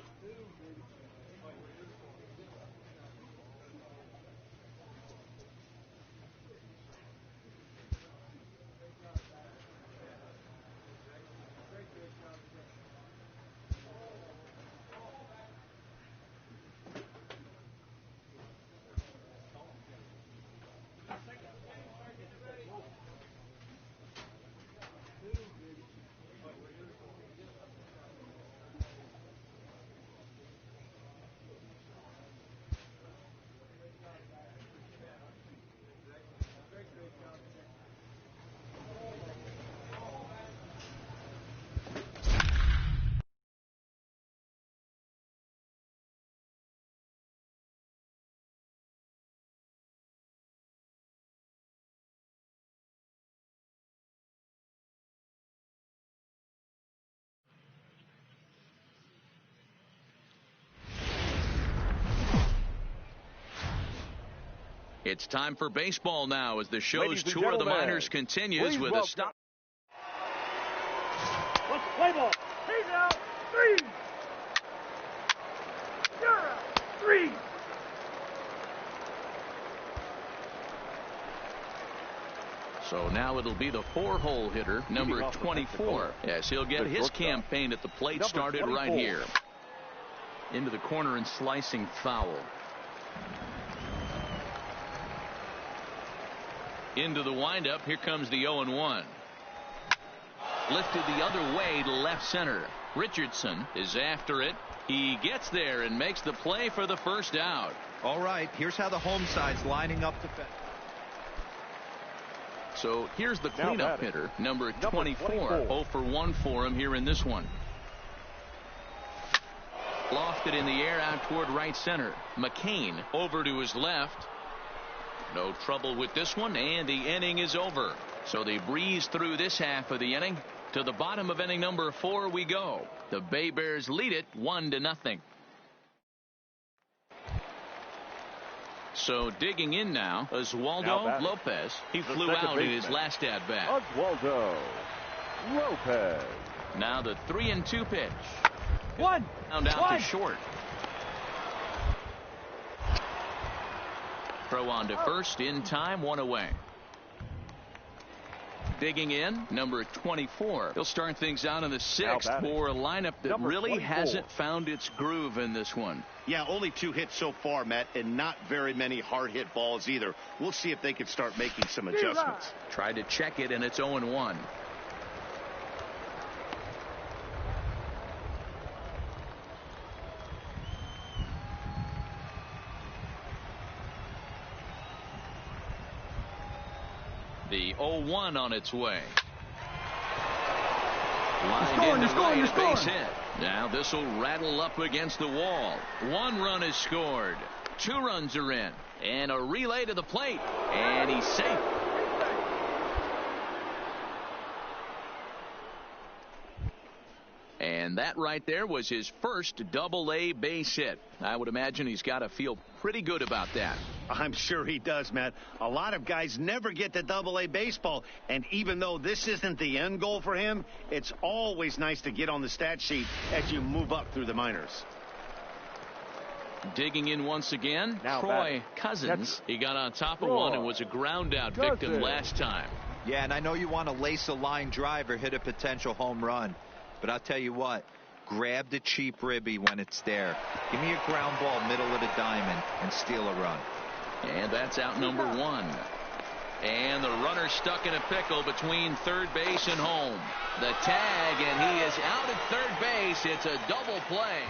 It's time for baseball now as the show's tour of the minors continues with a stop. Let's play ball. 3. So now it'll be the 4-hole hitter, number 24. Yes, he'll get his campaign at the plate started right here. Into the corner and slicing foul. Into the windup. Here comes the 0-1. Lifted the other way to left center. Richardson is after it. He gets there and makes the play for the first out. All right, here's how the home side's lining up to fence. So here's the cleanup hitter, number 24. 0 for 1 for him here in this one. Lofted in the air out toward right center. McCain over to his left. No trouble with this one, and the inning is over. So they breeze through this half of the inning. To the bottom of inning number 4 we go. The Bay Bears lead it 1-0. So digging in now, Oswaldo Lopez. He flew out in his last at bat. Oswaldo Lopez. Now the 3-2 pitch. One. Found out to short. Throw on to first in time, 1 away. Digging in, number 24. He'll start things out in the 6th for a lineup that really hasn't found its groove in this one. Yeah, only 2 hits so far, Matt, and not very many hard hit balls either. We'll see if they can start making some adjustments. Tried to check it, and it's 0-1. The 0-1 on its way. Lined into right, base hit. Now this will rattle up against the wall. 1 run is scored. 2 runs are in. And a relay to the plate. And he's safe. And that right there was his first Double-A base hit. I would imagine he's got to feel pretty good about that. I'm sure he does, Matt. A lot of guys never get to Double-A baseball, and even though this isn't the end goal for him, it's always nice to get on the stat sheet as you move up through the minors. Digging in once again, Troy Cousins. He got on top of one and was a ground out victim last time. Yeah, and I know you want to lace a line drive or hit a potential home run, but I'll tell you what, grab the cheap ribby when it's there. Give me a ground ball middle of the diamond and steal a run. And that's out number 1. And the runner stuck in a pickle between third base and home. The tag, and he is out at third base. It's a double play.